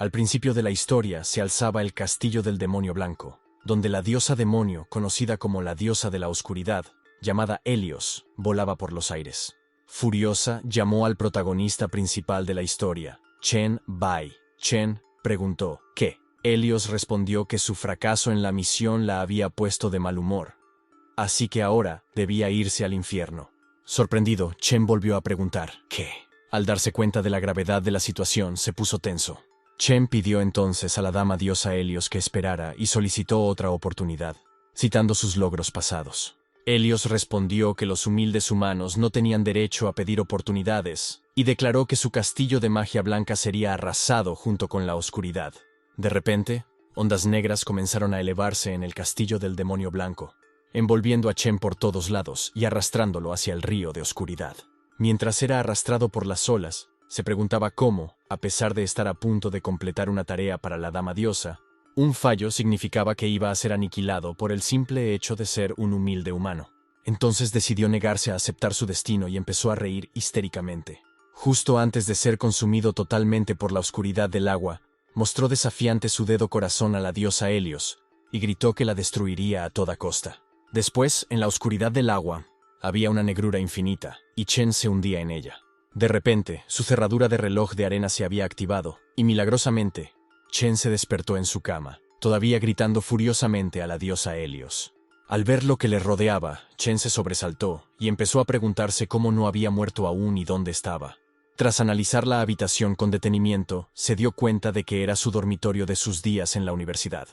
Al principio de la historia se alzaba el castillo del demonio blanco, donde la diosa demonio, conocida como la diosa de la oscuridad, llamada Helios, volaba por los aires. Furiosa, llamó al protagonista principal de la historia, Chen Bai. Chen preguntó, ¿qué? Helios respondió que su fracaso en la misión la había puesto de mal humor, así que ahora debía irse al infierno. Sorprendido, Chen volvió a preguntar, ¿qué? Al darse cuenta de la gravedad de la situación, se puso tenso. Chen pidió entonces a la dama diosa Helios que esperara y solicitó otra oportunidad, citando sus logros pasados. Helios respondió que los humildes humanos no tenían derecho a pedir oportunidades y declaró que su castillo de magia blanca sería arrasado junto con la oscuridad. De repente, ondas negras comenzaron a elevarse en el castillo del demonio blanco, envolviendo a Chen por todos lados y arrastrándolo hacia el río de oscuridad. Mientras era arrastrado por las olas, se preguntaba cómo, a pesar de estar a punto de completar una tarea para la dama diosa, un fallo significaba que iba a ser aniquilado por el simple hecho de ser un humilde humano. Entonces decidió negarse a aceptar su destino y empezó a reír histéricamente. Justo antes de ser consumido totalmente por la oscuridad del agua, mostró desafiante su dedo corazón a la diosa Helios y gritó que la destruiría a toda costa. Después, en la oscuridad del agua, había una negrura infinita, y Chen se hundía en ella. De repente, su cerradura de reloj de arena se había activado, y milagrosamente, Chen se despertó en su cama, todavía gritando furiosamente a la diosa Helios. Al ver lo que le rodeaba, Chen se sobresaltó y empezó a preguntarse cómo no había muerto aún y dónde estaba. Tras analizar la habitación con detenimiento, se dio cuenta de que era su dormitorio de sus días en la universidad.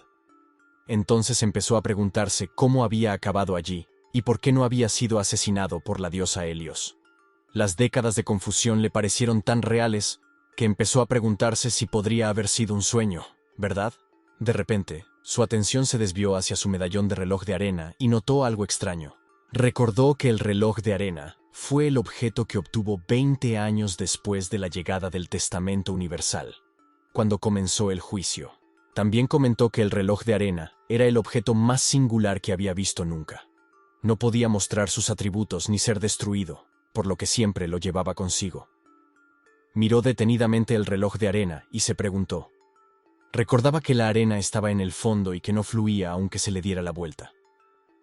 Entonces empezó a preguntarse cómo había acabado allí y por qué no había sido asesinado por la diosa Helios. Las décadas de confusión le parecieron tan reales que empezó a preguntarse si podría haber sido un sueño, ¿verdad? De repente, su atención se desvió hacia su medallón de reloj de arena y notó algo extraño. Recordó que el reloj de arena fue el objeto que obtuvo 20 años después de la llegada del Testamento Universal, cuando comenzó el juicio. También comentó que el reloj de arena era el objeto más singular que había visto nunca. No podía mostrar sus atributos ni ser destruido, por lo que siempre lo llevaba consigo. Miró detenidamente el reloj de arena y se preguntó. Recordaba que la arena estaba en el fondo y que no fluía aunque se le diera la vuelta.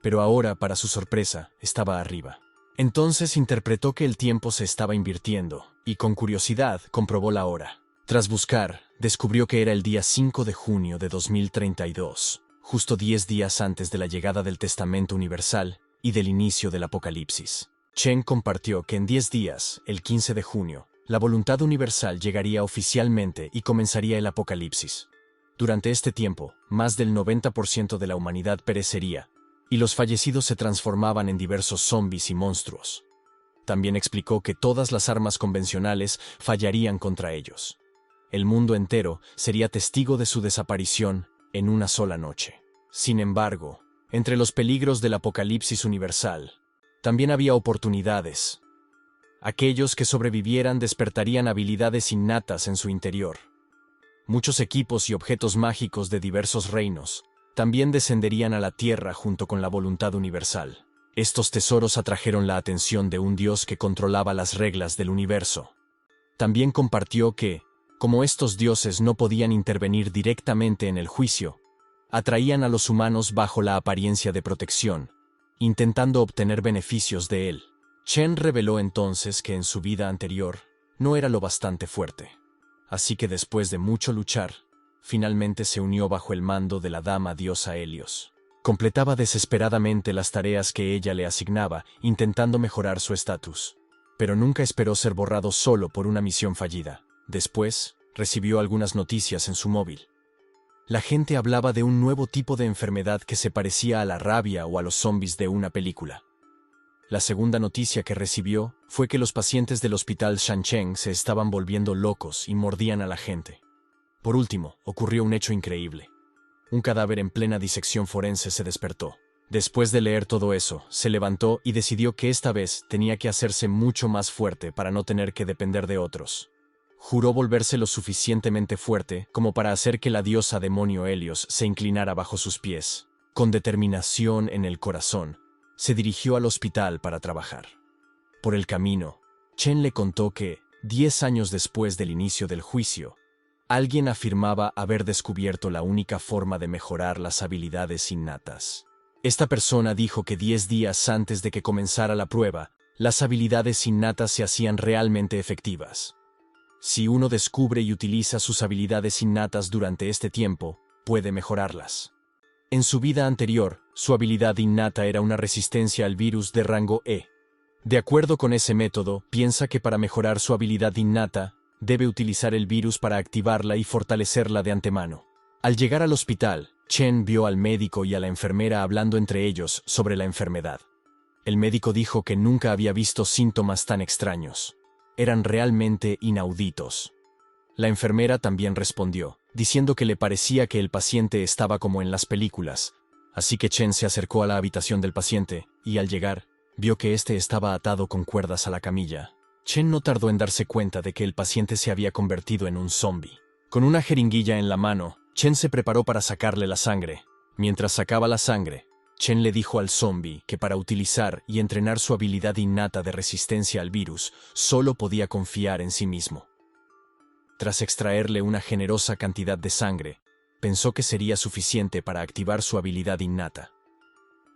Pero ahora, para su sorpresa, estaba arriba. Entonces interpretó que el tiempo se estaba invirtiendo y con curiosidad comprobó la hora. Tras buscar, descubrió que era el día 5 de junio de 2032, justo 10 días antes de la llegada del Testamento Universal y del inicio del Apocalipsis. Chen compartió que en 10 días, el 15 de junio, la voluntad universal llegaría oficialmente y comenzaría el Apocalipsis. Durante este tiempo, más del 90% de la humanidad perecería, y los fallecidos se transformaban en diversos zombies y monstruos. También explicó que todas las armas convencionales fallarían contra ellos. El mundo entero sería testigo de su desaparición en una sola noche. Sin embargo, entre los peligros del apocalipsis universal, también había oportunidades. Aquellos que sobrevivieran despertarían habilidades innatas en su interior. Muchos equipos y objetos mágicos de diversos reinos también descenderían a la tierra junto con la voluntad universal. Estos tesoros atrajeron la atención de un dios que controlaba las reglas del universo. También compartió que, como estos dioses no podían intervenir directamente en el juicio, atraían a los humanos bajo la apariencia de protección, intentando obtener beneficios de él. Chen reveló entonces que en su vida anterior no era lo bastante fuerte. Así que después de mucho luchar, finalmente se unió bajo el mando de la dama diosa Helios. Completaba desesperadamente las tareas que ella le asignaba, intentando mejorar su estatus. Pero nunca esperó ser borrado solo por una misión fallida. Después, recibió algunas noticias en su móvil. La gente hablaba de un nuevo tipo de enfermedad que se parecía a la rabia o a los zombies de una película. La segunda noticia que recibió fue que los pacientes del hospital Shancheng se estaban volviendo locos y mordían a la gente. Por último, ocurrió un hecho increíble. Un cadáver en plena disección forense se despertó. Después de leer todo eso, se levantó y decidió que esta vez tenía que hacerse mucho más fuerte para no tener que depender de otros. Juró volverse lo suficientemente fuerte como para hacer que la diosa demonio Helios se inclinara bajo sus pies. Con determinación en el corazón, se dirigió al hospital para trabajar. Por el camino, Chen le contó que, 10 años después del inicio del juicio, Alguien afirmaba haber descubierto la única forma de mejorar las habilidades innatas. Esta persona dijo que 10 días antes de que comenzara la prueba, las habilidades innatas se hacían realmente efectivas. Si uno descubre y utiliza sus habilidades innatas durante este tiempo, puede mejorarlas. En su vida anterior, su habilidad innata era una resistencia al virus de rango E. De acuerdo con ese método, piensa que para mejorar su habilidad innata, debe utilizar el virus para activarla y fortalecerla de antemano. Al llegar al hospital, Chen vio al médico y a la enfermera hablando entre ellos sobre la enfermedad. El médico dijo que nunca había visto síntomas tan extraños. Eran realmente inauditos. La enfermera también respondió, diciendo que le parecía que el paciente estaba como en las películas, así que Chen se acercó a la habitación del paciente y, al llegar, vio que éste estaba atado con cuerdas a la camilla. Chen no tardó en darse cuenta de que el paciente se había convertido en un zombi. Con una jeringuilla en la mano, Chen se preparó para sacarle la sangre. Mientras sacaba la sangre, Chen le dijo al zombi que para utilizar y entrenar su habilidad innata de resistencia al virus, solo podía confiar en sí mismo. Tras extraerle una generosa cantidad de sangre, pensó que sería suficiente para activar su habilidad innata.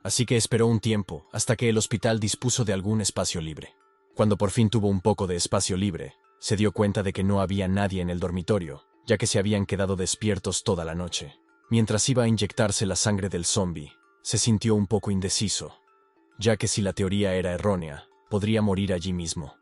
Así que esperó un tiempo hasta que el hospital dispuso de algún espacio libre. Cuando por fin tuvo un poco de espacio libre, se dio cuenta de que no había nadie en el dormitorio, ya que se habían quedado despiertos toda la noche. Mientras iba a inyectarse la sangre del zombi, se sintió un poco indeciso, ya que si la teoría era errónea, podría morir allí mismo.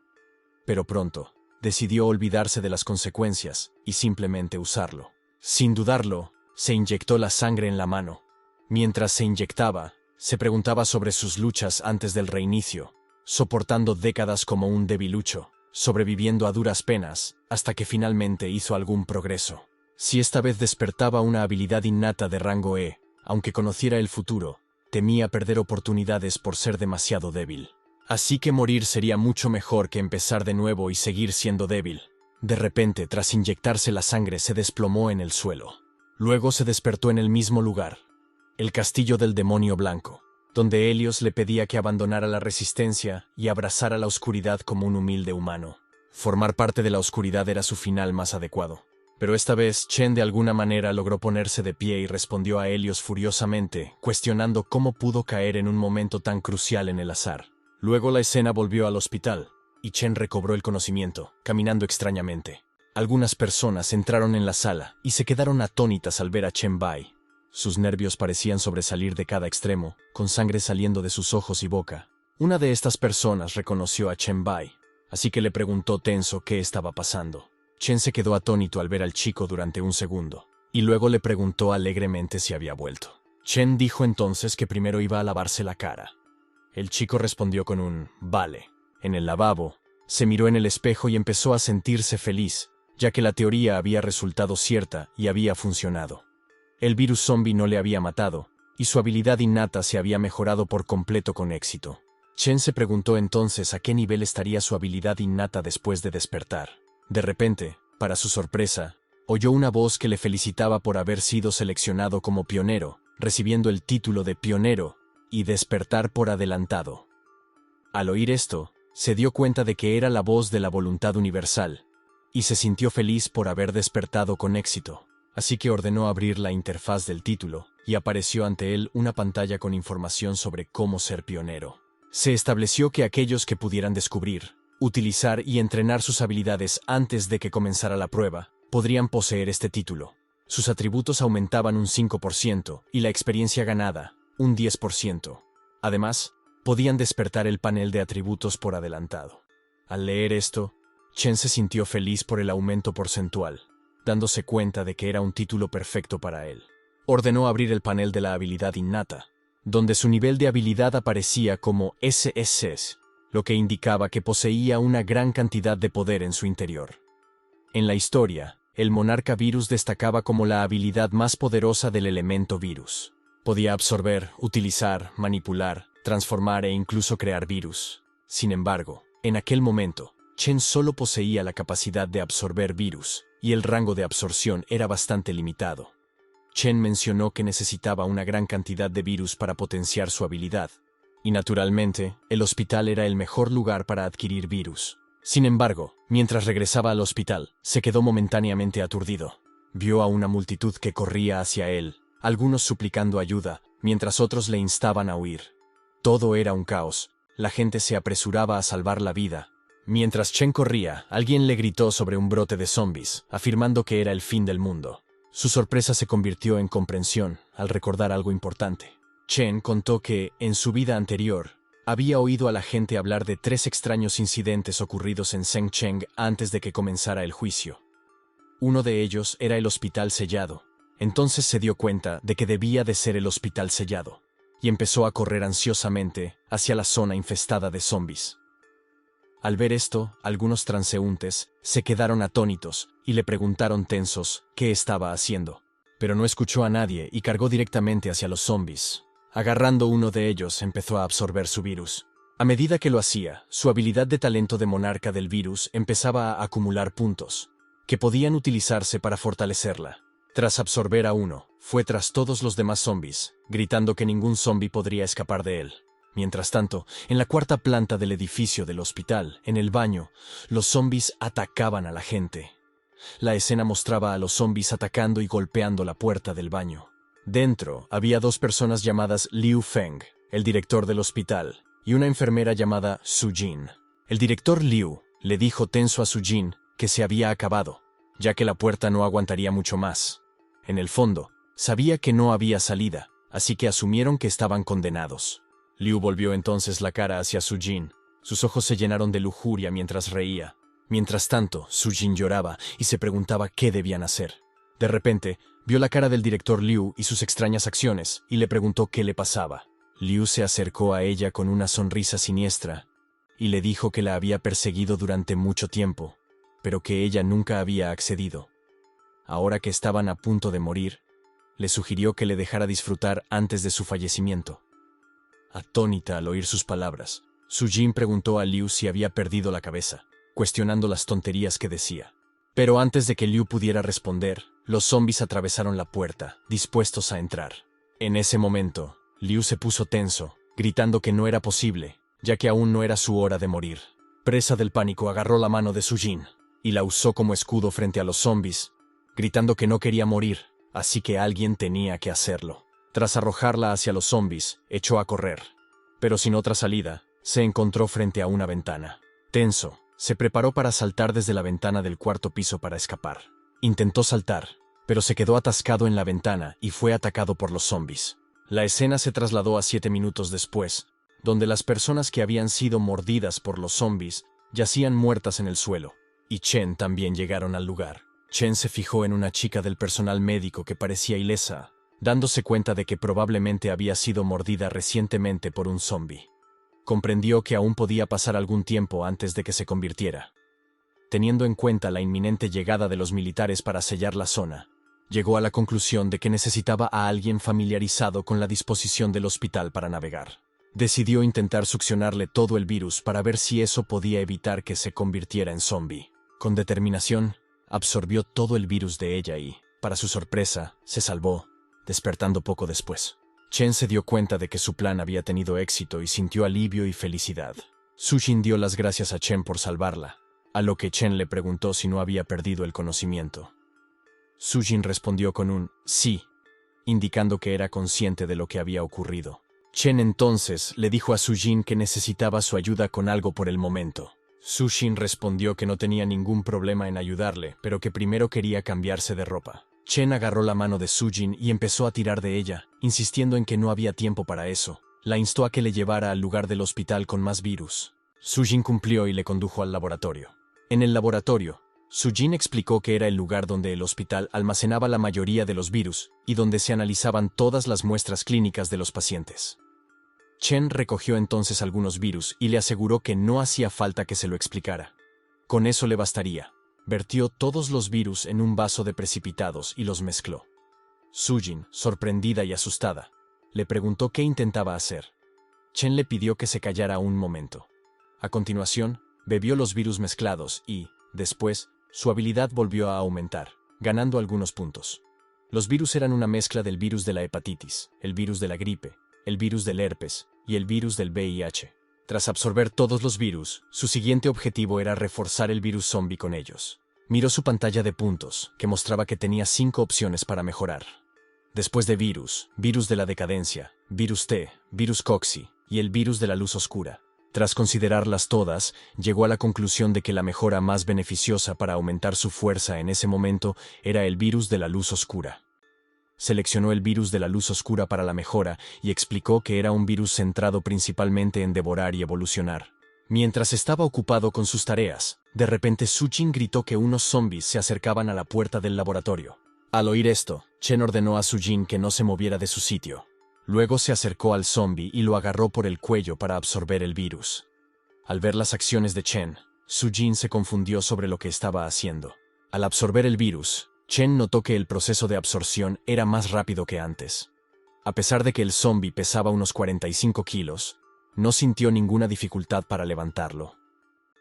Pero pronto, decidió olvidarse de las consecuencias y simplemente usarlo. Sin dudarlo, se inyectó la sangre en la mano. Mientras se inyectaba, se preguntaba sobre sus luchas antes del reinicio, soportando décadas como un debilucho, sobreviviendo a duras penas, hasta que finalmente hizo algún progreso. Si esta vez despertaba una habilidad innata de rango E, aunque conociera el futuro, temía perder oportunidades por ser demasiado débil. Así que morir sería mucho mejor que empezar de nuevo y seguir siendo débil. De repente, tras inyectarse la sangre, se desplomó en el suelo. Luego se despertó en el mismo lugar, el castillo del demonio blanco, donde Helios le pedía que abandonara la resistencia y abrazara la oscuridad como un humilde humano. Formar parte de la oscuridad era su final más adecuado. Pero esta vez Chen de alguna manera logró ponerse de pie y respondió a Helios furiosamente, cuestionando cómo pudo caer en un momento tan crucial en el azar. Luego la escena volvió al hospital, y Chen recobró el conocimiento, caminando extrañamente. Algunas personas entraron en la sala y se quedaron atónitas al ver a Chen Bai. Sus nervios parecían sobresalir de cada extremo, con sangre saliendo de sus ojos y boca. Una de estas personas reconoció a Chen Bai, así que le preguntó tenso qué estaba pasando. Chen se quedó atónito al ver al chico durante un segundo, y luego le preguntó alegremente si había vuelto. Chen dijo entonces que primero iba a lavarse la cara. El chico respondió con un «vale». En el lavabo, se miró en el espejo y empezó a sentirse feliz, ya que la teoría había resultado cierta y había funcionado. El virus zombie no le había matado, y su habilidad innata se había mejorado por completo con éxito. Chen se preguntó entonces a qué nivel estaría su habilidad innata después de despertar. De repente, para su sorpresa, oyó una voz que le felicitaba por haber sido seleccionado como pionero, recibiendo el título de pionero y despertar por adelantado. Al oír esto, se dio cuenta de que era la voz de la voluntad universal, y se sintió feliz por haber despertado con éxito. Así que ordenó abrir la interfaz del título, y apareció ante él una pantalla con información sobre cómo ser pionero. Se estableció que aquellos que pudieran descubrir, utilizar y entrenar sus habilidades antes de que comenzara la prueba, podrían poseer este título. Sus atributos aumentaban un 5% y la experiencia ganada, un 10%. Además, podían despertar el panel de atributos por adelantado. Al leer esto, Chen se sintió feliz por el aumento porcentual, dándose cuenta de que era un título perfecto para él. Ordenó abrir el panel de la habilidad innata, donde su nivel de habilidad aparecía como SS, lo que indicaba que poseía una gran cantidad de poder en su interior. En la historia, el monarca virus destacaba como la habilidad más poderosa del elemento virus. Podía absorber, utilizar, manipular, transformar e incluso crear virus. Sin embargo, en aquel momento, Chen solo poseía la capacidad de absorber virus, y el rango de absorción era bastante limitado. Chen mencionó que necesitaba una gran cantidad de virus para potenciar su habilidad, y naturalmente, el hospital era el mejor lugar para adquirir virus. Sin embargo, mientras regresaba al hospital, se quedó momentáneamente aturdido. Vio a una multitud que corría hacia él, algunos suplicando ayuda, mientras otros le instaban a huir. Todo era un caos. La gente se apresuraba a salvar la vida. Mientras Chen corría, alguien le gritó sobre un brote de zombies, afirmando que era el fin del mundo. Su sorpresa se convirtió en comprensión al recordar algo importante. Chen contó que, en su vida anterior, había oído a la gente hablar de 3 extraños incidentes ocurridos en Shengcheng antes de que comenzara el juicio. Uno de ellos era el hospital sellado. Entonces se dio cuenta de que debía de ser el hospital sellado, y empezó a correr ansiosamente hacia la zona infestada de zombies. Al ver esto, algunos transeúntes se quedaron atónitos y le preguntaron tensos qué estaba haciendo. Pero no escuchó a nadie y cargó directamente hacia los zombies. Agarrando uno de ellos, empezó a absorber su virus. A medida que lo hacía, su habilidad de talento de monarca del virus empezaba a acumular puntos, que podían utilizarse para fortalecerla. Tras absorber a uno, fue tras todos los demás zombies, gritando que ningún zombi podría escapar de él. Mientras tanto, en la 4ª planta del edificio del hospital, en el baño, los zombies atacaban a la gente. La escena mostraba a los zombies atacando y golpeando la puerta del baño. Dentro había 2 personas llamadas Liu Feng, el director del hospital, y una enfermera llamada Su Jin. El director Liu le dijo tenso a Su Jin que se había acabado, ya que la puerta no aguantaría mucho más. En el fondo, sabía que no había salida, así que asumieron que estaban condenados. Liu volvió entonces la cara hacia Su Jin. Sus ojos se llenaron de lujuria mientras reía. Mientras tanto, Su Jin lloraba y se preguntaba qué debían hacer. De repente, vio la cara del director Liu y sus extrañas acciones, y le preguntó qué le pasaba. Liu se acercó a ella con una sonrisa siniestra, y le dijo que la había perseguido durante mucho tiempo, pero que ella nunca había accedido. Ahora que estaban a punto de morir, le sugirió que le dejara disfrutar antes de su fallecimiento. Atónita al oír sus palabras, Su Jin preguntó a Liu si había perdido la cabeza, cuestionando las tonterías que decía. Pero antes de que Liu pudiera responder, los zombies atravesaron la puerta, dispuestos a entrar. En ese momento, Liu se puso tenso, gritando que no era posible, ya que aún no era su hora de morir. Presa del pánico, agarró la mano de Su Jin y la usó como escudo frente a los zombies, gritando que no quería morir, así que alguien tenía que hacerlo. Tras arrojarla hacia los zombies, echó a correr. Pero sin otra salida, se encontró frente a una ventana. Tenso, se preparó para saltar desde la ventana del 4º piso para escapar. Intentó saltar, pero se quedó atascado en la ventana y fue atacado por los zombies. La escena se trasladó a 7 minutos después, donde las personas que habían sido mordidas por los zombies yacían muertas en el suelo, y Chen también llegaron al lugar. Chen se fijó en una chica del personal médico que parecía ilesa, dándose cuenta de que probablemente había sido mordida recientemente por un zombi. Comprendió que aún podía pasar algún tiempo antes de que se convirtiera. Teniendo en cuenta la inminente llegada de los militares para sellar la zona, llegó a la conclusión de que necesitaba a alguien familiarizado con la disposición del hospital para navegar. Decidió intentar succionarle todo el virus para ver si eso podía evitar que se convirtiera en zombi. Con determinación, absorbió todo el virus de ella y, para su sorpresa, se salvó, despertando poco después. Chen se dio cuenta de que su plan había tenido éxito y sintió alivio y felicidad. Su Jin dio las gracias a Chen por salvarla, a lo que Chen le preguntó si no había perdido el conocimiento. Su Jin respondió con un sí, indicando que era consciente de lo que había ocurrido. Chen entonces le dijo a Su Jin que necesitaba su ayuda con algo por el momento. Su Jin respondió que no tenía ningún problema en ayudarle, pero que primero quería cambiarse de ropa. Chen agarró la mano de Su Jin y empezó a tirar de ella, insistiendo en que no había tiempo para eso. La instó a que le llevara al lugar del hospital con más virus. Su Jin cumplió y le condujo al laboratorio. En el laboratorio, Su Jin explicó que era el lugar donde el hospital almacenaba la mayoría de los virus y donde se analizaban todas las muestras clínicas de los pacientes. Chen recogió entonces algunos virus y le aseguró que no hacía falta que se lo explicara. Con eso le bastaría. Vertió todos los virus en un vaso de precipitados y los mezcló. Su Jin, sorprendida y asustada, le preguntó qué intentaba hacer. Chen le pidió que se callara un momento. A continuación, bebió los virus mezclados y, después, su habilidad volvió a aumentar, ganando algunos puntos. Los virus eran una mezcla del virus de la hepatitis, el virus de la gripe, el virus del herpes y el virus del VIH. Tras absorber todos los virus, su siguiente objetivo era reforzar el virus zombie con ellos. Miró su pantalla de puntos, que mostraba que tenía 5 opciones para mejorar. Después de virus de la decadencia, virus T, virus Coxy y el virus de la luz oscura. Tras considerarlas todas, llegó a la conclusión de que la mejora más beneficiosa para aumentar su fuerza en ese momento era el virus de la luz oscura. Seleccionó el virus de la luz oscura para la mejora y explicó que era un virus centrado principalmente en devorar y evolucionar. Mientras estaba ocupado con sus tareas, de repente Sujin gritó que unos zombies se acercaban a la puerta del laboratorio. Al oír esto, Chen ordenó a Sujin que no se moviera de su sitio. Luego se acercó al zombie y lo agarró por el cuello para absorber el virus. Al ver las acciones de Chen, Sujin se confundió sobre lo que estaba haciendo. Al absorber el virus, Chen notó que el proceso de absorción era más rápido que antes. A pesar de que el zombie pesaba unos 45 kilos, no sintió ninguna dificultad para levantarlo.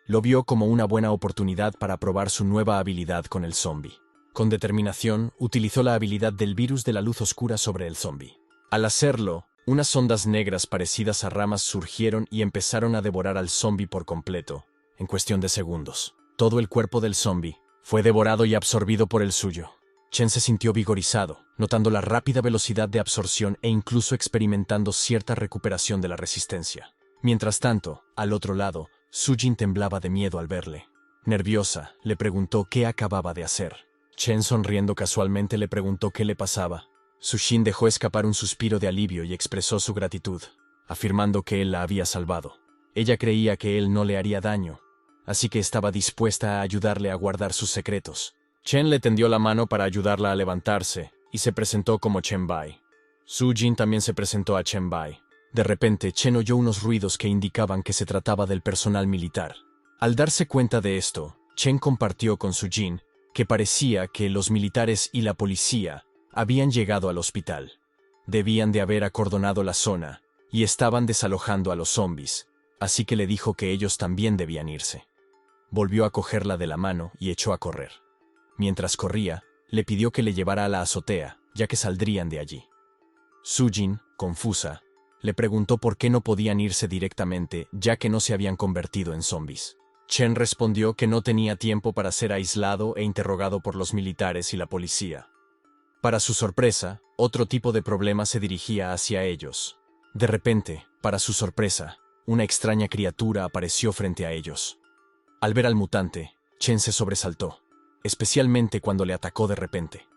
Lo vio como una buena oportunidad para probar su nueva habilidad con el zombie. Con determinación, utilizó la habilidad del virus de la luz oscura sobre el zombie. Al hacerlo, unas ondas negras parecidas a ramas surgieron y empezaron a devorar al zombie por completo, en cuestión de segundos. Todo el cuerpo del zombie fue devorado y absorbido por el suyo. Chen se sintió vigorizado, notando la rápida velocidad de absorción e incluso experimentando cierta recuperación de la resistencia. Mientras tanto, al otro lado, Sujin temblaba de miedo al verle. Nerviosa, le preguntó qué acababa de hacer. Chen, sonriendo casualmente, le preguntó qué le pasaba. Sujin dejó escapar un suspiro de alivio y expresó su gratitud, afirmando que él la había salvado. Ella creía que él no le haría daño, así que estaba dispuesta a ayudarle a guardar sus secretos. Chen le tendió la mano para ayudarla a levantarse y se presentó como Chen Bai. Sujin también se presentó a Chen Bai. De repente, Chen oyó unos ruidos que indicaban que se trataba del personal militar. Al darse cuenta de esto, Chen compartió con Sujin que parecía que los militares y la policía habían llegado al hospital. Debían de haber acordonado la zona y estaban desalojando a los zombies, así que le dijo que ellos también debían irse. Volvió a cogerla de la mano y echó a correr. Mientras corría, le pidió que le llevara a la azotea, ya que saldrían de allí. Sujin, confusa, le preguntó por qué no podían irse directamente, ya que no se habían convertido en zombies. Chen respondió que no tenía tiempo para ser aislado e interrogado por los militares y la policía. Para su sorpresa, otro tipo de problema se dirigía hacia ellos. De repente, para su sorpresa, una extraña criatura apareció frente a ellos. Al ver al mutante, Chen se sobresaltó, especialmente cuando le atacó de repente.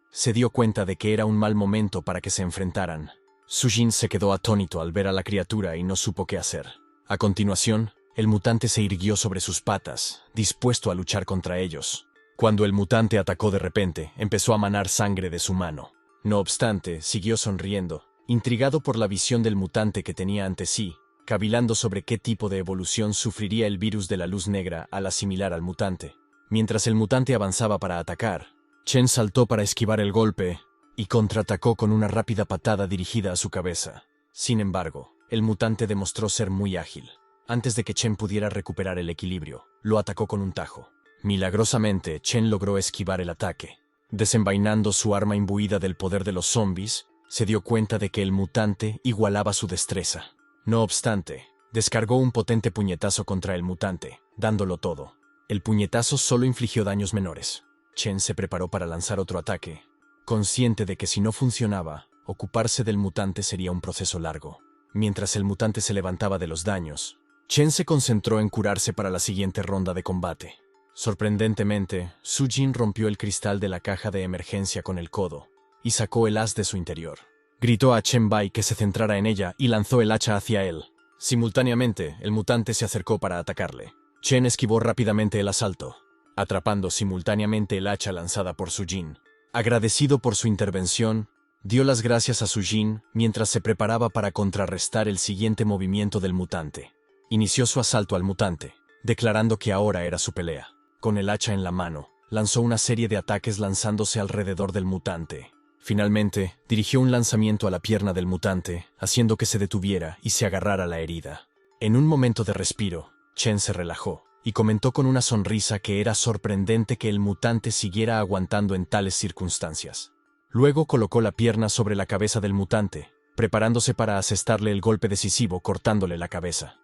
Se dio cuenta de que era un mal momento para que se enfrentaran. Sujin se quedó atónito al ver a la criatura y no supo qué hacer. A continuación, el mutante se irguió sobre sus patas, dispuesto a luchar contra ellos. Cuando el mutante atacó de repente, empezó a manar sangre de su mano. No obstante, siguió sonriendo, intrigado por la visión del mutante que tenía ante sí, cavilando sobre qué tipo de evolución sufriría el virus de la luz negra al asimilar al mutante. Mientras el mutante avanzaba para atacar, Chen saltó para esquivar el golpe y contraatacó con una rápida patada dirigida a su cabeza. Sin embargo, el mutante demostró ser muy ágil. Antes de que Chen pudiera recuperar el equilibrio, lo atacó con un tajo. Milagrosamente, Chen logró esquivar el ataque. Desenvainando su arma imbuida del poder de los zombies, se dio cuenta de que el mutante igualaba su destreza. No obstante, descargó un potente puñetazo contra el mutante, dándolo todo. El puñetazo solo infligió daños menores. Chen se preparó para lanzar otro ataque, consciente de que si no funcionaba, ocuparse del mutante sería un proceso largo. Mientras el mutante se levantaba de los daños, Chen se concentró en curarse para la siguiente ronda de combate. Sorprendentemente, Sujin rompió el cristal de la caja de emergencia con el codo y sacó el as de su interior. Gritó a Chen Bai que se centrara en ella y lanzó el hacha hacia él. Simultáneamente, el mutante se acercó para atacarle. Chen esquivó rápidamente el asalto, atrapando simultáneamente el hacha lanzada por Sujin. Agradecido por su intervención, dio las gracias a Sujin mientras se preparaba para contrarrestar el siguiente movimiento del mutante. Inició su asalto al mutante, declarando que ahora era su pelea. Con el hacha en la mano, lanzó una serie de ataques lanzándose alrededor del mutante. Finalmente, dirigió un lanzamiento a la pierna del mutante, haciendo que se detuviera y se agarrara a la herida. En un momento de respiro, Chen se relajó y comentó con una sonrisa que era sorprendente que el mutante siguiera aguantando en tales circunstancias. Luego colocó la pierna sobre la cabeza del mutante, preparándose para asestarle el golpe decisivo cortándole la cabeza.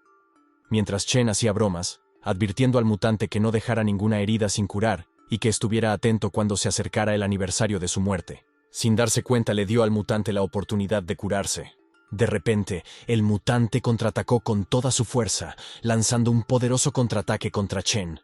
mientras Chen hacía bromas, advirtiendo al mutante que no dejara ninguna herida sin curar y que estuviera atento cuando se acercara el aniversario de su muerte. Sin darse cuenta, le dio al mutante la oportunidad de curarse. De repente, el mutante contraatacó con toda su fuerza, lanzando un poderoso contraataque contra Chen.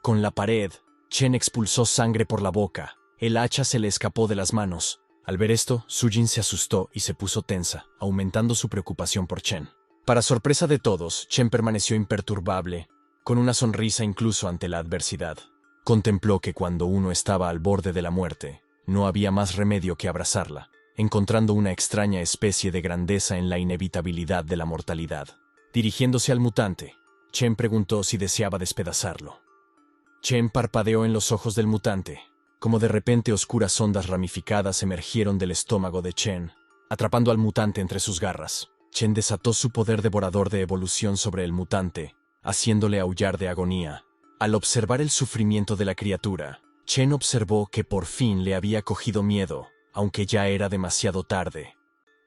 Con la pared, Chen expulsó sangre por la boca. El hacha se le escapó de las manos. Al ver esto, Sujin se asustó y se puso tensa, aumentando su preocupación por Chen. Para sorpresa de todos, Chen permaneció imperturbable, con una sonrisa incluso ante la adversidad. Contempló que cuando uno estaba al borde de la muerte, no había más remedio que abrazarla, encontrando una extraña especie de grandeza en la inevitabilidad de la mortalidad. Dirigiéndose al mutante, Chen preguntó si deseaba despedazarlo. Chen parpadeó en los ojos del mutante, como de repente oscuras ondas ramificadas emergieron del estómago de Chen, atrapando al mutante entre sus garras. Chen desató su poder devorador de evolución sobre el mutante, haciéndole aullar de agonía. Al observar el sufrimiento de la criatura, Chen observó que por fin le había cogido miedo, aunque ya era demasiado tarde.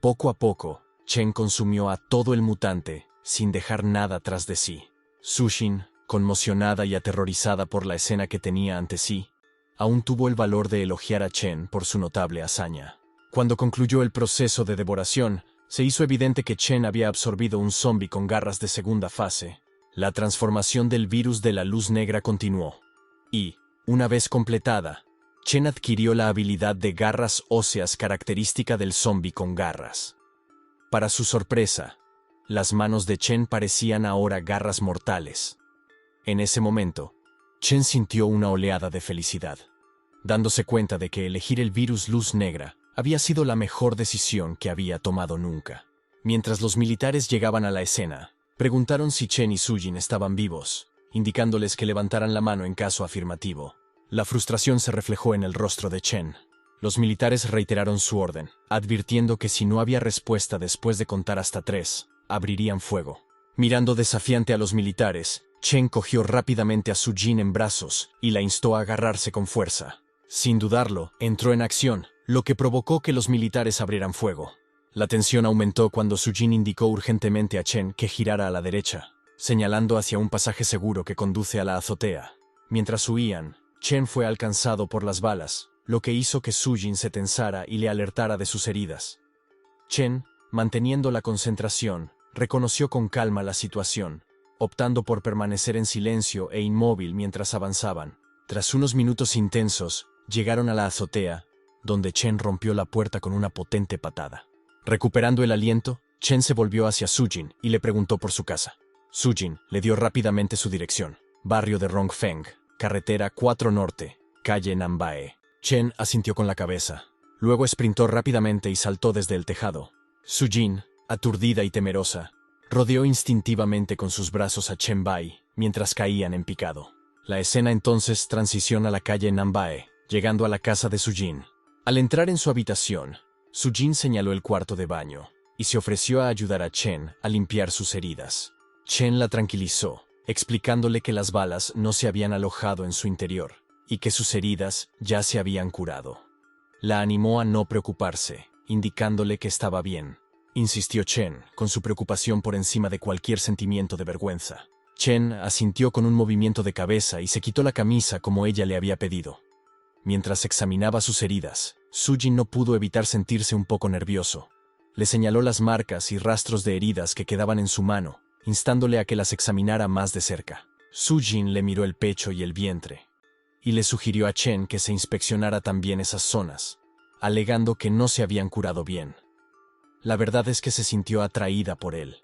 Poco a poco, Chen consumió a todo el mutante, sin dejar nada tras de sí. Sujin, conmocionada y aterrorizada por la escena que tenía ante sí, aún tuvo el valor de elogiar a Chen por su notable hazaña. Cuando concluyó el proceso de devoración, se hizo evidente que Chen había absorbido un zombi con garras de segunda fase. La transformación del virus de la luz negra continuó. Y, una vez completada, Chen adquirió la habilidad de garras óseas característica del zombi con garras. Para su sorpresa, las manos de Chen parecían ahora garras mortales. En ese momento, Chen sintió una oleada de felicidad, dándose cuenta de que elegir el virus luz negra había sido la mejor decisión que había tomado nunca. Mientras los militares llegaban a la escena, preguntaron si Chen y Sujin estaban vivos, indicándoles que levantaran la mano en caso afirmativo. La frustración se reflejó en el rostro de Chen. Los militares reiteraron su orden, advirtiendo que si no había respuesta después de contar hasta 3, abrirían fuego. Mirando desafiante a los militares, Chen cogió rápidamente a Sujin en brazos y la instó a agarrarse con fuerza. Sin dudarlo, entró en acción, lo que provocó que los militares abrieran fuego. La tensión aumentó cuando Sujin indicó urgentemente a Chen que girara a la derecha, señalando hacia un pasaje seguro que conduce a la azotea. Mientras huían, Chen fue alcanzado por las balas, lo que hizo que Sujin se tensara y le alertara de sus heridas. Chen, manteniendo la concentración, reconoció con calma la situación, optando por permanecer en silencio e inmóvil mientras avanzaban. Tras unos minutos intensos, llegaron a la azotea, donde Chen rompió la puerta con una potente patada. Recuperando el aliento, Chen se volvió hacia Sujin y le preguntó por su casa. Sujin le dio rápidamente su dirección: barrio de Rongfeng, carretera 4 Norte, calle Nambae. Chen asintió con la cabeza. Luego sprintó rápidamente y saltó desde el tejado. Sujin, aturdida y temerosa, rodeó instintivamente con sus brazos a Chen Bai mientras caían en picado. La escena entonces transiciona a la calle Nambae, llegando a la casa de Sujin. Al entrar en su habitación, Sujin señaló el cuarto de baño y se ofreció a ayudar a Chen a limpiar sus heridas. Chen la tranquilizó, explicándole que las balas no se habían alojado en su interior y que sus heridas ya se habían curado. La animó a no preocuparse, indicándole que estaba bien. Insistió Chen, con su preocupación por encima de cualquier sentimiento de vergüenza. Chen asintió con un movimiento de cabeza y se quitó la camisa como ella le había pedido. Mientras examinaba sus heridas, Sujin no pudo evitar sentirse un poco nervioso. Le señaló las marcas y rastros de heridas que quedaban en su mano, instándole a que las examinara más de cerca. Sujin le miró el pecho y el vientre, y le sugirió a Chen que se inspeccionara también esas zonas, alegando que no se habían curado bien. La verdad es que se sintió atraída por él,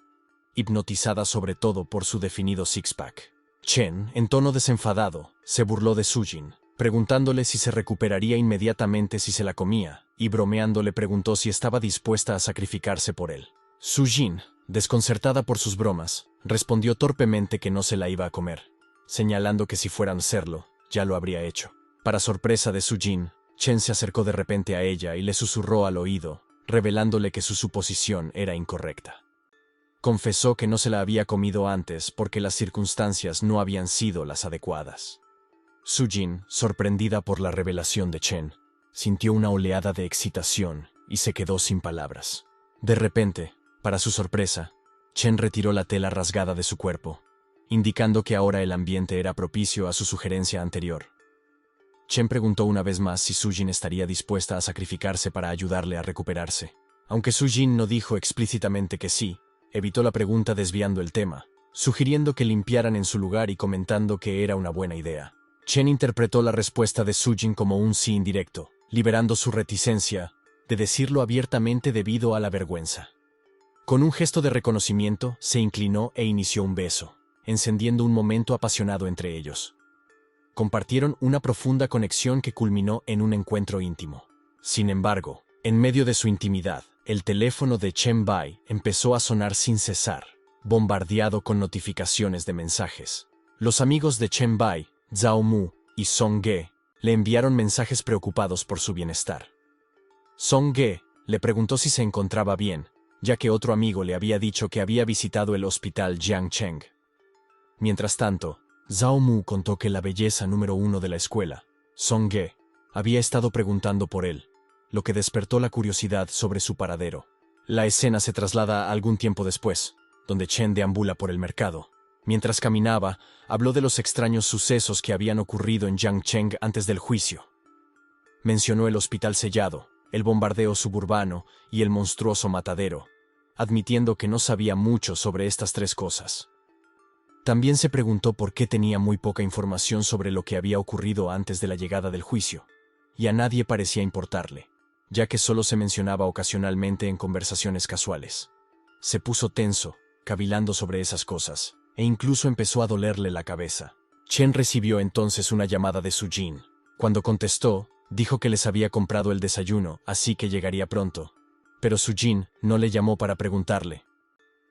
hipnotizada sobre todo por su definido six-pack. Chen, en tono desenfadado, se burló de Sujin, preguntándole si se recuperaría inmediatamente si se la comía, y bromeando le preguntó si estaba dispuesta a sacrificarse por él. Sujin, desconcertada por sus bromas, respondió torpemente que no se la iba a comer, señalando que si fueran a hacerlo, ya lo habría hecho. Para sorpresa de Sujin, Chen se acercó de repente a ella y le susurró al oído, revelándole que su suposición era incorrecta. Confesó que no se la había comido antes porque las circunstancias no habían sido las adecuadas. Sujin, sorprendida por la revelación de Chen, sintió una oleada de excitación y se quedó sin palabras. De repente, para su sorpresa, Chen retiró la tela rasgada de su cuerpo indicando que ahora el ambiente era propicio a su sugerencia anterior. Chen preguntó una vez más si Sujin estaría dispuesta a sacrificarse para ayudarle a recuperarse. Aunque Sujin no dijo explícitamente que sí, evitó la pregunta desviando el tema, sugiriendo que limpiaran en su lugar y comentando que era una buena idea. Chen interpretó la respuesta de Sujin como un sí indirecto, liberando su reticencia de decirlo abiertamente debido a la vergüenza. Con un gesto de reconocimiento, se inclinó e inició un beso, encendiendo un momento apasionado entre ellos. Compartieron una profunda conexión que culminó en un encuentro íntimo. Sin embargo, en medio de su intimidad, el teléfono de Chen Bai empezó a sonar sin cesar, bombardeado con notificaciones de mensajes. Los amigos de Chen Bai, Zhao Mu y Song Ge, le enviaron mensajes preocupados por su bienestar. Song Ge le preguntó si se encontraba bien, ya que otro amigo le había dicho que había visitado el hospital Jiangcheng. Mientras tanto, Zhao Mu contó que la belleza número 1 de la escuela, Song Ge, había estado preguntando por él, lo que despertó la curiosidad sobre su paradero. La escena se traslada a algún tiempo después, donde Chen deambula por el mercado. Mientras caminaba, habló de los extraños sucesos que habían ocurrido en Jiangcheng antes del juicio. Mencionó el hospital sellado, el bombardeo suburbano y el monstruoso matadero, admitiendo que no sabía mucho sobre estas tres cosas. También se preguntó por qué tenía muy poca información sobre lo que había ocurrido antes de la llegada del juicio, y a nadie parecía importarle, ya que solo se mencionaba ocasionalmente en conversaciones casuales. Se puso tenso, cavilando sobre esas cosas, e incluso empezó a dolerle la cabeza. Chen recibió entonces una llamada de Sujin. Cuando contestó, dijo que les había comprado el desayuno, así que llegaría pronto. Pero Sujin no le llamó para preguntarle.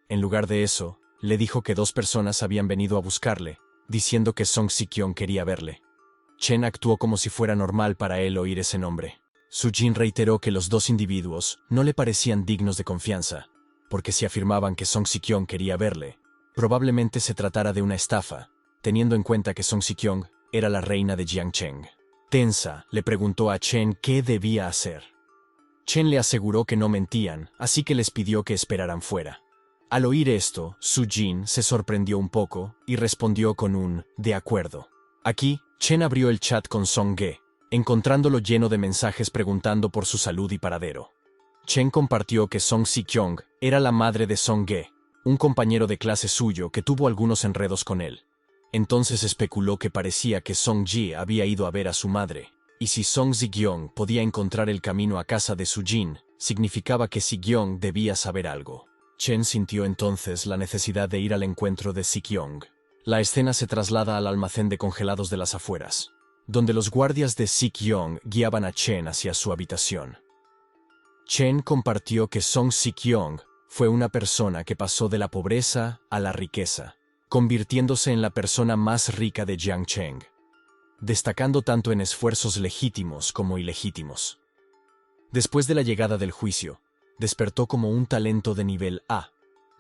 En lugar de eso, le dijo que 2 personas habían venido a buscarle, diciendo que Song Si-kyung quería verle. Chen actuó como si fuera normal para él oír ese nombre. Sujin reiteró que los 2 individuos no le parecían dignos de confianza, porque si afirmaban que Song Si-kyung quería verle, probablemente se tratara de una estafa, teniendo en cuenta que Song Si-kyung era la reina de Jiangcheng. Tensa, le preguntó a Chen qué debía hacer. Chen le aseguró que no mentían, así que les pidió que esperaran fuera. Al oír esto, Sujin se sorprendió un poco y respondió con un «de acuerdo». Aquí, Chen abrió el chat con Song Ge, encontrándolo lleno de mensajes preguntando por su salud y paradero. Chen compartió que Song Si-kyung era la madre de Song Ge, un compañero de clase suyo que tuvo algunos enredos con él. Entonces especuló que parecía que Song Ji había ido a ver a su madre, y si Song Si-kyung podía encontrar el camino a casa de Sujin, significaba que Si-kyung debía saber algo. Chen sintió entonces la necesidad de ir al encuentro de Si-kyung. La escena se traslada al almacén de congelados de las afueras, donde los guardias de Si-kyung guiaban a Chen hacia su habitación. Chen compartió que Song Si-kyung fue una persona que pasó de la pobreza a la riqueza, convirtiéndose en la persona más rica de Jiangcheng, destacando tanto en esfuerzos legítimos como ilegítimos. Después de la llegada del juicio, despertó como un talento de nivel A,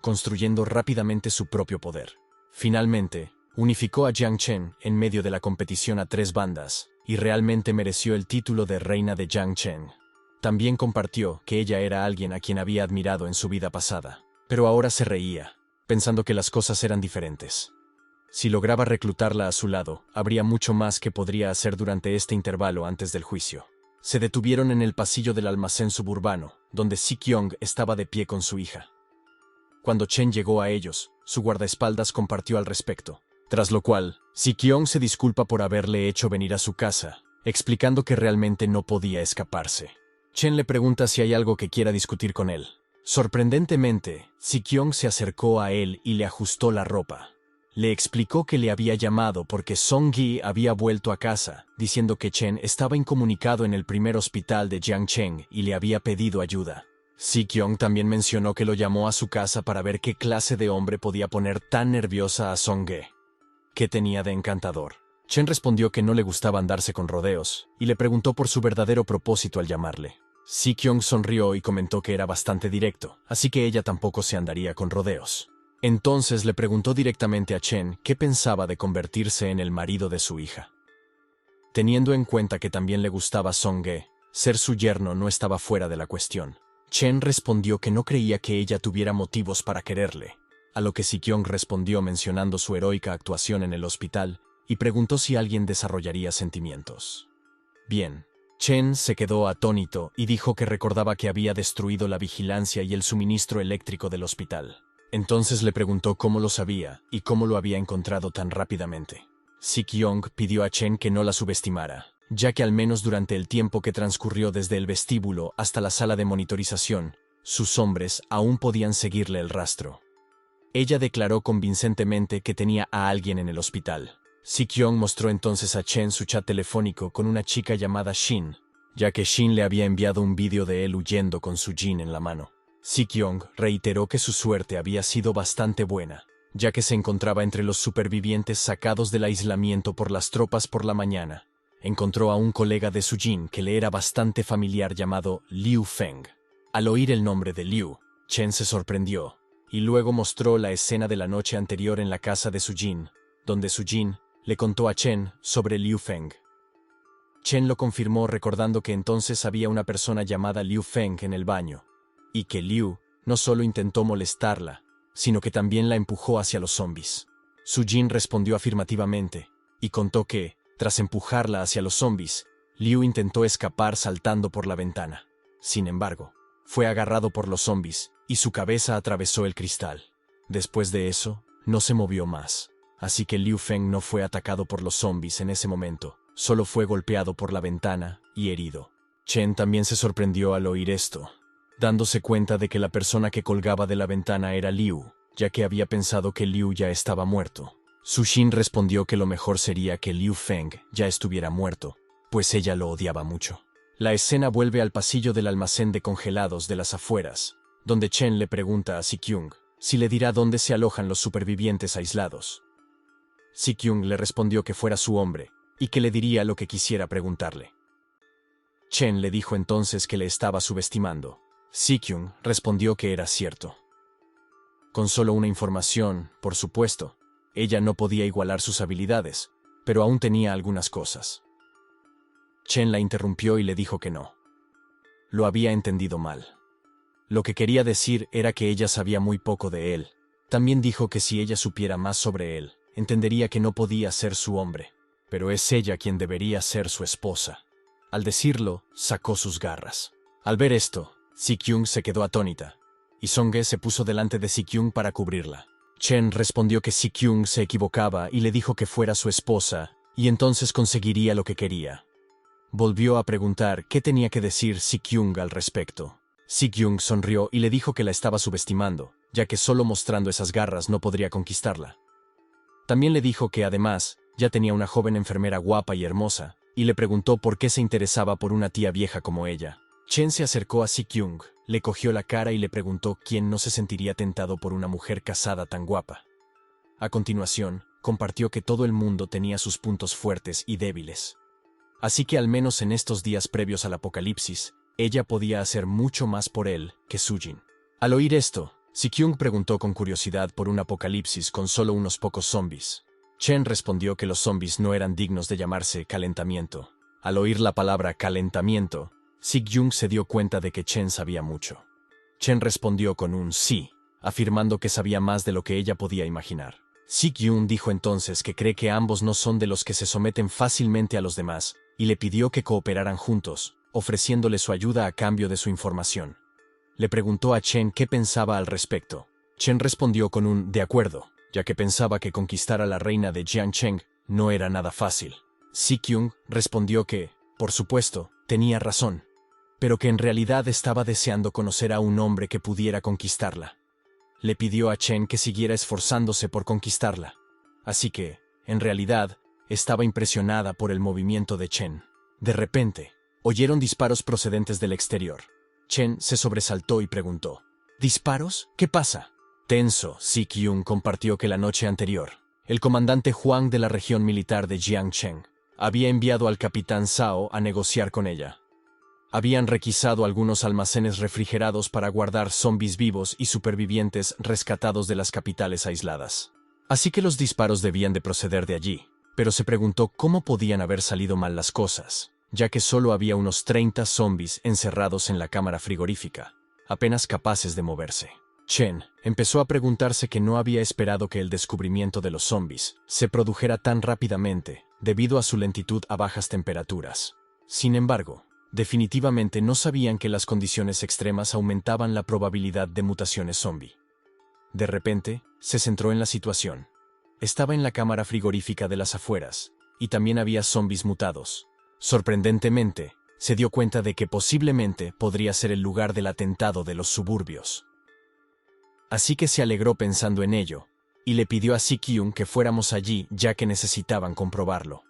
construyendo rápidamente su propio poder. Finalmente, unificó a Jiangcheng en medio de la competición a 3 bandas, y realmente mereció el título de reina de Jiangcheng. También compartió que ella era alguien a quien había admirado en su vida pasada, pero ahora se reía, pensando que las cosas eran diferentes. Si lograba reclutarla a su lado, habría mucho más que podría hacer durante este intervalo antes del juicio. Se detuvieron en el pasillo del almacén suburbano, donde Si-kyung estaba de pie con su hija. Cuando Chen llegó a ellos, su guardaespaldas compartió al respecto, tras lo cual, Si-kyung se disculpa por haberle hecho venir a su casa, explicando que realmente no podía escaparse. Chen le pregunta si hay algo que quiera discutir con él. Sorprendentemente, Si-kyung se acercó a él y le ajustó la ropa. Le explicó que le había llamado porque Song Gi había vuelto a casa, diciendo que Chen estaba incomunicado en el primer hospital de Jiangcheng y le había pedido ayuda. Si-kyung también mencionó que lo llamó a su casa para ver qué clase de hombre podía poner tan nerviosa a Song Ge. ¿Qué tenía de encantador? Chen respondió que no le gustaba andarse con rodeos, y le preguntó por su verdadero propósito al llamarle. Si-kyung sonrió y comentó que era bastante directo, así que ella tampoco se andaría con rodeos. Entonces le preguntó directamente a Chen qué pensaba de convertirse en el marido de su hija. Teniendo en cuenta que también le gustaba Song Ge, ser su yerno no estaba fuera de la cuestión. Chen respondió que no creía que ella tuviera motivos para quererle, a lo que Si-kyung respondió mencionando su heroica actuación en el hospital y preguntó si alguien desarrollaría sentimientos. Bien. Chen se quedó atónito y dijo que recordaba que había destruido la vigilancia y el suministro eléctrico del hospital. Entonces le preguntó cómo lo sabía y cómo lo había encontrado tan rápidamente. Si-kyung pidió a Chen que no la subestimara, ya que al menos durante el tiempo que transcurrió desde el vestíbulo hasta la sala de monitorización, sus hombres aún podían seguirle el rastro. Ella declaró convincentemente que tenía a alguien en el hospital. Si-kyung mostró entonces a Chen su chat telefónico con una chica llamada Shin, ya que Shin le había enviado un vídeo de él huyendo con su jean en la mano. Si-kyung reiteró que su suerte había sido bastante buena, ya que se encontraba entre los supervivientes sacados del aislamiento por las tropas por la mañana. Encontró a un colega de su jean que le era bastante familiar llamado Liu Feng. Al oír el nombre de Liu, Chen se sorprendió, y luego mostró la escena de la noche anterior en la casa de su jean, donde su jean le contó a Chen sobre Liu Feng. Chen lo confirmó recordando que entonces había una persona llamada Liu Feng en el baño, y que Liu no solo intentó molestarla, sino que también la empujó hacia los zombies. Su Jin respondió afirmativamente, y contó que, tras empujarla hacia los zombies, Liu intentó escapar saltando por la ventana. Sin embargo, fue agarrado por los zombies, y su cabeza atravesó el cristal. Después de eso, no se movió más. Así que Liu Feng no fue atacado por los zombies en ese momento, solo fue golpeado por la ventana y herido. Chen también se sorprendió al oír esto, dándose cuenta de que la persona que colgaba de la ventana era Liu, ya que había pensado que Liu ya estaba muerto. Su Shin respondió que lo mejor sería que Liu Feng ya estuviera muerto, pues ella lo odiaba mucho. La escena vuelve al pasillo del almacén de congelados de las afueras, donde Chen le pregunta a Si-kyung si le dirá dónde se alojan los supervivientes aislados. Si-kyung le respondió que fuera su hombre, y que le diría lo que quisiera preguntarle. Chen le dijo entonces que le estaba subestimando. Si-kyung respondió que era cierto. Con solo una información, por supuesto, ella no podía igualar sus habilidades, pero aún tenía algunas cosas. Chen la interrumpió y le dijo que no. Lo había entendido mal. Lo que quería decir era que ella sabía muy poco de él. También dijo que si ella supiera más sobre él, entendería que no podía ser su hombre, pero es ella quien debería ser su esposa. Al decirlo, sacó sus garras. Al ver esto, Si-kyung se quedó atónita, y Song-ge se puso delante de Si-kyung para cubrirla. Chen respondió que Si-kyung se equivocaba y le dijo que fuera su esposa, y entonces conseguiría lo que quería. Volvió a preguntar qué tenía que decir Si-kyung al respecto. Si-kyung sonrió y le dijo que la estaba subestimando, ya que solo mostrando esas garras no podría conquistarla. También le dijo que además, ya tenía una joven enfermera guapa y hermosa, y le preguntó por qué se interesaba por una tía vieja como ella. Chen se acercó a Si-kyung, le cogió la cara y le preguntó quién no se sentiría tentado por una mujer casada tan guapa. A continuación, compartió que todo el mundo tenía sus puntos fuertes y débiles. Así que al menos en estos días previos al apocalipsis, ella podía hacer mucho más por él que Sujin. Al oír esto, Si-kyung preguntó con curiosidad por un apocalipsis con solo unos pocos zombies. Chen respondió que los zombies no eran dignos de llamarse calentamiento. Al oír la palabra calentamiento, Si-kyung se dio cuenta de que Chen sabía mucho. Chen respondió con un sí, afirmando que sabía más de lo que ella podía imaginar. Si-kyung dijo entonces que cree que ambos no son de los que se someten fácilmente a los demás, y le pidió que cooperaran juntos, ofreciéndole su ayuda a cambio de su información. Le preguntó a Chen qué pensaba al respecto. Chen respondió con un de acuerdo, ya que pensaba que conquistar a la reina de Jiangcheng no era nada fácil. Si-kyung respondió que, por supuesto, tenía razón, pero que en realidad estaba deseando conocer a un hombre que pudiera conquistarla. Le pidió a Chen que siguiera esforzándose por conquistarla. Así que, en realidad, estaba impresionada por el movimiento de Chen. De repente, oyeron disparos procedentes del exterior. Chen se sobresaltó y preguntó, ¿disparos? ¿Qué pasa? Tenso, Si-kyung compartió que la noche anterior, el comandante Huang de la región militar de Jiangcheng había enviado al capitán Zhao a negociar con ella. Habían requisado algunos almacenes refrigerados para guardar zombies vivos y supervivientes rescatados de las capitales aisladas. Así que los disparos debían de proceder de allí, pero se preguntó cómo podían haber salido mal las cosas, ya que solo había unos 30 zombies encerrados en la cámara frigorífica, apenas capaces de moverse. Chen empezó a preguntarse que no había esperado que el descubrimiento de los zombies se produjera tan rápidamente debido a su lentitud a bajas temperaturas. Sin embargo, definitivamente no sabían que las condiciones extremas aumentaban la probabilidad de mutaciones zombie. De repente, se centró en la situación. Estaba en la cámara frigorífica de las afueras, y también había zombies mutados. Sorprendentemente, se dio cuenta de que posiblemente podría ser el lugar del atentado de los suburbios. Así que se alegró pensando en ello, y le pidió a Si-kyung que fuéramos allí ya que necesitaban comprobarlo.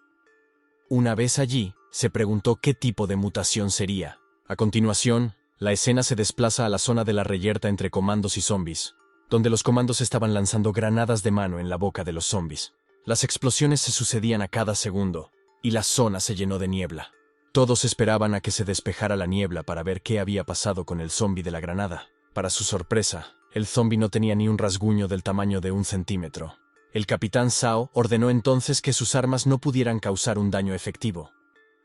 Una vez allí, se preguntó qué tipo de mutación sería. A continuación, la escena se desplaza a la zona de la reyerta entre comandos y zombies, donde los comandos estaban lanzando granadas de mano en la boca de los zombies. Las explosiones se sucedían a cada segundo, y la zona se llenó de niebla. Todos esperaban a que se despejara la niebla para ver qué había pasado con el zombi de la granada. Para su sorpresa, el zombi no tenía ni un rasguño del tamaño de 1 centímetro. El capitán Zhao ordenó entonces que sus armas no pudieran causar un daño efectivo.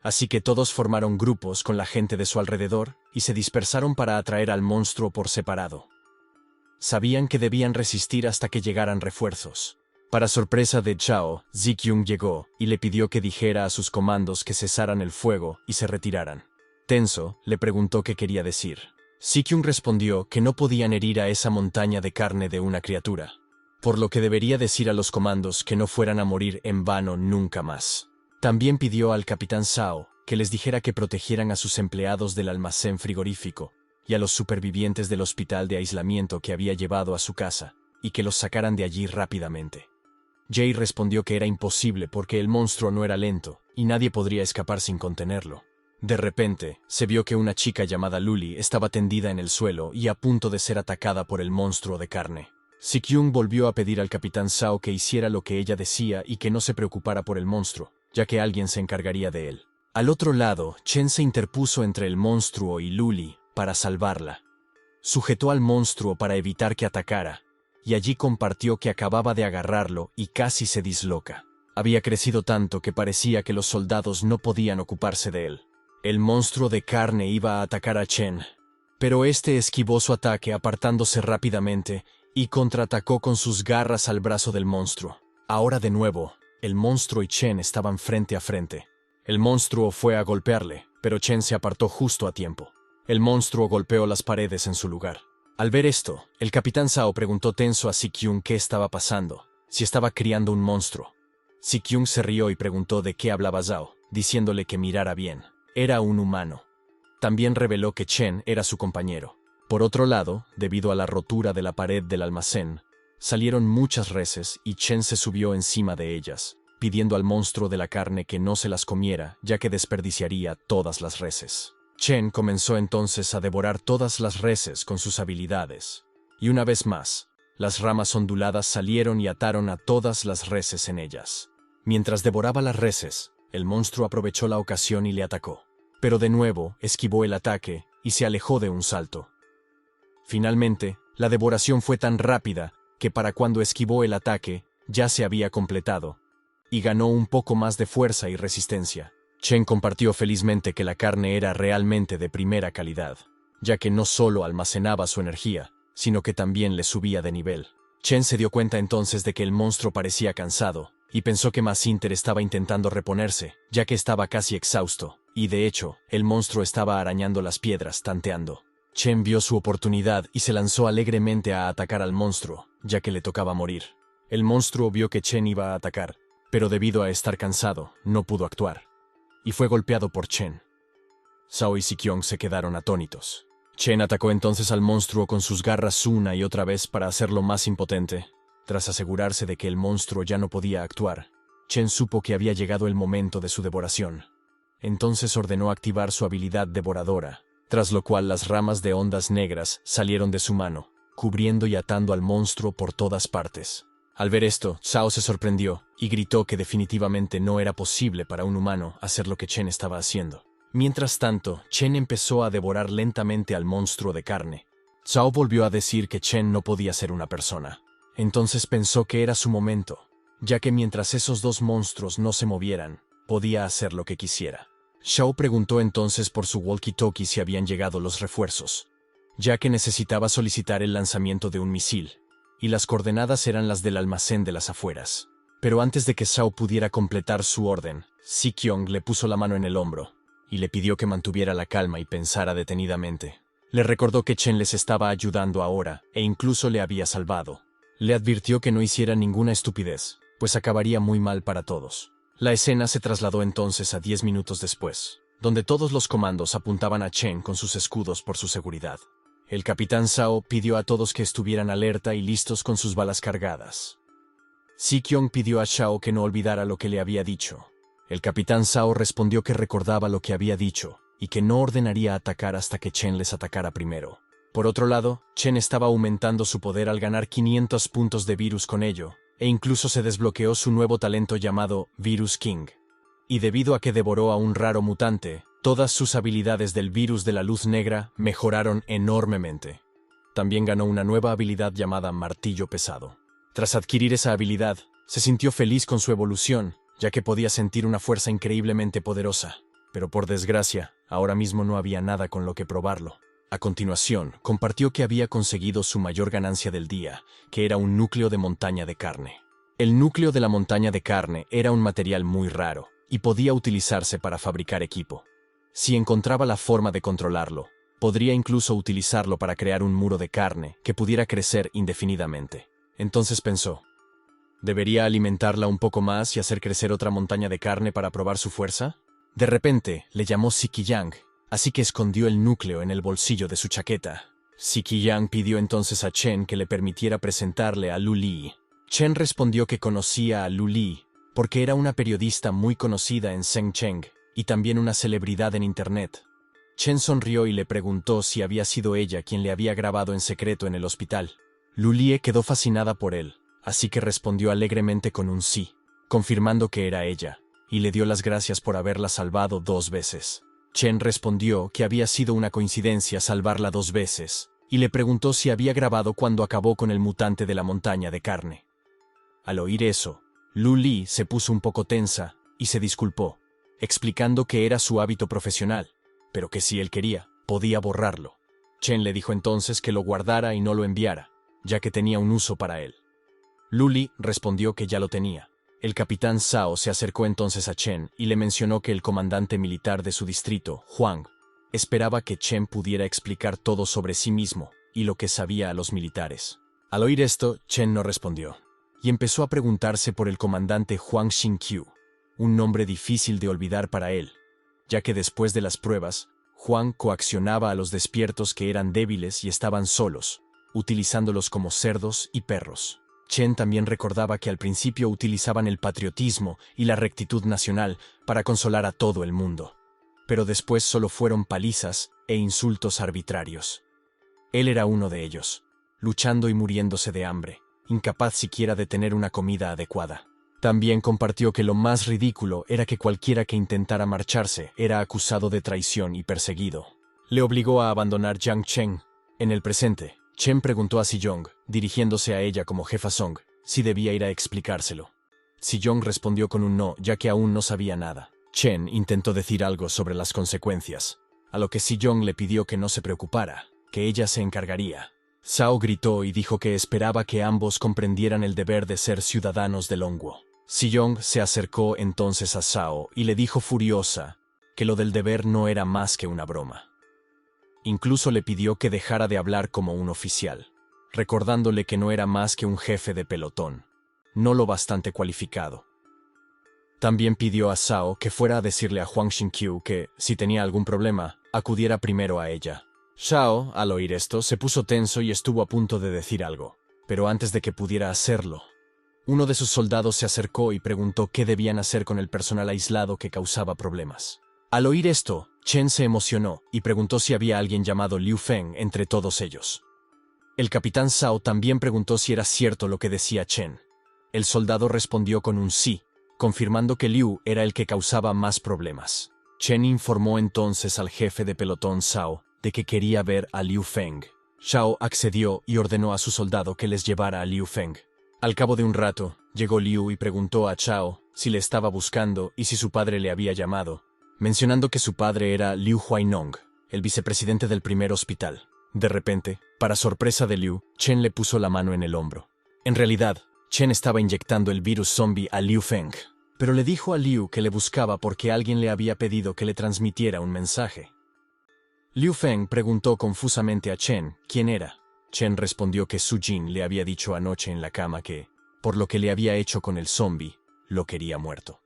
Así que todos formaron grupos con la gente de su alrededor y se dispersaron para atraer al monstruo por separado. Sabían que debían resistir hasta que llegaran refuerzos. Para sorpresa de Zhao, Si-kyung llegó y le pidió que dijera a sus comandos que cesaran el fuego y se retiraran. Tenso le preguntó qué quería decir. Si-kyung respondió que no podían herir a esa montaña de carne de una criatura, por lo que debería decir a los comandos que no fueran a morir en vano nunca más. También pidió al capitán Zhao que les dijera que protegieran a sus empleados del almacén frigorífico y a los supervivientes del hospital de aislamiento que había llevado a su casa, y que los sacaran de allí rápidamente. Jay respondió que era imposible porque el monstruo no era lento y nadie podría escapar sin contenerlo. De repente, se vio que una chica llamada Luli estaba tendida en el suelo y a punto de ser atacada por el monstruo de carne. Si-kyung volvió a pedir al capitán Zhao que hiciera lo que ella decía y que no se preocupara por el monstruo, ya que alguien se encargaría de él. Al otro lado, Chen se interpuso entre el monstruo y Luli para salvarla. Sujetó al monstruo para evitar que atacara, y allí compartió que acababa de agarrarlo y casi se disloca. Había crecido tanto que parecía que los soldados no podían ocuparse de él. El monstruo de carne iba a atacar a Chen, pero este esquivó su ataque apartándose rápidamente y contraatacó con sus garras al brazo del monstruo. Ahora de nuevo, el monstruo y Chen estaban frente a frente. El monstruo fue a golpearle, pero Chen se apartó justo a tiempo. El monstruo golpeó las paredes en su lugar. Al ver esto, el capitán Zhao preguntó tenso a Si-kyung qué estaba pasando, si estaba criando un monstruo. Si-kyung se rió y preguntó de qué hablaba Zhao, diciéndole que mirara bien. Era un humano. También reveló que Chen era su compañero. Por otro lado, debido a la rotura de la pared del almacén, salieron muchas reses y Chen se subió encima de ellas, pidiendo al monstruo de la carne que no se las comiera, ya que desperdiciaría todas las reses. Chen comenzó entonces a devorar todas las reses con sus habilidades, y una vez más, las ramas onduladas salieron y ataron a todas las reses en ellas. Mientras devoraba las reses, el monstruo aprovechó la ocasión y le atacó, pero de nuevo esquivó el ataque y se alejó de un salto. Finalmente, la devoración fue tan rápida que para cuando esquivó el ataque ya se había completado, y ganó un poco más de fuerza y resistencia. Chen compartió felizmente que la carne era realmente de primera calidad, ya que no solo almacenaba su energía, sino que también le subía de nivel. Chen se dio cuenta entonces de que el monstruo parecía cansado, y pensó que Ma Sinter estaba intentando reponerse, ya que estaba casi exhausto, y de hecho, el monstruo estaba arañando las piedras, tanteando. Chen vio su oportunidad y se lanzó alegremente a atacar al monstruo, ya que le tocaba morir. El monstruo vio que Chen iba a atacar, pero debido a estar cansado, no pudo actuar, y fue golpeado por Chen. Zhao y Si-kyung se quedaron atónitos. Chen atacó entonces al monstruo con sus garras una y otra vez para hacerlo más impotente. Tras asegurarse de que el monstruo ya no podía actuar, Chen supo que había llegado el momento de su devoración. Entonces ordenó activar su habilidad devoradora, tras lo cual las ramas de ondas negras salieron de su mano, cubriendo y atando al monstruo por todas partes. Al ver esto, Zhao se sorprendió y gritó que definitivamente no era posible para un humano hacer lo que Chen estaba haciendo. Mientras tanto, Chen empezó a devorar lentamente al monstruo de carne. Zhao volvió a decir que Chen no podía ser una persona. Entonces pensó que era su momento, ya que mientras esos dos monstruos no se movieran, podía hacer lo que quisiera. Zhao preguntó entonces por su walkie-talkie si habían llegado los refuerzos. ya que necesitaba solicitar el lanzamiento de un misil, y las coordenadas eran las del almacén de las afueras. Pero antes de que Shao pudiera completar su orden, Si-kyung le puso la mano en el hombro y le pidió que mantuviera la calma y pensara detenidamente. Le recordó que Chen les estaba ayudando ahora e incluso le había salvado. Le advirtió que no hiciera ninguna estupidez, pues acabaría muy mal para todos. La escena se trasladó entonces a 10 minutos después, donde todos los comandos apuntaban a Chen con sus escudos por su seguridad. El capitán Shao pidió a todos que estuvieran alerta y listos con sus balas cargadas. Si-kyung pidió a Shao que no olvidara lo que le había dicho. El capitán Shao respondió que recordaba lo que había dicho y que no ordenaría atacar hasta que Chen les atacara primero. Por otro lado, Chen estaba aumentando su poder al ganar 500 puntos de virus con ello, e incluso se desbloqueó su nuevo talento llamado Virus King. Y debido a que devoró a un raro mutante, todas sus habilidades del virus de la luz negra mejoraron enormemente. También ganó una nueva habilidad llamada Martillo Pesado. Tras adquirir esa habilidad, se sintió feliz con su evolución, ya que podía sentir una fuerza increíblemente poderosa. Pero por desgracia, ahora mismo no había nada con lo que probarlo. A continuación, compartió que había conseguido su mayor ganancia del día, que era un núcleo de montaña de carne. El núcleo de la montaña de carne era un material muy raro, y podía utilizarse para fabricar equipo. Si encontraba la forma de controlarlo, podría incluso utilizarlo para crear un muro de carne que pudiera crecer indefinidamente. Entonces pensó, ¿debería alimentarla un poco más y hacer crecer otra montaña de carne para probar su fuerza? De repente, le llamó Si-kyung, así que escondió el núcleo en el bolsillo de su chaqueta. Si-kyung pidió entonces a Chen que le permitiera presentarle a Lu Li. Chen respondió que conocía a Lu Li, porque era una periodista muy conocida en Shenzhen y también una celebridad en Internet. Chen sonrió y le preguntó si había sido ella quien le había grabado en secreto en el hospital. Lu Li quedó fascinada por él, así que respondió alegremente con un sí, confirmando que era ella, y le dio las gracias por haberla salvado 2 veces. Chen respondió que había sido una coincidencia salvarla 2 veces, y le preguntó si había grabado cuando acabó con el mutante de la montaña de carne. Al oír eso, Lu Li se puso un poco tensa y se disculpó, explicando que era su hábito profesional, pero que si él quería, podía borrarlo. Chen le dijo entonces que lo guardara y no lo enviara, ya que tenía un uso para él. Lu Li respondió que ya lo tenía. El capitán Shao se acercó entonces a Chen y le mencionó que el comandante militar de su distrito, Huang, esperaba que Chen pudiera explicar todo sobre sí mismo y lo que sabía a los militares. Al oír esto, Chen no respondió, y empezó a preguntarse por el comandante Huang Xingqiu, un nombre difícil de olvidar para él, ya que después de las pruebas, Huang coaccionaba a los despiertos que eran débiles y estaban solos, utilizándolos como cerdos y perros. Chen también recordaba que al principio utilizaban el patriotismo y la rectitud nacional para consolar a todo el mundo, pero después solo fueron palizas e insultos arbitrarios. Él era uno de ellos, luchando y muriéndose de hambre, incapaz siquiera de tener una comida adecuada. También compartió que lo más ridículo era que cualquiera que intentara marcharse era acusado de traición y perseguido. Le obligó a abandonar Yangcheng. En el presente, Chen preguntó a Si-young, dirigiéndose a ella como jefa Song, si debía ir a explicárselo. Si-young respondió con un no, ya que aún no sabía nada. Chen intentó decir algo sobre las consecuencias, a lo que Si-young le pidió que no se preocupara, que ella se encargaría. Shao gritó y dijo que esperaba que ambos comprendieran el deber de ser ciudadanos de Longwo. Si-young se acercó entonces a Shao y le dijo furiosa que lo del deber no era más que una broma. Incluso le pidió que dejara de hablar como un oficial, recordándole que no era más que un jefe de pelotón, no lo bastante cualificado. También pidió a Shao que fuera a decirle a Huang Xingqiu que, si tenía algún problema, acudiera primero a ella. Shao, al oír esto, se puso tenso y estuvo a punto de decir algo, pero antes de que pudiera hacerlo, uno de sus soldados se acercó y preguntó qué debían hacer con el personal aislado que causaba problemas. Al oír esto, Chen se emocionó y preguntó si había alguien llamado Liu Feng entre todos ellos. El capitán Shao también preguntó si era cierto lo que decía Chen. El soldado respondió con un sí, confirmando que Liu era el que causaba más problemas. Chen informó entonces al jefe de pelotón Shao de que quería ver a Liu Feng. Shao accedió y ordenó a su soldado que les llevara a Liu Feng. Al cabo de un rato, llegó Liu y preguntó a Shao si le estaba buscando y si su padre le había llamado, mencionando que su padre era Liu Huainong, el vicepresidente del primer hospital. De repente, para sorpresa de Liu, Chen le puso la mano en el hombro. En realidad, Chen estaba inyectando el virus zombie a Liu Feng, pero le dijo a Liu que le buscaba porque alguien le había pedido que le transmitiera un mensaje. Liu Feng preguntó confusamente a Chen quién era. Chen respondió que Su Jin le había dicho anoche en la cama que, por lo que le había hecho con el zombie, lo quería muerto.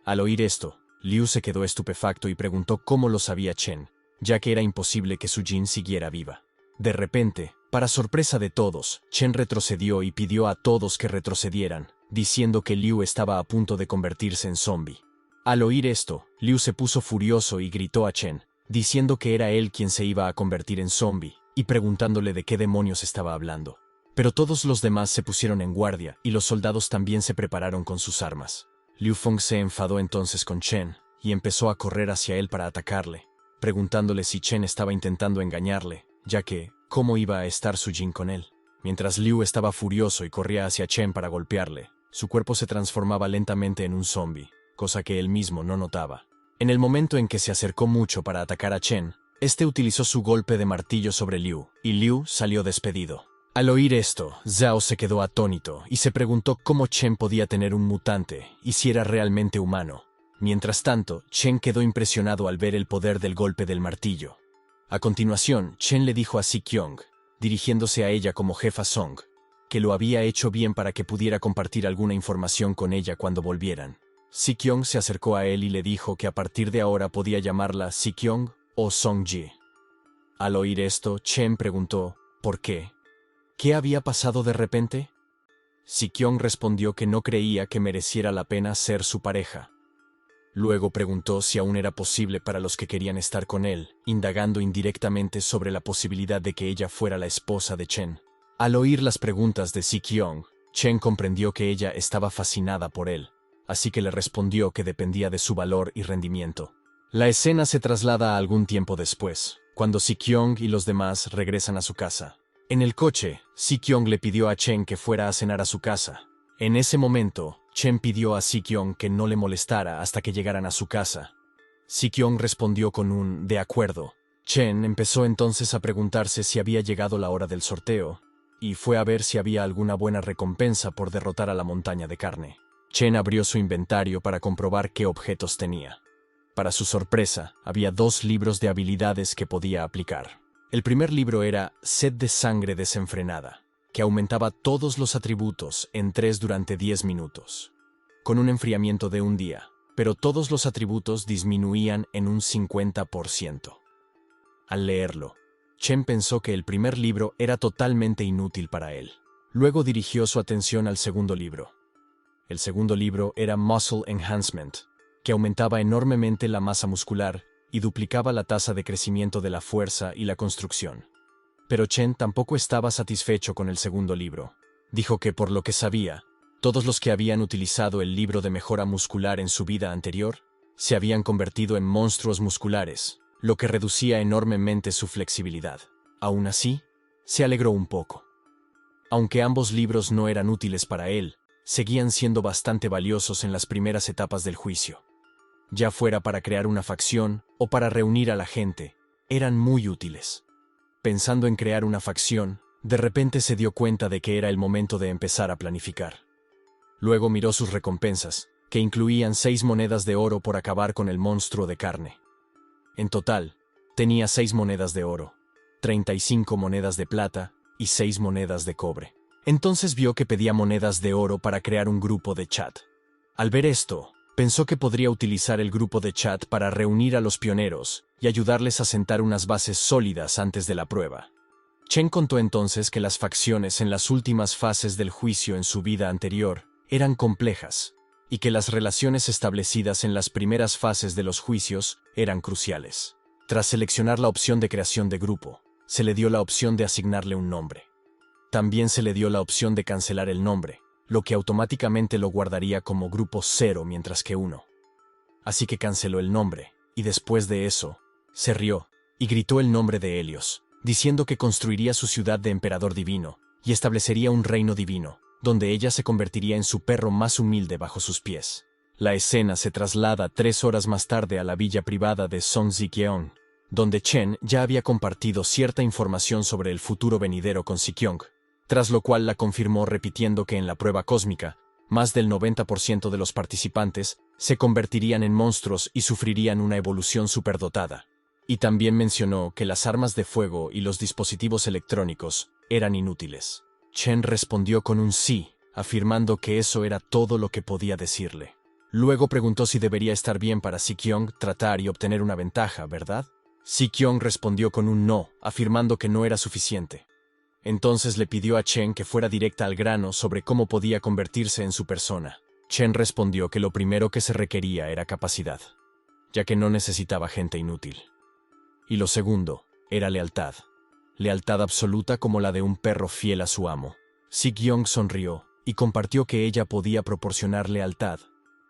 Al oír esto, Liu se quedó estupefacto y preguntó cómo lo sabía Chen, ya que era imposible que Su Jin siguiera viva. De repente, para sorpresa de todos, Chen retrocedió y pidió a todos que retrocedieran, diciendo que Liu estaba a punto de convertirse en zombie. Al oír esto, Liu se puso furioso y gritó a Chen, diciendo que era él quien se iba a convertir en zombie, y preguntándole de qué demonios estaba hablando. Pero todos los demás se pusieron en guardia y los soldados también se prepararon con sus armas. Liu Feng se enfadó entonces con Chen y empezó a correr hacia él para atacarle, preguntándole si Chen estaba intentando engañarle, ya que, ¿cómo iba a estar Su Jin con él? Mientras Liu estaba furioso y corría hacia Chen para golpearle, su cuerpo se transformaba lentamente en un zombie, cosa que él mismo no notaba. En el momento en que se acercó mucho para atacar a Chen, este utilizó su golpe de martillo sobre Liu, y Liu salió despedido. Al oír esto, Zhao se quedó atónito y se preguntó cómo Chen podía tener un mutante y si era realmente humano. Mientras tanto, Chen quedó impresionado al ver el poder del golpe del martillo. A continuación, Chen le dijo a Si-kyung, dirigiéndose a ella como jefa Song, que lo había hecho bien para que pudiera compartir alguna información con ella cuando volvieran. Si-kyung se acercó a él y le dijo que a partir de ahora podía llamarla Si-kyung o Song-ji. Al oír esto, Chen preguntó, ¿por qué? ¿Qué había pasado de repente? Si-kyung respondió que no creía que mereciera la pena ser su pareja. Luego preguntó si aún era posible para los que querían estar con él, indagando indirectamente sobre la posibilidad de que ella fuera la esposa de Chen. Al oír las preguntas de Si-kyung, Chen comprendió que ella estaba fascinada por él, así que le respondió que dependía de su valor y rendimiento. La escena se traslada a algún tiempo después, cuando Si-kyung y los demás regresan a su casa. En el coche, Si-kyung le pidió a Chen que fuera a cenar a su casa. En ese momento, Chen pidió a Si-kyung que no le molestara hasta que llegaran a su casa. Si-kyung respondió con un «de acuerdo». Chen empezó entonces a preguntarse si había llegado la hora del sorteo, y fue a ver si había alguna buena recompensa por derrotar a la montaña de carne. Chen abrió su inventario para comprobar qué objetos tenía. Para su sorpresa, había 2 libros de habilidades que podía aplicar. El primer libro era Sed de Sangre Desenfrenada, que aumentaba todos los atributos en 3 durante 10 minutos, con un enfriamiento de un día, pero todos los atributos disminuían en un 50%. Al leerlo, Chen pensó que el primer libro era totalmente inútil para él. Luego dirigió su atención al segundo libro. El segundo libro era Muscle Enhancement, que aumentaba enormemente la masa muscular y duplicaba la tasa de crecimiento de la fuerza y la construcción. Pero Chen tampoco estaba satisfecho con el segundo libro. Dijo que, por lo que sabía, todos los que habían utilizado el libro de mejora muscular en su vida anterior se habían convertido en monstruos musculares, lo que reducía enormemente su flexibilidad. Aún así, se alegró un poco. Aunque ambos libros no eran útiles para él, seguían siendo bastante valiosos en las primeras etapas del juicio. Ya fuera para crear una facción o para reunir a la gente, eran muy útiles. Pensando en crear una facción, de repente se dio cuenta de que era el momento de empezar a planificar. Luego miró sus recompensas, que incluían 6 monedas de oro por acabar con el monstruo de carne. En total, tenía 6 monedas de oro, 35 monedas de plata y 6 monedas de cobre. Entonces vio que pedía monedas de oro para crear un grupo de chat. Al ver esto, pensó que podría utilizar el grupo de chat para reunir a los pioneros y ayudarles a sentar unas bases sólidas antes de la prueba. Chen contó entonces que las facciones en las últimas fases del juicio en su vida anterior eran complejas y que las relaciones establecidas en las primeras fases de los juicios eran cruciales. Tras seleccionar la opción de creación de grupo, se le dio la opción de asignarle un nombre. También se le dio la opción de cancelar el nombre, lo que automáticamente lo guardaría como grupo 0 mientras que 1. Así que canceló el nombre, y después de eso, se rió y gritó el nombre de Helios, diciendo que construiría su ciudad de emperador divino y establecería un reino divino, donde ella se convertiría en su perro más humilde bajo sus pies. La escena se traslada 3 horas más tarde a la villa privada de Song Zikyeon, donde Chen ya había compartido cierta información sobre el futuro venidero con Sikyong, tras lo cual la confirmó repitiendo que en la prueba cósmica, más del 90% de los participantes se convertirían en monstruos y sufrirían una evolución superdotada. Y también mencionó que las armas de fuego y los dispositivos electrónicos eran inútiles. Chen respondió con un sí, afirmando que eso era todo lo que podía decirle. Luego preguntó si debería estar bien para Sikyong tratar y obtener una ventaja, ¿verdad? Sikyong respondió con un no, afirmando que no era suficiente. Entonces le pidió a Chen que fuera directa al grano sobre cómo podía convertirse en su persona. Chen respondió que lo primero que se requería era capacidad, ya que no necesitaba gente inútil. Y lo segundo era lealtad. Lealtad absoluta como la de un perro fiel a su amo. Sikyong sonrió y compartió que ella podía proporcionar lealtad.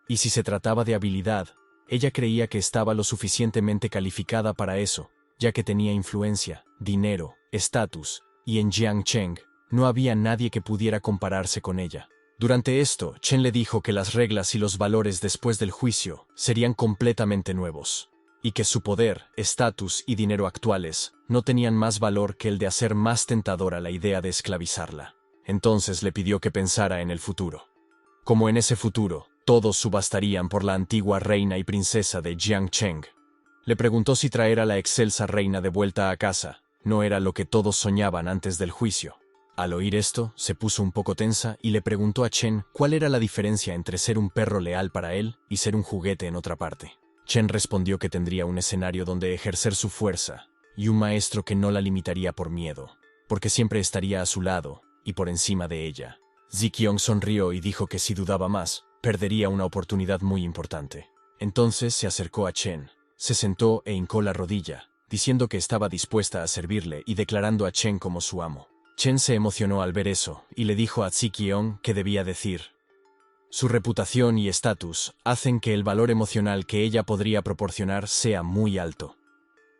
Y si se trataba de habilidad, ella creía que estaba lo suficientemente calificada para eso, ya que tenía influencia, dinero, estatus, y en Jiangcheng no había nadie que pudiera compararse con ella. Durante esto, Chen le dijo que las reglas y los valores después del juicio serían completamente nuevos, y que su poder, estatus y dinero actuales no tenían más valor que el de hacer más tentadora la idea de esclavizarla. Entonces le pidió que pensara en el futuro. Como en ese futuro, todos subastarían por la antigua reina y princesa de Jiangcheng. Le preguntó si traer a la excelsa reina de vuelta a casa no era lo que todos soñaban antes del juicio. Al oír esto, se puso un poco tensa y le preguntó a Chen cuál era la diferencia entre ser un perro leal para él y ser un juguete en otra parte. Chen respondió que tendría un escenario donde ejercer su fuerza y un maestro que no la limitaría por miedo, porque siempre estaría a su lado y por encima de ella. Sikyong sonrió y dijo que si dudaba más, perdería una oportunidad muy importante. Entonces se acercó a Chen, se sentó e hincó la rodilla, diciendo que estaba dispuesta a servirle y declarando a Chen como su amo. Chen se emocionó al ver eso y le dijo a Sikyong que debía decir. Su reputación y estatus hacen que el valor emocional que ella podría proporcionar sea muy alto.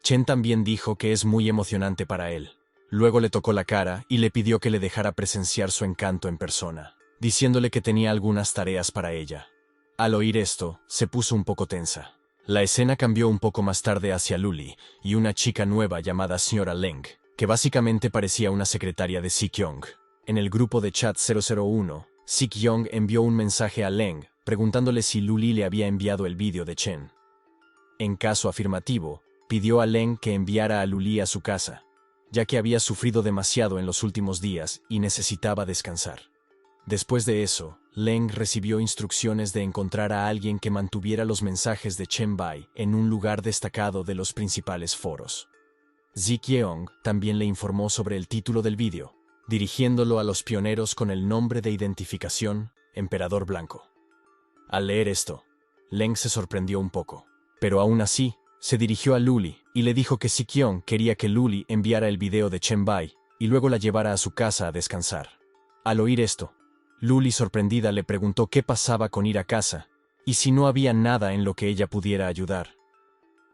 Chen también dijo que es muy emocionante para él. Luego le tocó la cara y le pidió que le dejara presenciar su encanto en persona, diciéndole que tenía algunas tareas para ella. Al oír esto, se puso un poco tensa. La escena cambió un poco más tarde hacia Luli y una chica nueva llamada Señora Leng, que básicamente parecía una secretaria de Sikyong. En el grupo de chat 001, Sikyong envió un mensaje a Leng preguntándole si Luli le había enviado el vídeo de Chen. En caso afirmativo, pidió a Leng que enviara a Luli a su casa, ya que había sufrido demasiado en los últimos días y necesitaba descansar. Después de eso, Leng recibió instrucciones de encontrar a alguien que mantuviera los mensajes de Chen Bai en un lugar destacado de los principales foros. Sikyong también le informó sobre el título del vídeo, dirigiéndolo a los pioneros con el nombre de identificación Emperador Blanco. Al leer esto, Leng se sorprendió un poco, pero aún así, se dirigió a Luli y le dijo que Sikyong quería que Luli enviara el video de Chen Bai y luego la llevara a su casa a descansar. Al oír esto, Luli sorprendida le preguntó qué pasaba con ir a casa y si no había nada en lo que ella pudiera ayudar.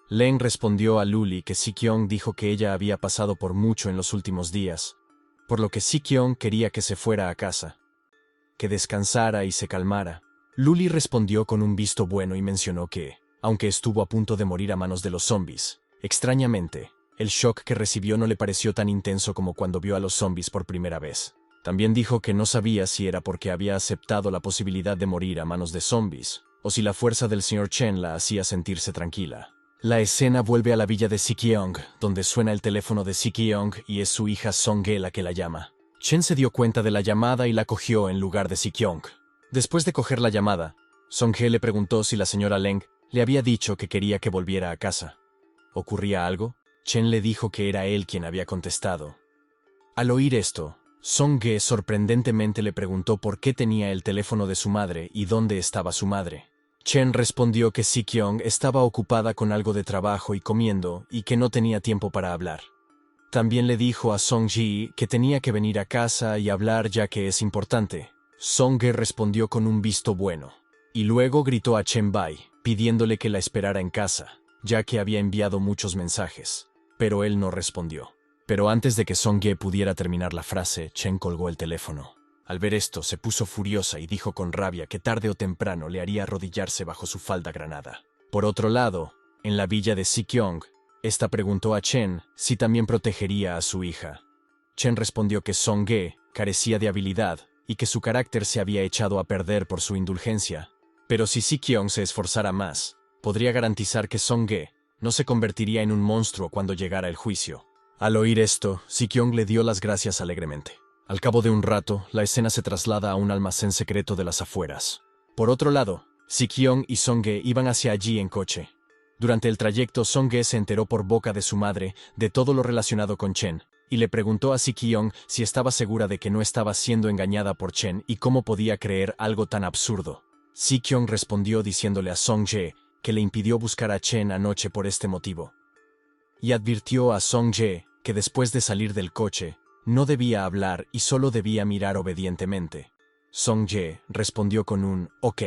Leng respondió a Luli que Sikyong dijo que ella había pasado por mucho en los últimos días, por lo que Sikyong quería que se fuera a casa, que descansara y se calmara. Luli respondió con un visto bueno y mencionó que, aunque estuvo a punto de morir a manos de los zombies, extrañamente, el shock que recibió no le pareció tan intenso como cuando vio a los zombies por primera vez. También dijo que no sabía si era porque había aceptado la posibilidad de morir a manos de zombies, o si la fuerza del Sr. Chen la hacía sentirse tranquila. La escena vuelve a la villa de Sikyong, donde suena el teléfono de Sikyong y es su hija Song-ge la que la llama. Chen se dio cuenta de la llamada y la cogió en lugar de Sikyong. Después de coger la llamada, Song-ge le preguntó si la señora Leng le había dicho que quería que volviera a casa. ¿Ocurría algo? Chen le dijo que era él quien había contestado. Al oír esto, Song-ge sorprendentemente le preguntó por qué tenía el teléfono de su madre y dónde estaba su madre. Chen respondió que Sikyong estaba ocupada con algo de trabajo y comiendo y que no tenía tiempo para hablar. También le dijo a Song-ji que tenía que venir a casa y hablar ya que es importante. Song-ge respondió con un visto bueno, y luego gritó a Chen Bai, pidiéndole que la esperara en casa, ya que había enviado muchos mensajes, pero él no respondió. Pero antes de que Song-ge pudiera terminar la frase, Chen colgó el teléfono. Al ver esto, se puso furiosa y dijo con rabia que tarde o temprano le haría arrodillarse bajo su falda granada. Por otro lado, en la villa de Sikyong, Esta preguntó a Chen si también protegería a su hija. Chen respondió que Song-ge carecía de habilidad y que su carácter se había echado a perder por su indulgencia. Pero si Si-kyung se esforzara más, podría garantizar que Song-ge no se convertiría en un monstruo cuando llegara el juicio. Al oír esto, Si-kyung le dio las gracias alegremente. Al cabo de un rato, la escena se traslada a un almacén secreto de las afueras. Por otro lado, Si-kyung y Song-ge iban hacia allí en coche. Durante el trayecto, Song-ge se enteró por boca de su madre de todo lo relacionado con Chen, y le preguntó a Si-kyung si estaba segura de que no estaba siendo engañada por Chen y cómo podía creer algo tan absurdo. Si-kyung respondió diciéndole a Song-ge que le impidió buscar a Chen anoche por este motivo. Y advirtió a Song-ge que después de salir del coche, no debía hablar y solo debía mirar obedientemente. Song-ge respondió con un «ok».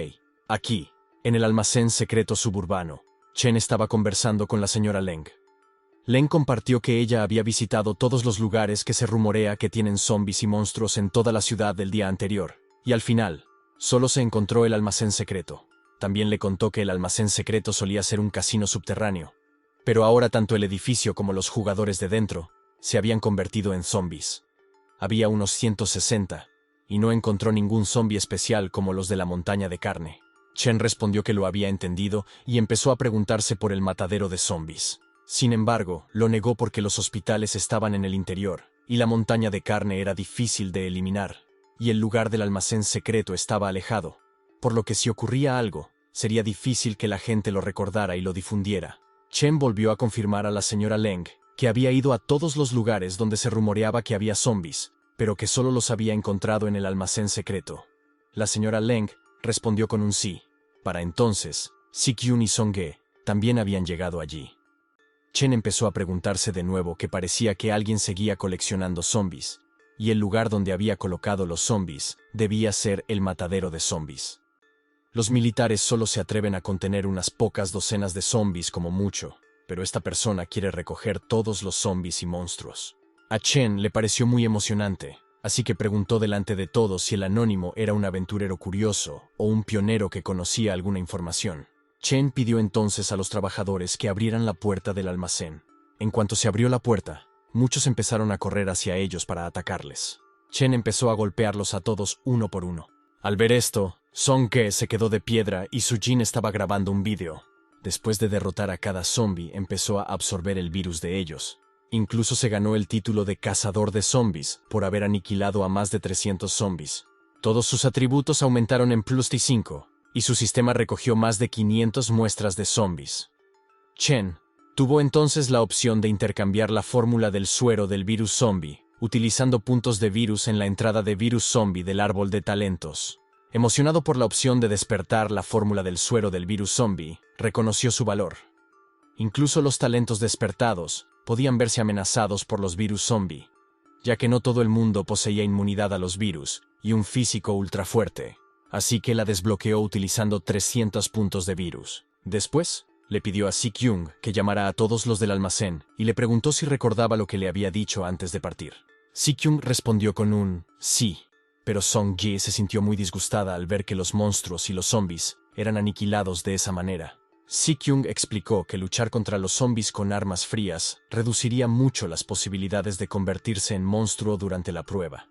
Aquí, en el almacén secreto suburbano, Chen estaba conversando con la señora Leng. Leng compartió que ella había visitado todos los lugares que se rumorea que tienen zombies y monstruos en toda la ciudad del día anterior, y al final, solo se encontró el almacén secreto. También le contó que el almacén secreto solía ser un casino subterráneo, pero ahora tanto el edificio como los jugadores de dentro se habían convertido en zombies. Había unos 160, y no encontró ningún zombie especial como los de la montaña de carne. Chen respondió que lo había entendido y empezó a preguntarse por el matadero de zombies. Sin embargo, lo negó porque los hospitales estaban en el interior, y la montaña de carne era difícil de eliminar, y el lugar del almacén secreto estaba alejado, por lo que si ocurría algo, sería difícil que la gente lo recordara y lo difundiera. Chen volvió a confirmar a la señora Leng que había ido a todos los lugares donde se rumoreaba que había zombies, pero que solo los había encontrado en el almacén secreto. La señora Leng respondió con un sí. Para entonces, Si-kyung y Song-ge también habían llegado allí. Chen empezó a preguntarse de nuevo que parecía que alguien seguía coleccionando zombies, y el lugar donde había colocado los zombies debía ser el matadero de zombies. Los militares solo se atreven a contener unas pocas docenas de zombies como mucho, pero esta persona quiere recoger todos los zombies y monstruos. A Chen le pareció muy emocionante, así que preguntó delante de todos si el anónimo era un aventurero curioso o un pionero que conocía alguna información. Chen pidió entonces a los trabajadores que abrieran la puerta del almacén. En cuanto se abrió la puerta, muchos empezaron a correr hacia ellos para atacarles. Chen empezó a golpearlos a todos uno por uno. Al ver esto, Song-ge se quedó de piedra y Sujin estaba grabando un vídeo. Después de derrotar a cada zombie, empezó a absorber el virus de ellos. Incluso se ganó el título de cazador de zombies por haber aniquilado a más de 300 zombies. Todos sus atributos aumentaron en +5, y su sistema recogió más de 500 muestras de zombies. Chen tuvo entonces la opción de intercambiar la fórmula del suero del virus zombie, utilizando puntos de virus en la entrada de virus zombie del árbol de talentos. Emocionado por la opción de despertar la fórmula del suero del virus zombie, reconoció su valor. Incluso los talentos despertados podían verse amenazados por los virus zombie, ya que no todo el mundo poseía inmunidad a los virus y un físico ultra fuerte, así que la desbloqueó utilizando 300 puntos de virus. Después, le pidió a Si-kyung que llamara a todos los del almacén y le preguntó si recordaba lo que le había dicho antes de partir. Si-kyung respondió con un sí, pero Song-ge se sintió muy disgustada al ver que los monstruos y los zombies eran aniquilados de esa manera. Si-kyung explicó que luchar contra los zombies con armas frías reduciría mucho las posibilidades de convertirse en monstruo durante la prueba.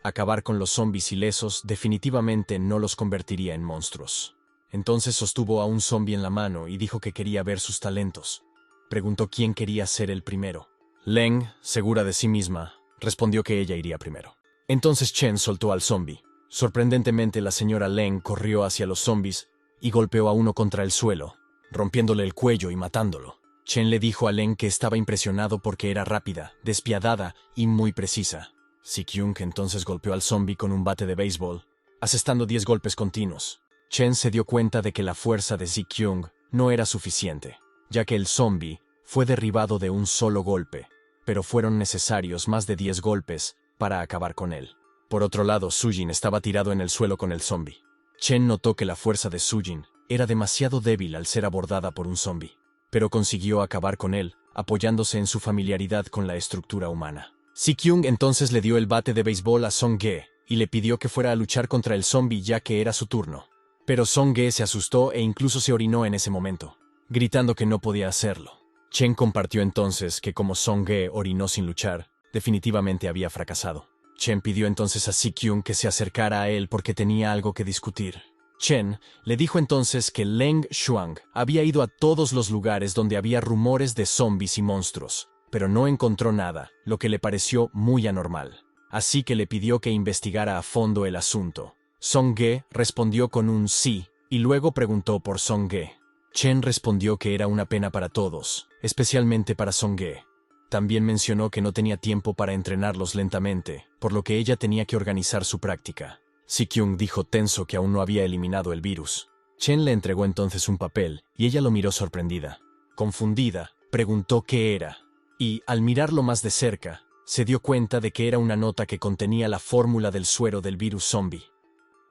Acabar con los zombies ilesos definitivamente no los convertiría en monstruos. Entonces sostuvo a un zombie en la mano y dijo que quería ver sus talentos. Preguntó quién quería ser el primero. Leng, segura de sí misma, respondió que ella iría primero. Entonces Chen soltó al zombie. Sorprendentemente, la señora Leng corrió hacia los zombies y golpeó a uno contra el suelo, rompiéndole el cuello y matándolo. Chen le dijo a Leng que estaba impresionado porque era rápida, despiadada y muy precisa. Si-kyung entonces golpeó al zombie con un bate de béisbol, asestando 10 golpes continuos. Chen se dio cuenta de que la fuerza de Si-kyung no era suficiente, ya que el zombie fue derribado de un solo golpe, pero fueron necesarios más de 10 golpes para acabar con él. Por otro lado, Sujin estaba tirado en el suelo con el zombie. Chen notó que la fuerza de Sujin era demasiado débil al ser abordada por un zombie, pero consiguió acabar con él, apoyándose en su familiaridad con la estructura humana. Si-kyung entonces le dio el bate de béisbol a Song-ge y le pidió que fuera a luchar contra el zombie ya que era su turno. Pero Song-ge se asustó e incluso se orinó en ese momento, gritando que no podía hacerlo. Chen compartió entonces que como Song Ge orinó sin luchar, definitivamente había fracasado. Chen pidió entonces a Si-kyung que se acercara a él porque tenía algo que discutir. Chen le dijo entonces que Leng Xuang había ido a todos los lugares donde había rumores de zombies y monstruos, pero no encontró nada, lo que le pareció muy anormal. Así que le pidió que investigara a fondo el asunto. Song Ge respondió con un sí, y luego preguntó por Song Ge. Chen respondió que era una pena para todos, especialmente para Song Ge. También mencionó que no tenía tiempo para entrenarlos lentamente, por lo que ella tenía que organizar su práctica. Si-kyung dijo tenso que aún no había eliminado el virus. Chen le entregó entonces un papel, y ella lo miró sorprendida. Confundida, preguntó qué era, y, al mirarlo más de cerca, se dio cuenta de que era una nota que contenía la fórmula del suero del virus zombie.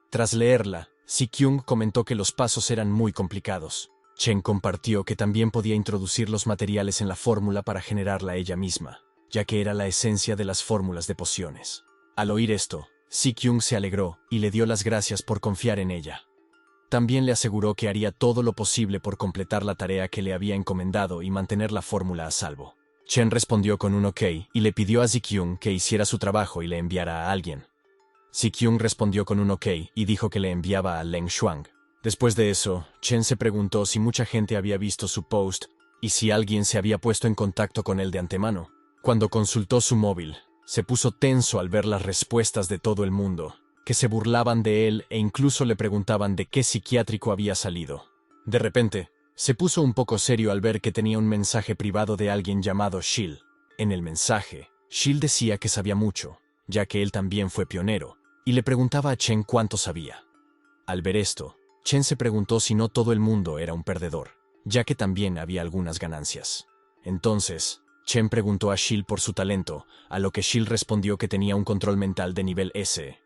Tras leerla, Si-kyung comentó que los pasos eran muy complicados. Chen compartió que también podía introducir los materiales en la fórmula para generarla ella misma, ya que era la esencia de las fórmulas de pociones. Al oír esto, Si-kyung se alegró y le dio las gracias por confiar en ella. También le aseguró que haría todo lo posible por completar la tarea que le había encomendado y mantener la fórmula a salvo. Chen respondió con un ok y le pidió a Si-kyung que hiciera su trabajo y le enviara a alguien. Si-kyung respondió con un ok y dijo que le enviaba a Leng Xuang. Después de eso, Chen se preguntó si mucha gente había visto su post y si alguien se había puesto en contacto con él de antemano. Cuando consultó su móvil, se puso tenso al ver las respuestas de todo el mundo, que se burlaban de él e incluso le preguntaban de qué psiquiátrico había salido. De repente, se puso un poco serio al ver que tenía un mensaje privado de alguien llamado Shil. En el mensaje, Shil decía que sabía mucho, ya que él también fue pionero, y le preguntaba a Chen cuánto sabía. Al ver esto, Chen se preguntó si no todo el mundo era un perdedor, ya que también había algunas ganancias. Entonces, Chen preguntó a Shil por su talento, a lo que Shil respondió que tenía un control mental de nivel S.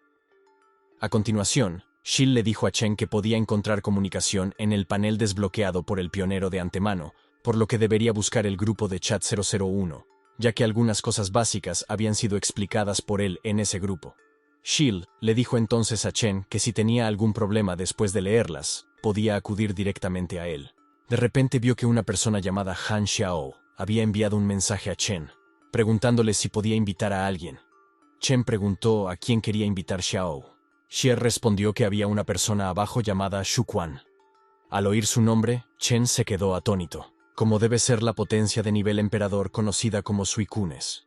A continuación, Shil le dijo a Chen que podía encontrar comunicación en el panel desbloqueado por el pionero de antemano, por lo que debería buscar el grupo de chat 001, ya que algunas cosas básicas habían sido explicadas por él en ese grupo. Shil le dijo entonces a Chen que si tenía algún problema después de leerlas, podía acudir directamente a él. De repente vio que una persona llamada Han Xiao había enviado un mensaje a Chen, preguntándole si podía invitar a alguien. Chen preguntó a quién quería invitar Xiao. Xie respondió que había una persona abajo llamada Shu Quan. Al oír su nombre, Chen se quedó atónito, como debe ser la potencia de nivel emperador conocida como Suicunes.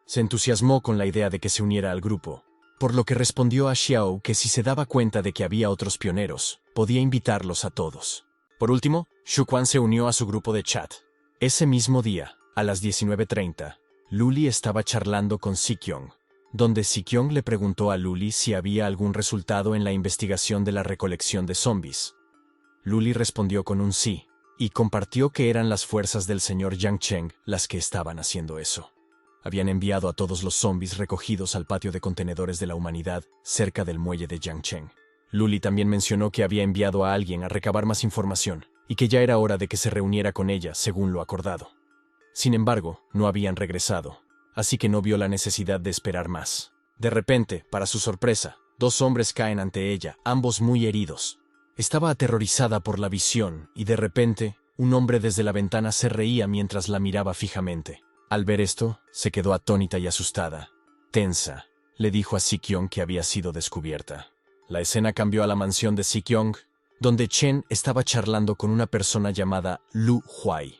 Se entusiasmó con la idea de que se uniera al grupo, por lo que respondió a Xiao que si se daba cuenta de que había otros pioneros, podía invitarlos a todos. Por último, Shu Quan se unió a su grupo de chat. Ese mismo día, a las 19:30, Luli estaba charlando con Si-kyung, donde Si-kyung le preguntó a Luli si había algún resultado en la investigación de la recolección de zombies. Luli respondió con un sí, y compartió que eran las fuerzas del señor Yang Cheng las que estaban haciendo eso. Habían enviado a todos los zombies recogidos al patio de contenedores de la humanidad, cerca del muelle de Yangcheng. Luli también mencionó que había enviado a alguien a recabar más información, y que ya era hora de que se reuniera con ella, según lo acordado. Sin embargo, no habían regresado, así que no vio la necesidad de esperar más. De repente, para su sorpresa, dos hombres caen ante ella, ambos muy heridos. Estaba aterrorizada por la visión, y de repente, un hombre desde la ventana se reía mientras la miraba fijamente. Al ver esto, se quedó atónita y asustada. Tensa, le dijo a Si-kyung que había sido descubierta. La escena cambió a la mansión de Si-kyung, donde Chen estaba charlando con una persona llamada Lu Huai.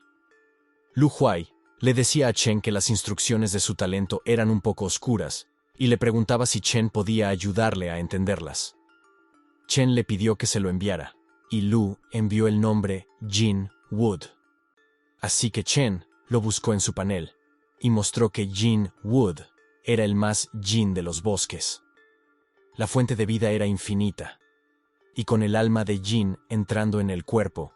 Lu Huai le decía a Chen que las instrucciones de su talento eran un poco oscuras, y le preguntaba si Chen podía ayudarle a entenderlas. Chen le pidió que se lo enviara, y Lu envió el nombre Jin Wood. Así que Chen lo buscó en su panel, y mostró que Jin Wood era el más Jin de los bosques. La fuente de vida era infinita, y con el alma de Jin entrando en el cuerpo,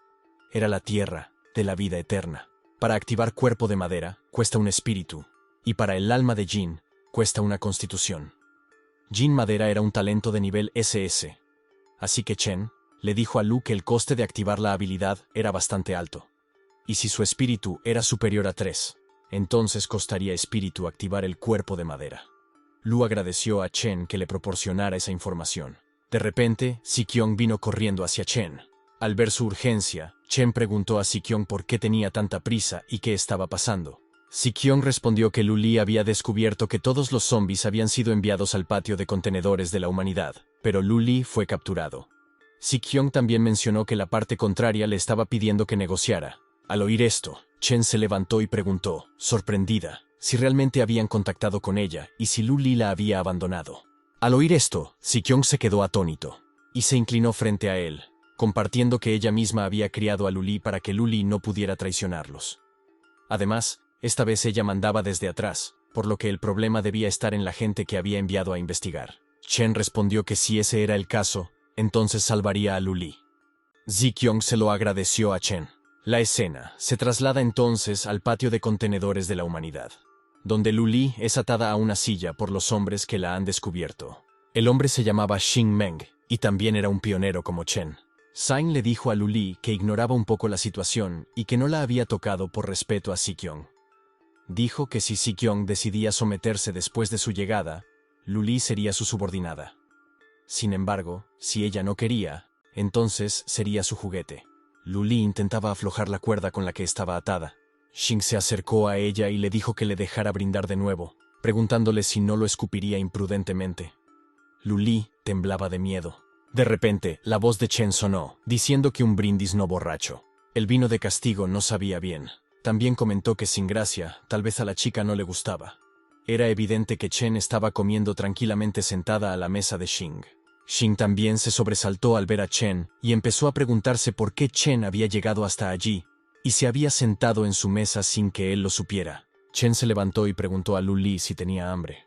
era la tierra de la vida eterna. Para activar cuerpo de madera, cuesta un espíritu, y para el alma de Jin, cuesta una constitución. Jin Madera era un talento de nivel SS, así que Chen le dijo a Lu que el coste de activar la habilidad era bastante alto, y si su espíritu era superior a 3, entonces costaría espíritu activar el cuerpo de madera. Lu agradeció a Chen que le proporcionara esa información. De repente, Si-kyung vino corriendo hacia Chen. Al ver su urgencia, Chen preguntó a Sikyong por qué tenía tanta prisa y qué estaba pasando. Sikyong respondió que Lu Li había descubierto que todos los zombies habían sido enviados al patio de contenedores de la humanidad, pero Lu Li fue capturado. Sikyong también mencionó que la parte contraria le estaba pidiendo que negociara. Al oír esto, Chen se levantó y preguntó, sorprendida, si realmente habían contactado con ella y si Lu Li la había abandonado. Al oír esto, Sikyong se quedó atónito y se inclinó frente a él, compartiendo que ella misma había criado a Lu Li para que Lu Li no pudiera traicionarlos. Además, esta vez ella mandaba desde atrás, por lo que el problema debía estar en la gente que había enviado a investigar. Chen respondió que si ese era el caso, entonces salvaría a Lu Li. Sikyong se lo agradeció a Chen. La escena se traslada entonces al patio de contenedores de la humanidad, donde Lu Li es atada a una silla por los hombres que la han descubierto. El hombre se llamaba Xing Meng y también era un pionero como Chen. Sain le dijo a Lu Li que ignoraba un poco la situación y que no la había tocado por respeto a Sikyong. Dijo que si Sikyong decidía someterse después de su llegada, Lu Li sería su subordinada. Sin embargo, si ella no quería, entonces sería su juguete. Lu Li intentaba aflojar la cuerda con la que estaba atada. Xing se acercó a ella y le dijo que le dejara brindar de nuevo, preguntándole si no lo escupiría imprudentemente. Lu Li temblaba de miedo. De repente, la voz de Chen sonó, diciendo que un brindis no borracho. El vino de castigo no sabía bien. También comentó que sin gracia, tal vez a la chica no le gustaba. Era evidente que Chen estaba comiendo tranquilamente sentada a la mesa de Xing. Xing también se sobresaltó al ver a Chen y empezó a preguntarse por qué Chen había llegado hasta allí y se había sentado en su mesa sin que él lo supiera. Chen se levantó y preguntó a Lu Li si tenía hambre.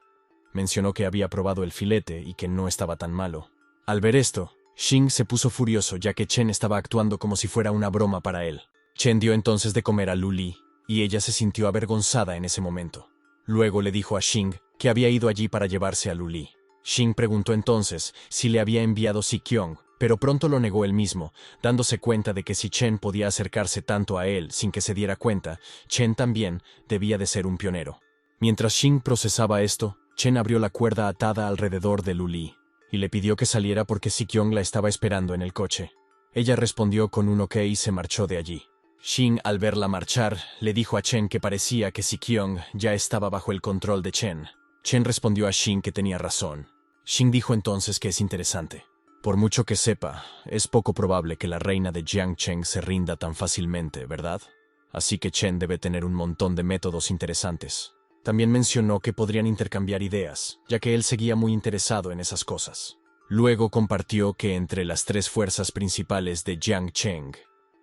Mencionó que había probado el filete y que no estaba tan malo. Al ver esto, Xing se puso furioso ya que Chen estaba actuando como si fuera una broma para él. Chen dio entonces de comer a Lu Li y ella se sintió avergonzada en ese momento. Luego le dijo a Xing que había ido allí para llevarse a Lu Li. Xing preguntó entonces si le había enviado Sikyong, pero pronto lo negó él mismo, dándose cuenta de que si Chen podía acercarse tanto a él sin que se diera cuenta, Chen también debía de ser un pionero. Mientras Xing procesaba esto, Chen abrió la cuerda atada alrededor de Lu Li y le pidió que saliera porque Sikyong la estaba esperando en el coche. Ella respondió con un ok y se marchó de allí. Xing, al verla marchar, le dijo a Chen que parecía que Sikyong ya estaba bajo el control de Chen. Chen respondió a Xing que tenía razón. Xing dijo entonces que es interesante. Por mucho que sepa, es poco probable que la reina de Jiangcheng se rinda tan fácilmente, ¿verdad? Así que Chen debe tener un montón de métodos interesantes. También mencionó que podrían intercambiar ideas, ya que él seguía muy interesado en esas cosas. Luego compartió que entre las tres fuerzas principales de Jiangcheng,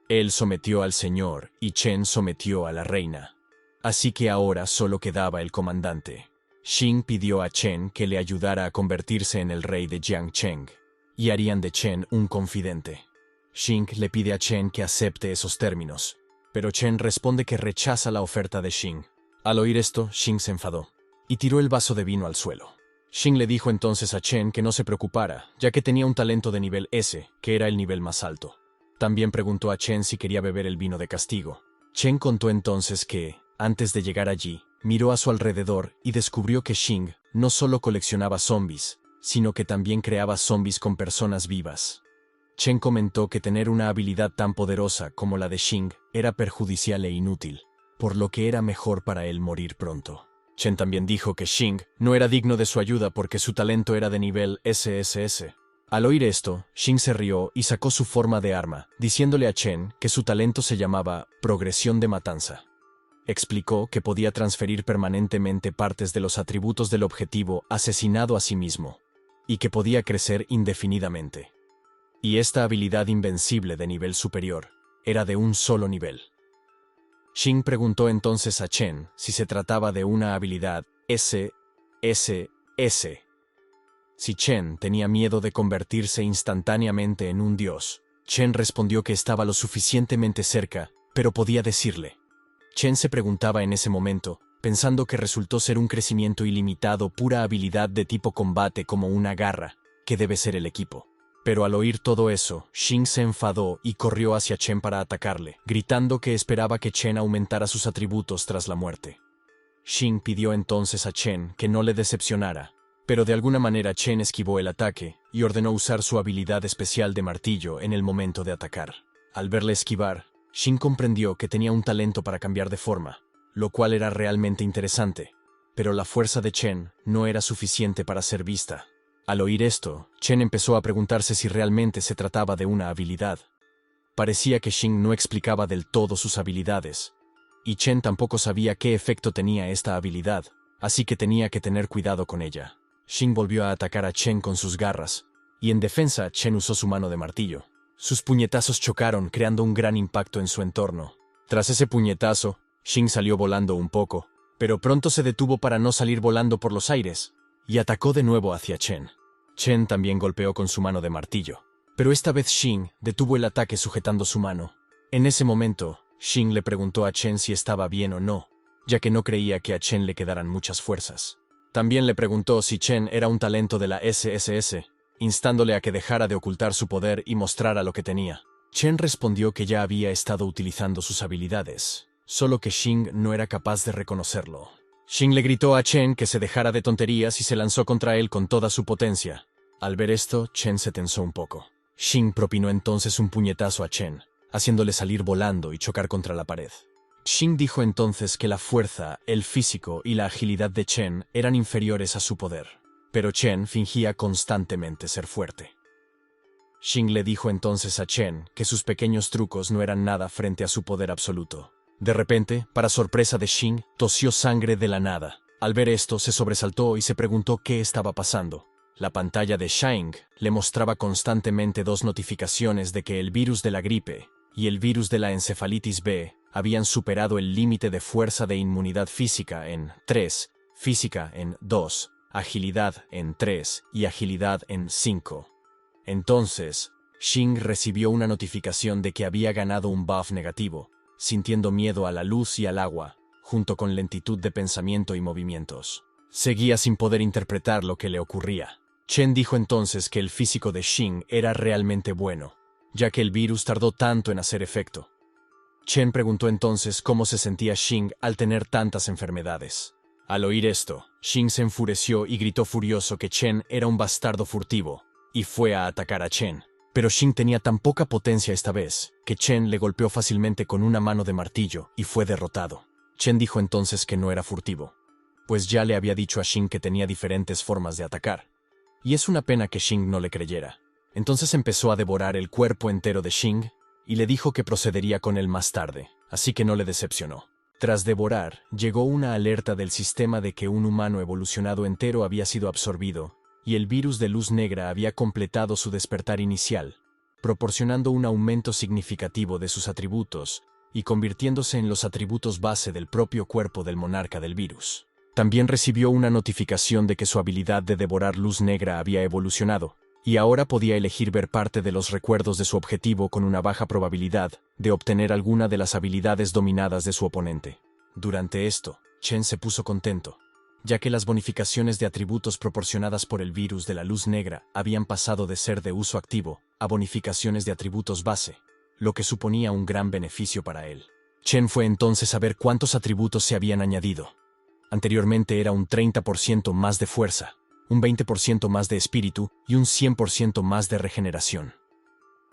él sometió al señor y Chen sometió a la reina. Así que ahora solo quedaba el comandante. Xing pidió a Chen que le ayudara a convertirse en el rey de Jiangcheng, y harían de Chen un confidente. Xing le pide a Chen que acepte esos términos, pero Chen responde que rechaza la oferta de Xing. Al oír esto, Xing se enfadó y tiró el vaso de vino al suelo. Xing le dijo entonces a Chen que no se preocupara, ya que tenía un talento de nivel S, que era el nivel más alto. También preguntó a Chen si quería beber el vino de castigo. Chen contó entonces que, antes de llegar allí, miró a su alrededor y descubrió que Xing no solo coleccionaba zombies, sino que también creaba zombies con personas vivas. Chen comentó que tener una habilidad tan poderosa como la de Xing era perjudicial e inútil, por lo que era mejor para él morir pronto. Chen también dijo que Xing no era digno de su ayuda porque su talento era de nivel SSS. Al oír esto, Xing se rió y sacó su forma de arma, diciéndole a Chen que su talento se llamaba progresión de matanza. Explicó que podía transferir permanentemente partes de los atributos del objetivo asesinado a sí mismo, y que podía crecer indefinidamente. Y esta habilidad invencible de nivel superior era de un solo nivel. Xing preguntó entonces a Chen si se trataba de una habilidad SSS. Si Chen tenía miedo de convertirse instantáneamente en un dios, Chen respondió que estaba lo suficientemente cerca, pero podía decirle. Chen se preguntaba en ese momento, pensando que resultó ser un crecimiento ilimitado pura habilidad de tipo combate como una garra, que debe ser el equipo. Pero al oír todo eso, Xing se enfadó y corrió hacia Chen para atacarle, gritando que esperaba que Chen aumentara sus atributos tras la muerte. Xing pidió entonces a Chen que no le decepcionara, Pero de alguna manera Chen esquivó el ataque y ordenó usar su habilidad especial de martillo en el momento de atacar. Al verle esquivar, Xin comprendió que tenía un talento para cambiar de forma, lo cual era realmente interesante, pero la fuerza de Chen no era suficiente para ser vista. Al oír esto, Chen empezó a preguntarse si realmente se trataba de una habilidad. Parecía que Xin no explicaba del todo sus habilidades, y Chen tampoco sabía qué efecto tenía esta habilidad, así que tenía que tener cuidado con ella. Xin volvió a atacar a Chen con sus garras, y en defensa Chen usó su mano de martillo. Sus puñetazos chocaron, creando un gran impacto en su entorno. Tras ese puñetazo, Xin salió volando un poco, pero pronto se detuvo para no salir volando por los aires, y atacó de nuevo hacia Chen. Chen también golpeó con su mano de martillo, pero esta vez Xin detuvo el ataque sujetando su mano. En ese momento, Xin le preguntó a Chen si estaba bien o no, ya que no creía que a Chen le quedaran muchas fuerzas. También le preguntó si Chen era un talento de la SSS, instándole a que dejara de ocultar su poder y mostrara lo que tenía. Chen respondió que ya había estado utilizando sus habilidades, solo que Xin no era capaz de reconocerlo. Xin le gritó a Chen que se dejara de tonterías y se lanzó contra él con toda su potencia. Al ver esto, Chen se tensó un poco. Xin propinó entonces un puñetazo a Chen, haciéndole salir volando y chocar contra la pared. Xin dijo entonces que la fuerza, el físico y la agilidad de Chen eran inferiores a su poder, pero Chen fingía constantemente ser fuerte. Xin le dijo entonces a Chen que sus pequeños trucos no eran nada frente a su poder absoluto. De repente, para sorpresa de Xin, tosió sangre de la nada. Al ver esto, se sobresaltó y se preguntó qué estaba pasando. La pantalla de Shang le mostraba constantemente dos notificaciones de que el virus de la gripe y el virus de la encefalitis B habían superado el límite de fuerza de inmunidad física en 3, física en 2, agilidad en 3 y agilidad en 5. Entonces, Xin recibió una notificación de que había ganado un buff negativo, sintiendo miedo a la luz y al agua, junto con lentitud de pensamiento y movimientos. Seguía sin poder interpretar lo que le ocurría. Chen dijo entonces que el físico de Xin era realmente bueno, ya que el virus tardó tanto en hacer efecto. Chen preguntó entonces cómo se sentía Xin al tener tantas enfermedades. Al oír esto, Xin se enfureció y gritó furioso que Chen era un bastardo furtivo, y fue a atacar a Chen. Pero Xin tenía tan poca potencia esta vez, que Chen le golpeó fácilmente con una mano de martillo y fue derrotado. Chen dijo entonces que no era furtivo, pues ya le había dicho a Xin que tenía diferentes formas de atacar. Y es una pena que Xin no le creyera. Entonces empezó a devorar el cuerpo entero de Xin, y le dijo que procedería con él más tarde, así que no le decepcionó. Tras devorar, llegó una alerta del sistema de que un humano evolucionado entero había sido absorbido, y el virus de luz negra había completado su despertar inicial, proporcionando un aumento significativo de sus atributos y convirtiéndose en los atributos base del propio cuerpo del monarca del virus. También recibió una notificación de que su habilidad de devorar luz negra había evolucionado, y ahora podía elegir ver parte de los recuerdos de su objetivo con una baja probabilidad de obtener alguna de las habilidades dominadas de su oponente. Durante esto, Chen se puso contento, ya que las bonificaciones de atributos proporcionadas por el virus de la luz negra habían pasado de ser de uso activo a bonificaciones de atributos base, lo que suponía un gran beneficio para él. Chen fue entonces a ver cuántos atributos se habían añadido. Anteriormente era un 30% más de fuerza, un 20% más de espíritu y un 100% más de regeneración.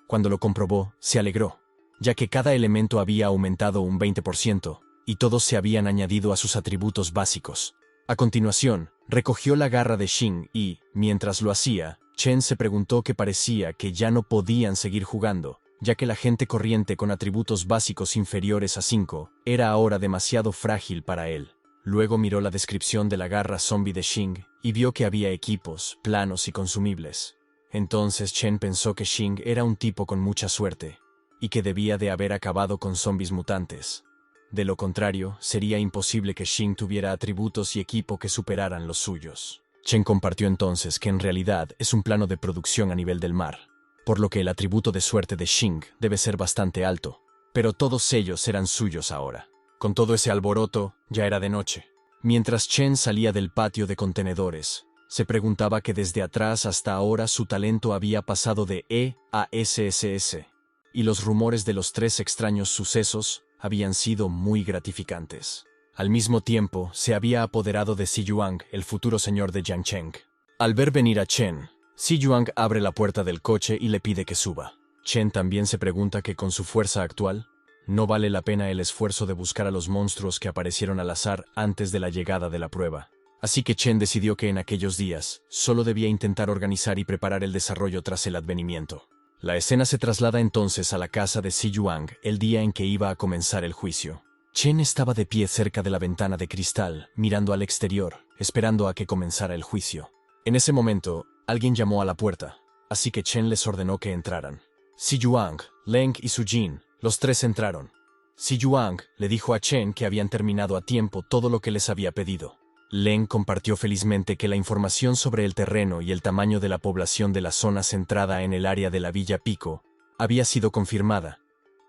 Cuando lo comprobó, se alegró, ya que cada elemento había aumentado un 20% y todos se habían añadido a sus atributos básicos. A continuación, recogió la garra de Xin y, mientras lo hacía, Chen se preguntó que parecía que ya no podían seguir jugando, ya que la gente corriente con atributos básicos inferiores a 5 era ahora demasiado frágil para él. Luego miró la descripción de la garra zombie de Xin y vio que había equipos, planos y consumibles. Entonces Chen pensó que Xin era un tipo con mucha suerte y que debía de haber acabado con zombies mutantes. De lo contrario, sería imposible que Xin tuviera atributos y equipo que superaran los suyos. Chen compartió entonces que en realidad es un plano de producción a nivel del mar, por lo que el atributo de suerte de Xin debe ser bastante alto, pero todos ellos eran suyos ahora. Con todo ese alboroto, ya era de noche. Mientras Chen salía del patio de contenedores, se preguntaba que desde atrás hasta ahora su talento había pasado de E a SSS, y los rumores de los 3 extraños sucesos habían sido muy gratificantes. Al mismo tiempo, se había apoderado de Xi Yuang, el futuro señor de Jiangcheng. Al ver venir a Chen, Si Yuang abre la puerta del coche y le pide que suba. Chen también se pregunta que con su fuerza actual, no vale la pena el esfuerzo de buscar a los monstruos que aparecieron al azar antes de la llegada de la prueba. Así que Chen decidió que en aquellos días solo debía intentar organizar y preparar el desarrollo tras el advenimiento. La escena se traslada entonces a la casa de Si Yuang el día en que iba a comenzar el juicio. Chen estaba de pie cerca de la ventana de cristal, mirando al exterior, esperando a que comenzara el juicio. En ese momento, alguien llamó a la puerta, así que Chen les ordenó que entraran. Si Yuang, Leng y Su Jin, los tres entraron. Si Yuang le dijo a Chen que habían terminado a tiempo todo lo que les había pedido. Leng compartió felizmente que la información sobre el terreno y el tamaño de la población de la zona centrada en el área de la Villa Pico había sido confirmada,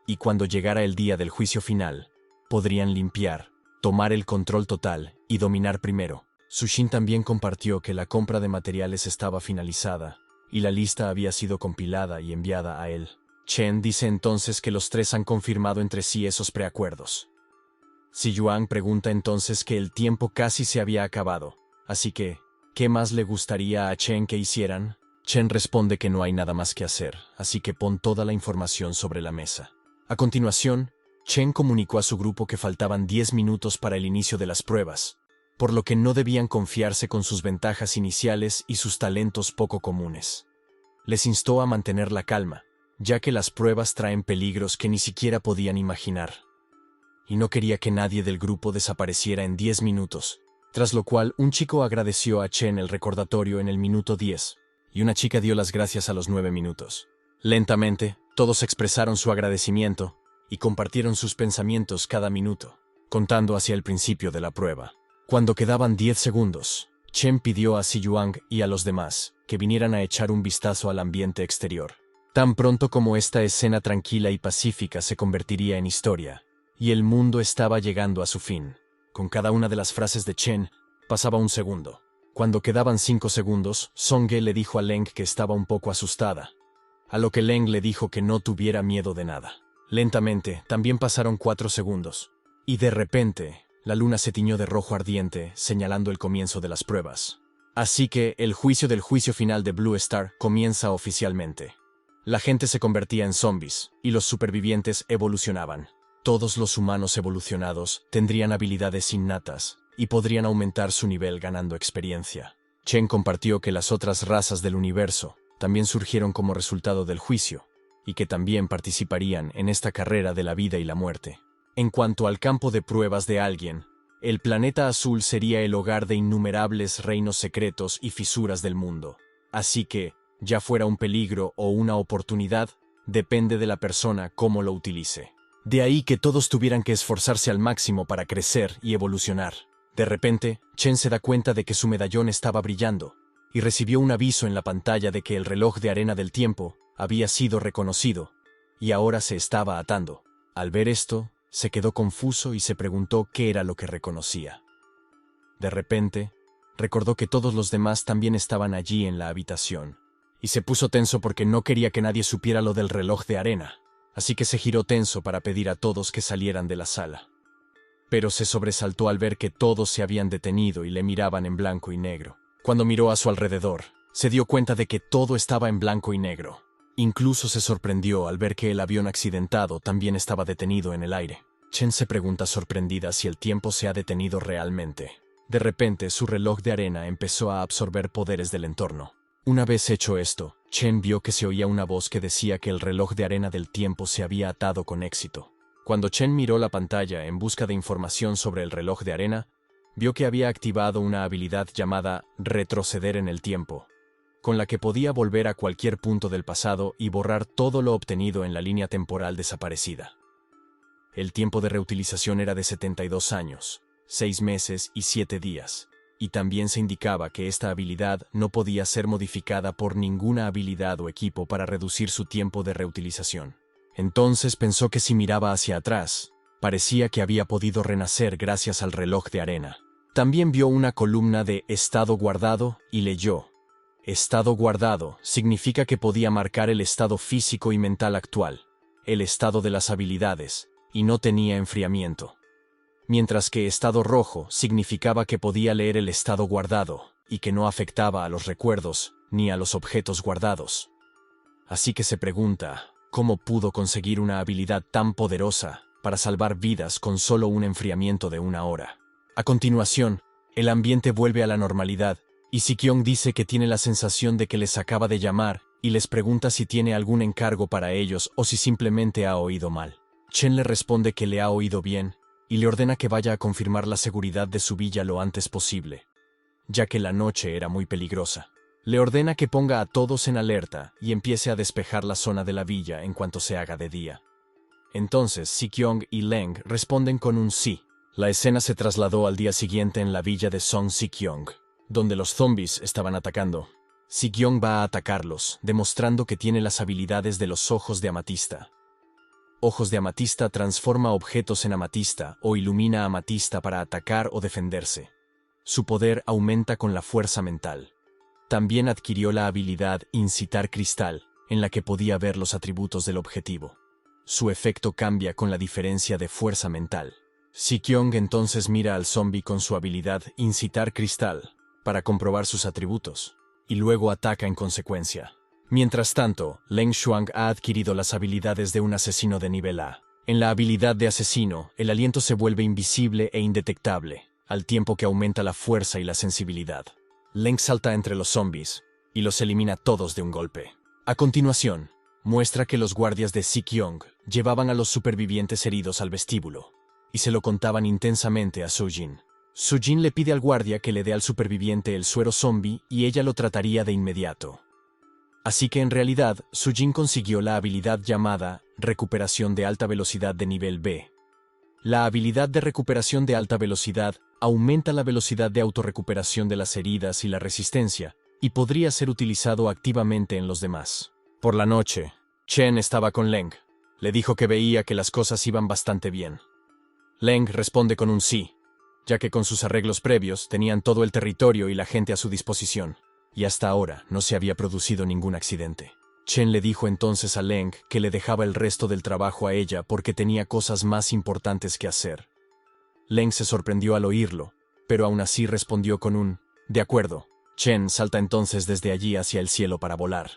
y cuando llegara el día del juicio final, podrían limpiar, tomar el control total y dominar primero. Su Jin también compartió que la compra de materiales estaba finalizada, y la lista había sido compilada y enviada a él. Chen dice entonces que los tres han confirmado entre sí esos preacuerdos. Si Yuang pregunta entonces que el tiempo casi se había acabado, así que, ¿qué más le gustaría a Chen que hicieran? Chen responde que no hay nada más que hacer, así que pon toda la información sobre la mesa. A continuación, Chen comunicó a su grupo que faltaban 10 minutos para el inicio de las pruebas, por lo que no debían confiarse con sus ventajas iniciales y sus talentos poco comunes. Les instó a mantener la calma, ya que las pruebas traen peligros que ni siquiera podían imaginar. Y no quería que nadie del grupo desapareciera en 10 minutos, tras lo cual un chico agradeció a Chen el recordatorio en el minuto 10, y una chica dio las gracias a los 9 minutos. Lentamente, todos expresaron su agradecimiento y compartieron sus pensamientos cada minuto, contando hacia el principio de la prueba. Cuando quedaban 10 segundos, Chen pidió a Si Yuang y a los demás que vinieran a echar un vistazo al ambiente exterior. Tan pronto como esta escena tranquila y pacífica se convertiría en historia, y el mundo estaba llegando a su fin. Con cada una de las frases de Chen, pasaba un segundo. Cuando quedaban 5 segundos, Song le dijo a Leng que estaba un poco asustada, a lo que Leng le dijo que no tuviera miedo de nada. Lentamente, también pasaron 4 segundos, y de repente, la luna se tiñó de rojo ardiente, señalando el comienzo de las pruebas. Así que el juicio del juicio final de Blue Star comienza oficialmente. La gente se convertía en zombies, y los supervivientes evolucionaban. Todos los humanos evolucionados tendrían habilidades innatas y podrían aumentar su nivel ganando experiencia. Chen compartió que las otras razas del universo también surgieron como resultado del juicio y que también participarían en esta carrera de la vida y la muerte. En cuanto al campo de pruebas de alguien, el planeta azul sería el hogar de innumerables reinos secretos y fisuras del mundo. Así que, ya fuera un peligro o una oportunidad, depende de la persona cómo lo utilice. De ahí que todos tuvieran que esforzarse al máximo para crecer y evolucionar. De repente, Chen se da cuenta de que su medallón estaba brillando, y recibió un aviso en la pantalla de que el reloj de arena del tiempo había sido reconocido, y ahora se estaba atando. Al ver esto, se quedó confuso y se preguntó qué era lo que reconocía. De repente, recordó que todos los demás también estaban allí en la habitación, y se puso tenso porque no quería que nadie supiera lo del reloj de arena. Así que se giró tenso para pedir a todos que salieran de la sala. Pero se sobresaltó al ver que todos se habían detenido y le miraban en blanco y negro. Cuando miró a su alrededor, se dio cuenta de que todo estaba en blanco y negro. Incluso se sorprendió al ver que el avión accidentado también estaba detenido en el aire. Chen se pregunta sorprendida si el tiempo se ha detenido realmente. De repente, su reloj de arena empezó a absorber poderes del entorno. Una vez hecho esto, Chen vio que se oía una voz que decía que el reloj de arena del tiempo se había atado con éxito. Cuando Chen miró la pantalla en busca de información sobre el reloj de arena, vio que había activado una habilidad llamada retroceder en el tiempo, con la que podía volver a cualquier punto del pasado y borrar todo lo obtenido en la línea temporal desaparecida. El tiempo de reutilización era de 72 años, 6 meses y 7 días. Y también se indicaba que esta habilidad no podía ser modificada por ninguna habilidad o equipo para reducir su tiempo de reutilización. Entonces pensó que si miraba hacia atrás, parecía que había podido renacer gracias al reloj de arena. También vio una columna de estado guardado y leyó: estado guardado significa que podía marcar el estado físico y mental actual, el estado de las habilidades, y no tenía enfriamiento. Mientras que estado rojo significaba que podía leer el estado guardado y que no afectaba a los recuerdos ni a los objetos guardados. Así que se pregunta, ¿cómo pudo conseguir una habilidad tan poderosa para salvar vidas con solo un enfriamiento de 1 hora? A continuación, el ambiente vuelve a la normalidad, y Si-kyung dice que tiene la sensación de que les acaba de llamar y les pregunta si tiene algún encargo para ellos o si simplemente ha oído mal. Chen le responde que le ha oído bien y le ordena que vaya a confirmar la seguridad de su villa lo antes posible, ya que la noche era muy peligrosa. Le ordena que ponga a todos en alerta y empiece a despejar la zona de la villa en cuanto se haga de día. Entonces Si-kyung y Leng responden con un sí. La escena se trasladó al día siguiente en la villa de Song Si-kyung, donde los zombies estaban atacando. Si-kyung va a atacarlos, demostrando que tiene las habilidades de los ojos de amatista. Ojos de amatista transforma objetos en amatista o ilumina amatista para atacar o defenderse. Su poder aumenta con la fuerza mental. También adquirió la habilidad Incitar Cristal, en la que podía ver los atributos del objetivo. Su efecto cambia con la diferencia de fuerza mental. Si-kyung entonces mira al zombie con su habilidad Incitar Cristal para comprobar sus atributos, y luego ataca en consecuencia. Mientras tanto, Leng Xuang ha adquirido las habilidades de un asesino de nivel A. En la habilidad de asesino, el aliento se vuelve invisible e indetectable, al tiempo que aumenta la fuerza y la sensibilidad. Leng salta entre los zombies y los elimina todos de un golpe. A continuación, muestra que los guardias de Si-kyung llevaban a los supervivientes heridos al vestíbulo y se lo contaban intensamente a Soo-jin. Soo-jin le pide al guardia que le dé al superviviente el suero zombie y ella lo trataría de inmediato. Así que en realidad, Soo-jin consiguió la habilidad llamada Recuperación de alta velocidad de nivel B. La habilidad de recuperación de alta velocidad aumenta la velocidad de autorrecuperación de las heridas y la resistencia, y podría ser utilizado activamente en los demás. Por la noche, Chen estaba con Leng. Le dijo que veía que las cosas iban bastante bien. Leng responde con un sí, ya que con sus arreglos previos tenían todo el territorio y la gente a su disposición, y hasta ahora no se había producido ningún accidente. Chen le dijo entonces a Leng que le dejaba el resto del trabajo a ella porque tenía cosas más importantes que hacer. Leng se sorprendió al oírlo, pero aún así respondió con un «de acuerdo». Chen salta entonces desde allí hacia el cielo para volar.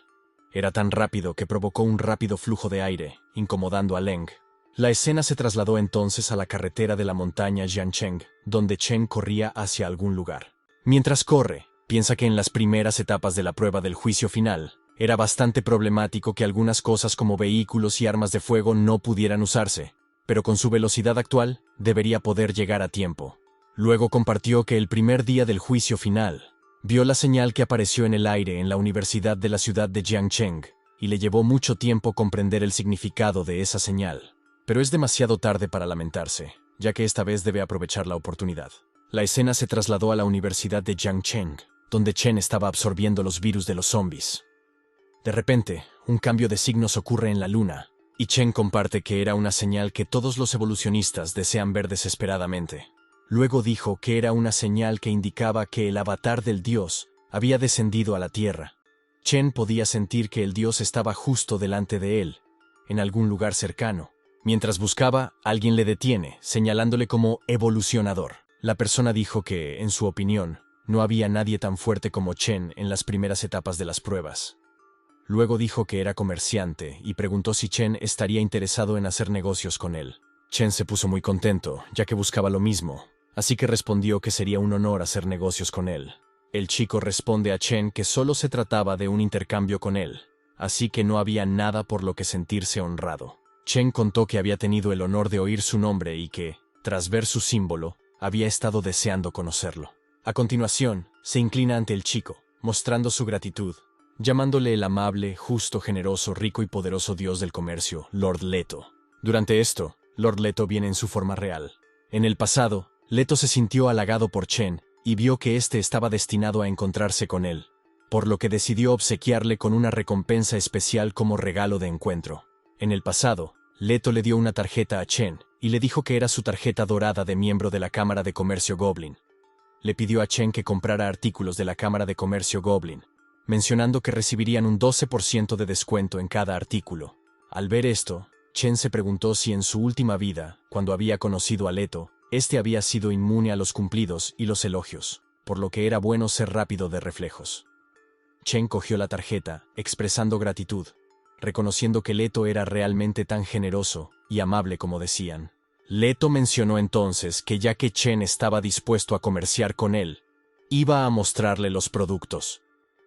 Era tan rápido que provocó un rápido flujo de aire, incomodando a Leng. La escena se trasladó entonces a la carretera de la montaña Jiancheng, donde Chen corría hacia algún lugar. Mientras corre, piensa que en las primeras etapas de la prueba del juicio final, era bastante problemático que algunas cosas como vehículos y armas de fuego no pudieran usarse, pero con su velocidad actual, debería poder llegar a tiempo. Luego compartió que el primer día del juicio final, vio la señal que apareció en el aire en la Universidad de la ciudad de Jiangcheng, y le llevó mucho tiempo comprender el significado de esa señal. Pero es demasiado tarde para lamentarse, ya que esta vez debe aprovechar la oportunidad. La escena se trasladó a la Universidad de Jiangcheng, donde Chen estaba absorbiendo los virus de los zombies. De repente, un cambio de signos ocurre en la luna, y Chen comparte que era una señal que todos los evolucionistas desean ver desesperadamente. Luego dijo que era una señal que indicaba que el avatar del dios había descendido a la Tierra. Chen podía sentir que el dios estaba justo delante de él, en algún lugar cercano. Mientras buscaba, alguien le detiene, señalándole como evolucionador. La persona dijo que, en su opinión, no había nadie tan fuerte como Chen en las primeras etapas de las pruebas. Luego dijo que era comerciante y preguntó si Chen estaría interesado en hacer negocios con él. Chen se puso muy contento, ya que buscaba lo mismo, así que respondió que sería un honor hacer negocios con él. El chico responde a Chen que solo se trataba de un intercambio con él, así que no había nada por lo que sentirse honrado. Chen contó que había tenido el honor de oír su nombre y que, tras ver su símbolo, había estado deseando conocerlo. A continuación, se inclina ante el chico, mostrando su gratitud, llamándole el amable, justo, generoso, rico y poderoso dios del comercio, Lord Leto. Durante esto, Lord Leto viene en su forma real. En el pasado, Leto se sintió halagado por Chen y vio que éste estaba destinado a encontrarse con él, por lo que decidió obsequiarle con una recompensa especial como regalo de encuentro. En el pasado, Leto le dio una tarjeta a Chen y le dijo que era su tarjeta dorada de miembro de la Cámara de Comercio Goblin. Le pidió a Chen que comprara artículos de la Cámara de Comercio Goblin, mencionando que recibirían un 12% de descuento en cada artículo. Al ver esto, Chen se preguntó si en su última vida, cuando había conocido a Leto, este había sido inmune a los cumplidos y los elogios. por lo que era bueno ser rápido de reflejos. Chen cogió la tarjeta, expresando gratitud, reconociendo que Leto era realmente tan generoso y amable como decían. Leto mencionó entonces que ya que Chen estaba dispuesto a comerciar con él, iba a mostrarle los productos.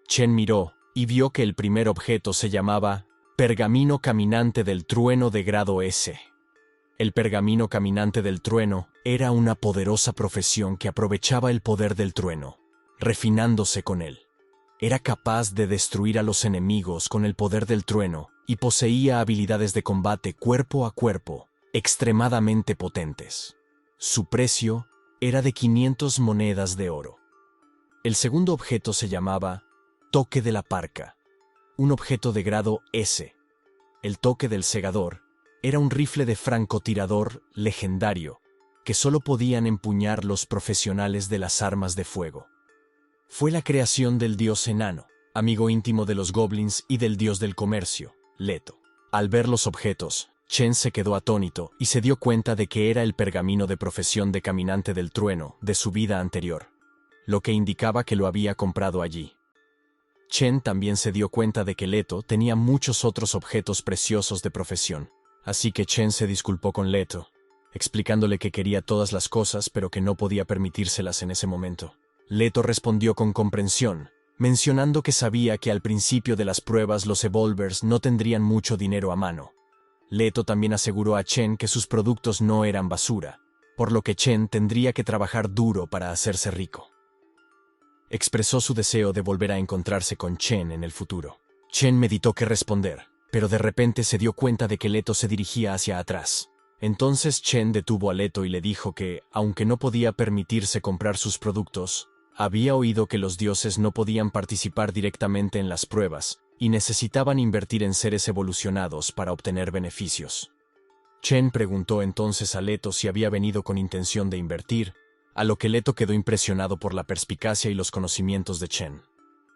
Chen miró y vio que el primer objeto se llamaba Pergamino Caminante del Trueno de grado S. El pergamino caminante del trueno era una poderosa profesión que aprovechaba el poder del trueno, refinándose con él. Era capaz de destruir a los enemigos con el poder del trueno y poseía habilidades de combate cuerpo a cuerpo extremadamente potentes. Su precio era de 500 monedas de oro. El segundo objeto se llamaba Toque de la Parca, un objeto de grado S. El toque del segador era un rifle de francotirador legendario que solo podían empuñar los profesionales de las armas de fuego. Fue la creación del dios enano, amigo íntimo de los goblins y del dios del comercio, Leto. Al ver los objetos, Chen se quedó atónito y se dio cuenta de que era el pergamino de profesión de caminante del trueno de su vida anterior, lo que indicaba que lo había comprado allí. Chen también se dio cuenta de que Leto tenía muchos otros objetos preciosos de profesión, así que Chen se disculpó con Leto, explicándole que quería todas las cosas pero que no podía permitírselas en ese momento. Leto respondió con comprensión, mencionando que sabía que al principio de las pruebas los Evolvers no tendrían mucho dinero a mano. Leto también aseguró a Chen que sus productos no eran basura, por lo que Chen tendría que trabajar duro para hacerse rico. Expresó su deseo de volver a encontrarse con Chen en el futuro. Chen meditó qué responder, pero de repente se dio cuenta de que Leto se dirigía hacia atrás. Entonces Chen detuvo a Leto y le dijo que, aunque no podía permitirse comprar sus productos, había oído que los dioses no podían participar directamente en las pruebas y necesitaban invertir en seres evolucionados para obtener beneficios. Chen preguntó entonces a Leto si había venido con intención de invertir, a lo que Leto quedó impresionado por la perspicacia y los conocimientos de Chen.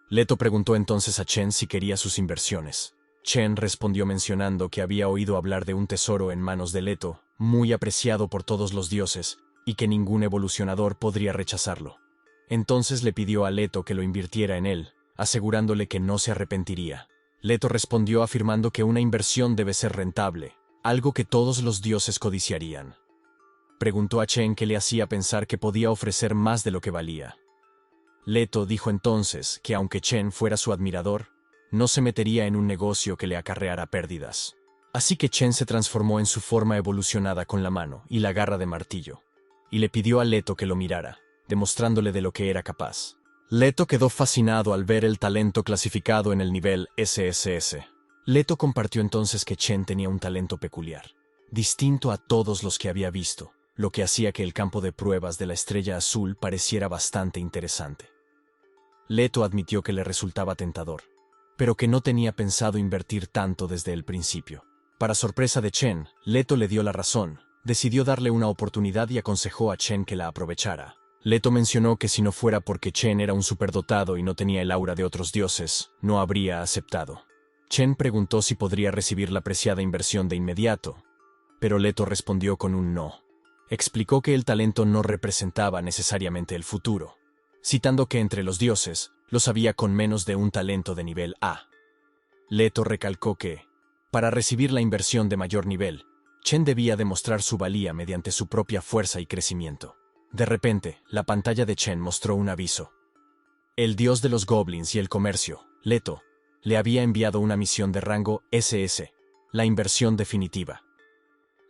Leto preguntó entonces a Chen si quería sus inversiones. Chen respondió mencionando que había oído hablar de un tesoro en manos de Leto, muy apreciado por todos los dioses, y que ningún evolucionador podría rechazarlo. Entonces le pidió a Leto que lo invirtiera en él, asegurándole que no se arrepentiría. Leto respondió afirmando que una inversión debe ser rentable, algo que todos los dioses codiciarían. Preguntó a Chen qué le hacía pensar que podía ofrecer más de lo que valía. Leto dijo entonces que aunque Chen fuera su admirador, no se metería en un negocio que le acarreara pérdidas. Así que Chen se transformó en su forma evolucionada con la mano y la garra de martillo, y le pidió a Leto que lo mirara, demostrándole de lo que era capaz. Leto quedó fascinado al ver el talento clasificado en el nivel SSS. Leto compartió entonces que Chen tenía un talento peculiar, distinto a todos los que había visto, lo que hacía que el campo de pruebas de la estrella azul pareciera bastante interesante. Leto admitió que le resultaba tentador, pero que no tenía pensado invertir tanto desde el principio. Para sorpresa de Chen, Leto le dio la razón, decidió darle una oportunidad y aconsejó a Chen que la aprovechara. Leto mencionó que si no fuera porque Chen era un superdotado y no tenía el aura de otros dioses, no habría aceptado. Chen preguntó si podría recibir la preciada inversión de inmediato, pero Leto respondió con un no. Explicó que el talento no representaba necesariamente el futuro, citando que entre los dioses los había con menos de un talento de nivel A. Leto recalcó que, para recibir la inversión de mayor nivel, Chen debía demostrar su valía mediante su propia fuerza y crecimiento. De repente, la pantalla de Chen mostró un aviso. El dios de los goblins y el comercio, Leto, le había enviado una misión de rango SS, la inversión definitiva.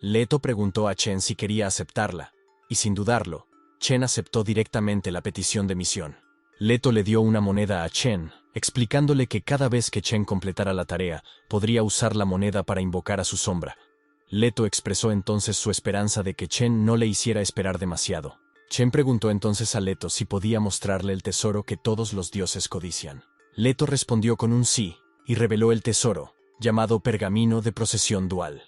Leto preguntó a Chen si quería aceptarla, y sin dudarlo, Chen aceptó directamente la petición de misión. Leto le dio una moneda a Chen, explicándole que cada vez que Chen completara la tarea, podría usar la moneda para invocar a su sombra. Leto expresó entonces su esperanza de que Chen no le hiciera esperar demasiado. Chen preguntó entonces a Leto si podía mostrarle el tesoro que todos los dioses codician. Leto respondió con un sí, y reveló el tesoro, llamado Pergamino de Procesión Dual.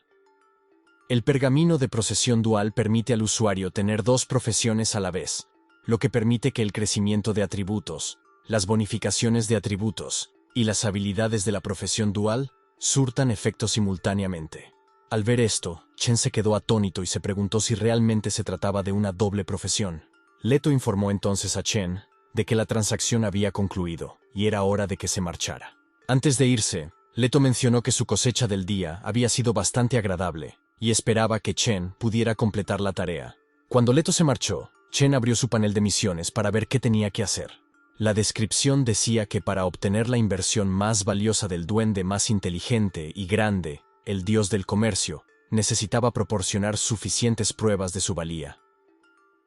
El pergamino de procesión dual permite al usuario tener dos profesiones a la vez, lo que permite que el crecimiento de atributos, las bonificaciones de atributos y las habilidades de la profesión dual surtan efecto simultáneamente. Al ver esto, Chen se quedó atónito y se preguntó si realmente se trataba de una doble profesión. Leto informó entonces a Chen de que la transacción había concluido, y era hora de que se marchara. Antes de irse, Leto mencionó que su cosecha del día había sido bastante agradable, y esperaba que Chen pudiera completar la tarea. Cuando Leto se marchó, Chen abrió su panel de misiones para ver qué tenía que hacer. La descripción decía que para obtener la inversión más valiosa del duende más inteligente y grande, el dios del comercio, necesitaba proporcionar suficientes pruebas de su valía.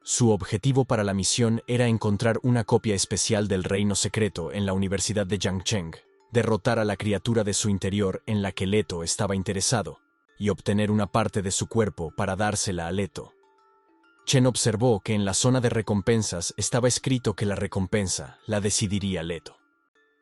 Su objetivo para la misión era encontrar una copia especial del reino secreto en la Universidad de Yangcheng, derrotar a la criatura de su interior en la que Leto estaba interesado, y obtener una parte de su cuerpo para dársela a Leto. Chen observó que en la zona de recompensas estaba escrito que la recompensa la decidiría Leto.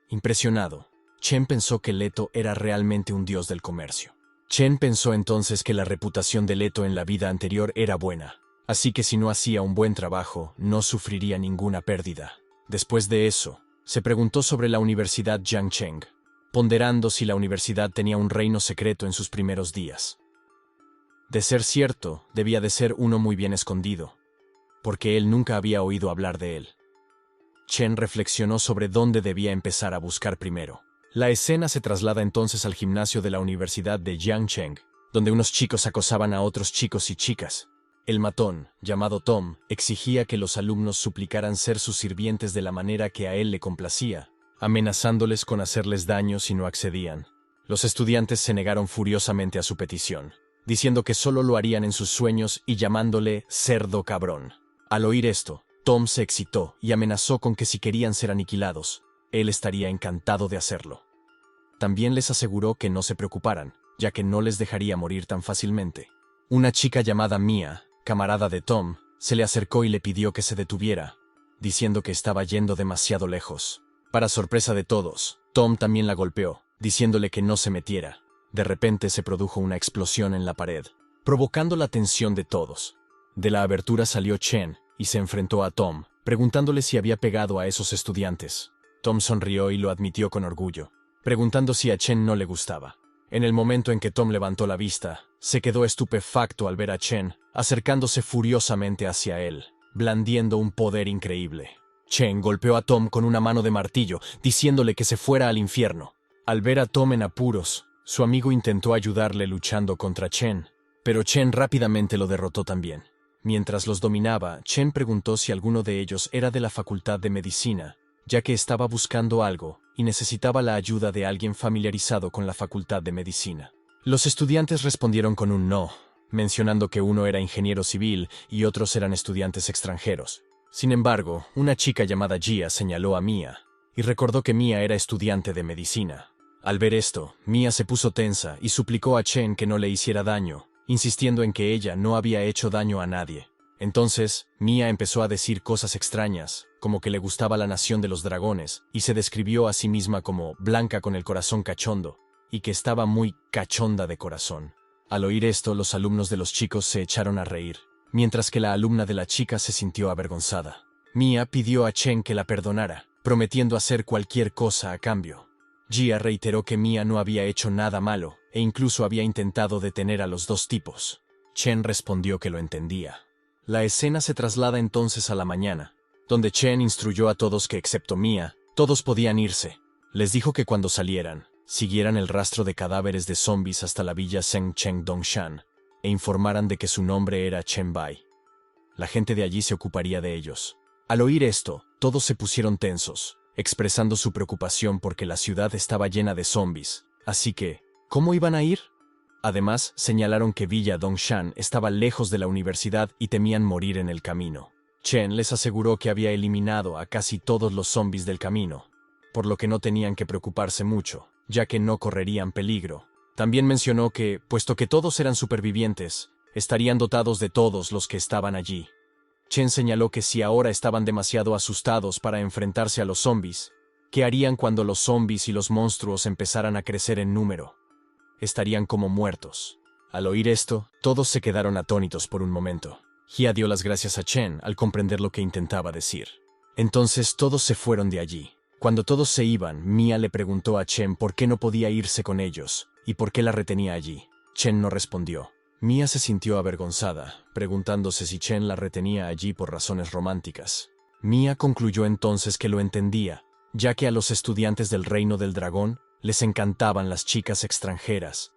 Impresionado, Chen pensó que Leto era realmente un dios del comercio. Chen pensó entonces que la reputación de Leto en la vida anterior era buena, así que si no hacía un buen trabajo, no sufriría ninguna pérdida. Después de eso, se preguntó sobre la Universidad Yangcheng, ponderando si la universidad tenía un reino secreto en sus primeros días. De ser cierto, debía de ser uno muy bien escondido, porque él nunca había oído hablar de él. Chen reflexionó sobre dónde debía empezar a buscar primero. La escena se traslada entonces al gimnasio de la Universidad de Yangcheng, donde unos chicos acosaban a otros chicos y chicas. El matón, llamado Tom, exigía que los alumnos suplicaran ser sus sirvientes de la manera que a él le complacía, amenazándoles con hacerles daño si no accedían. Los estudiantes se negaron furiosamente a su petición, diciendo que solo lo harían en sus sueños y llamándole cerdo cabrón. Al oír esto, Tom se excitó y amenazó con que si querían ser aniquilados, él estaría encantado de hacerlo. También les aseguró que no se preocuparan, ya que no les dejaría morir tan fácilmente. Una chica llamada Mia, camarada de Tom, se le acercó y le pidió que se detuviera, diciendo que estaba yendo demasiado lejos. Para sorpresa de todos, Tom también la golpeó, diciéndole que no se metiera. De repente se produjo una explosión en la pared, provocando la atención de todos. De la abertura salió Chen y se enfrentó a Tom, preguntándole si había pegado a esos estudiantes. Tom sonrió y lo admitió con orgullo, preguntando si a Chen no le gustaba. En el momento en que Tom levantó la vista, se quedó estupefacto al ver a Chen acercándose furiosamente hacia él, blandiendo un poder increíble. Chen golpeó a Tom con una mano de martillo, diciéndole que se fuera al infierno. Al ver a Tom en apuros, su amigo intentó ayudarle luchando contra Chen, pero Chen rápidamente lo derrotó también. Mientras los dominaba, Chen preguntó si alguno de ellos era de la Facultad de Medicina, ya que estaba buscando algo y necesitaba la ayuda de alguien familiarizado con la Facultad de Medicina. Los estudiantes respondieron con un no, mencionando que uno era ingeniero civil y otros eran estudiantes extranjeros. Sin embargo, una chica llamada Jia señaló a Mia y recordó que Mia era estudiante de medicina. Al ver esto, Mia se puso tensa y suplicó a Chen que no le hiciera daño, insistiendo en que ella no había hecho daño a nadie. Entonces, Mia empezó a decir cosas extrañas, como que le gustaba la nación de los dragones, y se describió a sí misma como blanca con el corazón cachondo, y que estaba muy cachonda de corazón. Al oír esto, los alumnos de los chicos se echaron a reír, mientras que la alumna de la chica se sintió avergonzada. Mia pidió a Chen que la perdonara, prometiendo hacer cualquier cosa a cambio. Jia reiteró que Mia no había hecho nada malo, e incluso había intentado detener a los dos tipos. Chen respondió que lo entendía. La escena se traslada entonces a la mañana, donde Chen instruyó a todos que, excepto Mia, todos podían irse. Les dijo que cuando salieran, siguieran el rastro de cadáveres de zombies hasta la villa Shengcheng Dongshan, e informaran de que su nombre era Chen Bai. La gente de allí se ocuparía de ellos. Al oír esto, todos se pusieron tensos, expresando su preocupación porque la ciudad estaba llena de zombies. Así que, ¿cómo iban a ir? Además, señalaron que Villa Dongshan estaba lejos de la universidad y temían morir en el camino. Chen les aseguró que había eliminado a casi todos los zombies del camino, por lo que no tenían que preocuparse mucho, ya que no correrían peligro. También mencionó que, puesto que todos eran supervivientes, estarían dotados de todos los que estaban allí. Chen señaló que si ahora estaban demasiado asustados para enfrentarse a los zombies, ¿qué harían cuando los zombies y los monstruos empezaran a crecer en número? Estarían como muertos. Al oír esto, todos se quedaron atónitos por un momento. Jia dio las gracias a Chen al comprender lo que intentaba decir. Entonces todos se fueron de allí. Cuando todos se iban, Mia le preguntó a Chen por qué no podía irse con ellos y por qué la retenía allí. Chen no respondió. Mia se sintió avergonzada, preguntándose si Chen la retenía allí por razones románticas. Mia concluyó entonces que lo entendía, ya que a los estudiantes del Reino del Dragón les encantaban las chicas extranjeras,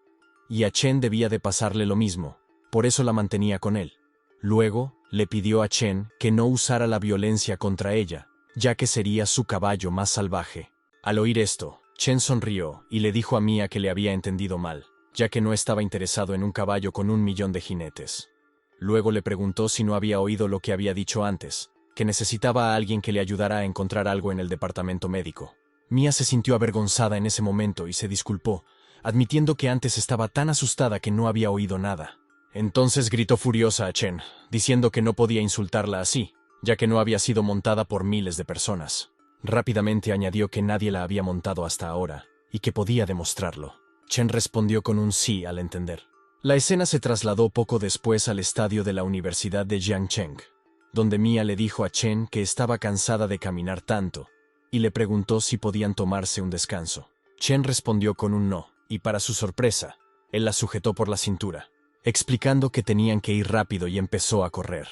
y a Chen debía de pasarle lo mismo, por eso la mantenía con él. Luego, le pidió a Chen que no usara la violencia contra ella, ya que sería su caballo más salvaje. Al oír esto, Chen sonrió y le dijo a Mia que le había entendido mal, ya que no estaba interesado en un caballo con 1.000.000 de jinetes. Luego le preguntó si no había oído lo que había dicho antes, que necesitaba a alguien que le ayudara a encontrar algo en el departamento médico. Mia se sintió avergonzada en ese momento y se disculpó, admitiendo que antes estaba tan asustada que no había oído nada. Entonces gritó furiosa a Chen, diciendo que no podía insultarla así, ya que no había sido montada por miles de personas. Rápidamente añadió que nadie la había montado hasta ahora, y que podía demostrarlo. Chen respondió con un sí al entender. La escena se trasladó poco después al estadio de la Universidad de Jiangcheng, donde Mia le dijo a Chen que estaba cansada de caminar tanto, y le preguntó si podían tomarse un descanso. Chen respondió con un no, y para su sorpresa, él la sujetó por la cintura, explicando que tenían que ir rápido y empezó a correr.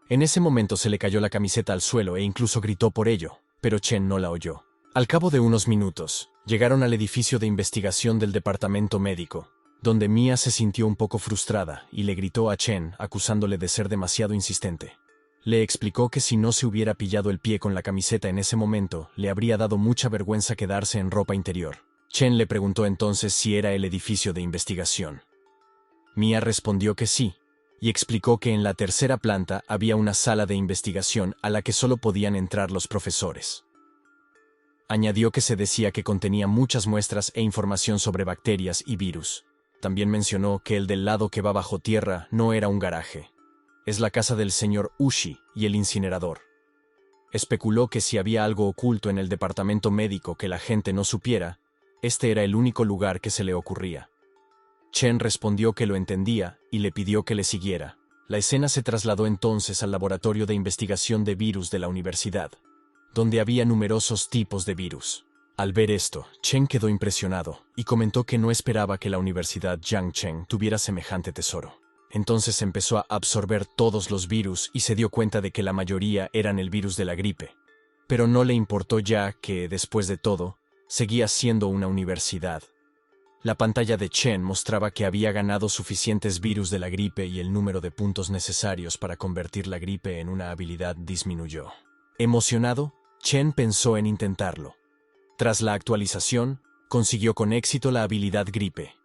En ese momento se le cayó la camiseta al suelo e incluso gritó por ello, pero Chen no la oyó. Al cabo de unos minutos, llegaron al edificio de investigación del departamento médico, donde Mia se sintió un poco frustrada y le gritó a Chen acusándole de ser demasiado insistente. Le explicó que si no se hubiera pillado el pie con la camiseta en ese momento, le habría dado mucha vergüenza quedarse en ropa interior. Chen le preguntó entonces si era el edificio de investigación. Mia respondió que sí, y explicó que en la tercera planta había una sala de investigación a la que solo podían entrar los profesores. Añadió que se decía que contenía muchas muestras e información sobre bacterias y virus. También mencionó que el del lado que va bajo tierra no era un garaje. Es la casa del señor Ushi y el incinerador. Especuló que si había algo oculto en el departamento médico que la gente no supiera, este era el único lugar que se le ocurría. Chen respondió que lo entendía y le pidió que le siguiera. La escena se trasladó entonces al laboratorio de investigación de virus de la universidad, donde había numerosos tipos de virus. Al ver esto, Chen quedó impresionado y comentó que no esperaba que la Universidad Jiangcheng tuviera semejante tesoro. Entonces empezó a absorber todos los virus y se dio cuenta de que la mayoría eran el virus de la gripe. Pero no le importó ya que, después de todo, seguía siendo una universidad. La pantalla de Chen mostraba que había ganado suficientes virus de la gripe y el número de puntos necesarios para convertir la gripe en una habilidad disminuyó. Emocionado, Chen pensó en intentarlo. Tras la actualización, consiguió con éxito la habilidad gripe.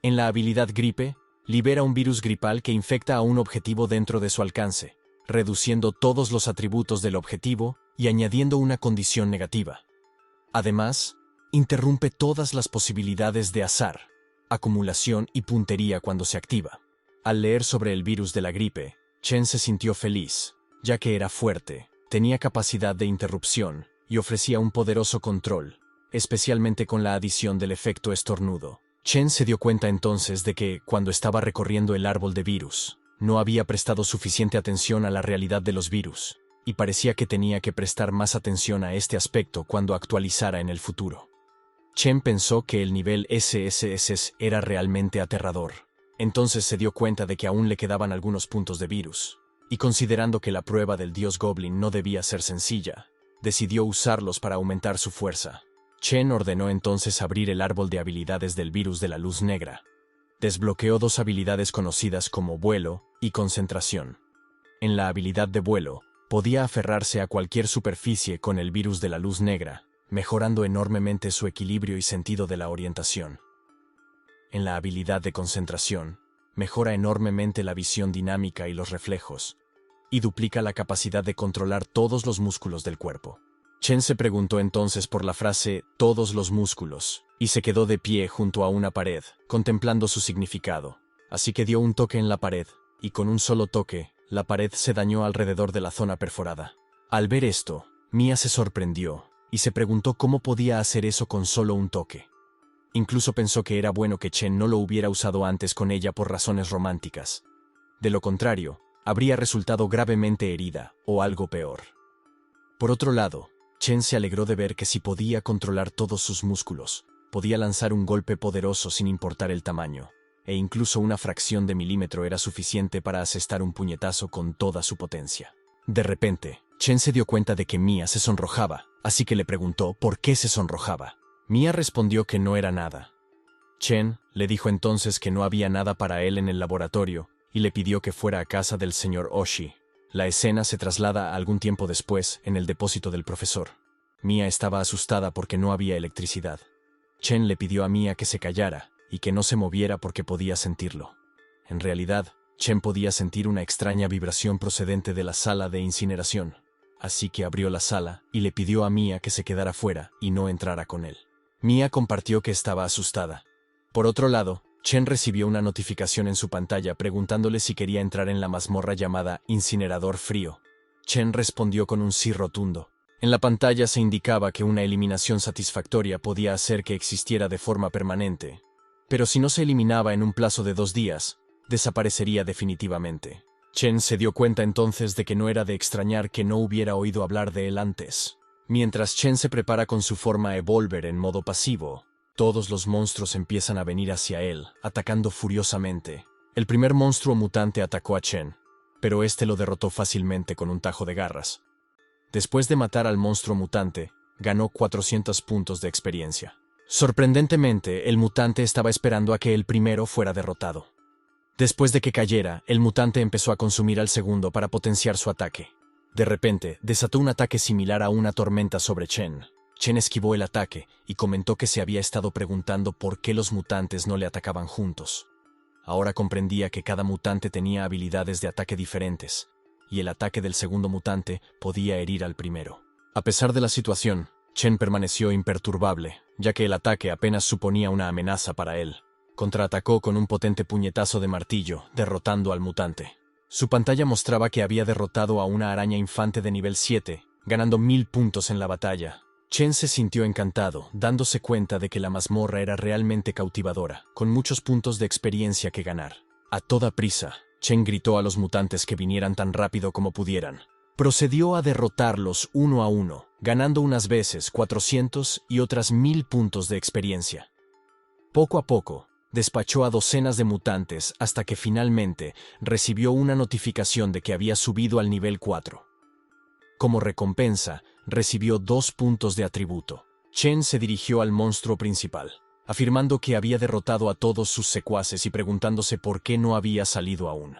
En la habilidad gripe, libera un virus gripal que infecta a un objetivo dentro de su alcance, reduciendo todos los atributos del objetivo y añadiendo una condición negativa. Además, interrumpe todas las posibilidades de azar, acumulación y puntería cuando se activa. Al leer sobre el virus de la gripe, Chen se sintió feliz, ya que era fuerte, tenía capacidad de interrupción y ofrecía un poderoso control, especialmente con la adición del efecto estornudo. Chen se dio cuenta entonces de que, cuando estaba recorriendo el árbol de virus, no había prestado suficiente atención a la realidad de los virus, y parecía que tenía que prestar más atención a este aspecto cuando actualizara en el futuro. Chen pensó que el nivel SSS era realmente aterrador. Entonces se dio cuenta de que aún le quedaban algunos puntos de virus, y considerando que la prueba del dios Goblin no debía ser sencilla, decidió usarlos para aumentar su fuerza. Chen ordenó entonces abrir el árbol de habilidades del virus de la luz negra. Desbloqueó 2 habilidades conocidas como vuelo y concentración. En la habilidad de vuelo, podía aferrarse a cualquier superficie con el virus de la luz negra, mejorando enormemente su equilibrio y sentido de la orientación. En la habilidad de concentración, mejora enormemente la visión dinámica y los reflejos, y duplica la capacidad de controlar todos los músculos del cuerpo. Chen se preguntó entonces por la frase «todos los músculos», y se quedó de pie junto a una pared, contemplando su significado. Así que dio un toque en la pared, y con un solo toque, la pared se dañó alrededor de la zona perforada. Al ver esto, Mia se sorprendió, y se preguntó cómo podía hacer eso con solo un toque. Incluso pensó que era bueno que Chen no lo hubiera usado antes con ella por razones románticas. De lo contrario, habría resultado gravemente herida, o algo peor. Por otro lado, Chen se alegró de ver que si podía controlar todos sus músculos, podía lanzar un golpe poderoso sin importar el tamaño, e incluso una fracción de milímetro era suficiente para asestar un puñetazo con toda su potencia. De repente, Chen se dio cuenta de que Mia se sonrojaba, así que le preguntó por qué se sonrojaba. Mia respondió que no era nada. Chen le dijo entonces que no había nada para él en el laboratorio y le pidió que fuera a casa del señor Oshi. La escena se traslada algún tiempo después en el depósito del profesor. Mia estaba asustada porque no había electricidad. Chen le pidió a Mia que se callara y que no se moviera porque podía sentirlo. En realidad, Chen podía sentir una extraña vibración procedente de la sala de incineración. Así que abrió la sala y le pidió a Mia que se quedara fuera y no entrara con él. Mia compartió que estaba asustada. Por otro lado, Chen recibió una notificación en su pantalla preguntándole si quería entrar en la mazmorra llamada Incinerador Frío. Chen respondió con un sí rotundo. En la pantalla se indicaba que una eliminación satisfactoria podía hacer que existiera de forma permanente, pero si no se eliminaba en un plazo de 2 días, desaparecería definitivamente. Chen se dio cuenta entonces de que no era de extrañar que no hubiera oído hablar de él antes. Mientras Chen se prepara con su forma Evolver en modo pasivo, todos los monstruos empiezan a venir hacia él, atacando furiosamente. El primer monstruo mutante atacó a Chen, pero este lo derrotó fácilmente con un tajo de garras. Después de matar al monstruo mutante, ganó 400 puntos de experiencia. Sorprendentemente, el mutante estaba esperando a que el primero fuera derrotado. Después de que cayera, el mutante empezó a consumir al segundo para potenciar su ataque. De repente, desató un ataque similar a una tormenta sobre Chen. Chen esquivó el ataque y comentó que se había estado preguntando por qué los mutantes no le atacaban juntos. Ahora comprendía que cada mutante tenía habilidades de ataque diferentes, y el ataque del segundo mutante podía herir al primero. A pesar de la situación, Chen permaneció imperturbable, ya que el ataque apenas suponía una amenaza para él. Contraatacó con un potente puñetazo de martillo, derrotando al mutante. Su pantalla mostraba que había derrotado a una araña infante de nivel 7, ganando 1000 puntos en la batalla. Chen se sintió encantado, dándose cuenta de que la mazmorra era realmente cautivadora, con muchos puntos de experiencia que ganar. A toda prisa, Chen gritó a los mutantes que vinieran tan rápido como pudieran. Procedió a derrotarlos uno a uno, ganando unas veces 400 y otras 1000 puntos de experiencia. Poco a poco, despachó a docenas de mutantes hasta que finalmente recibió una notificación de que había subido al nivel 4. Como recompensa, recibió 2 puntos de atributo. Chen se dirigió al monstruo principal, afirmando que había derrotado a todos sus secuaces y preguntándose por qué no había salido aún.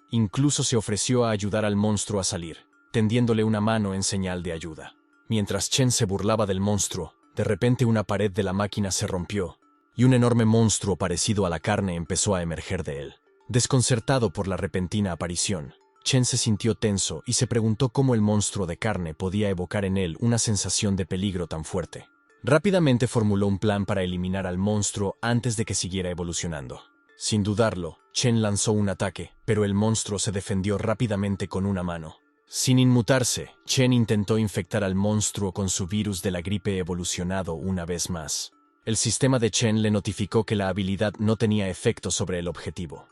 Incluso se ofreció a ayudar al monstruo a salir, tendiéndole una mano en señal de ayuda. Mientras Chen se burlaba del monstruo, de repente una pared de la máquina se rompió, y un enorme monstruo parecido a la carne empezó a emerger de él. Desconcertado por la repentina aparición, Chen se sintió tenso y se preguntó cómo el monstruo de carne podía evocar en él una sensación de peligro tan fuerte. Rápidamente formuló un plan para eliminar al monstruo antes de que siguiera evolucionando. Sin dudarlo, Chen lanzó un ataque, pero el monstruo se defendió rápidamente con una mano. Sin inmutarse, Chen intentó infectar al monstruo con su virus de la gripe evolucionado una vez más. El sistema de Chen le notificó que la habilidad no tenía efecto sobre el objetivo.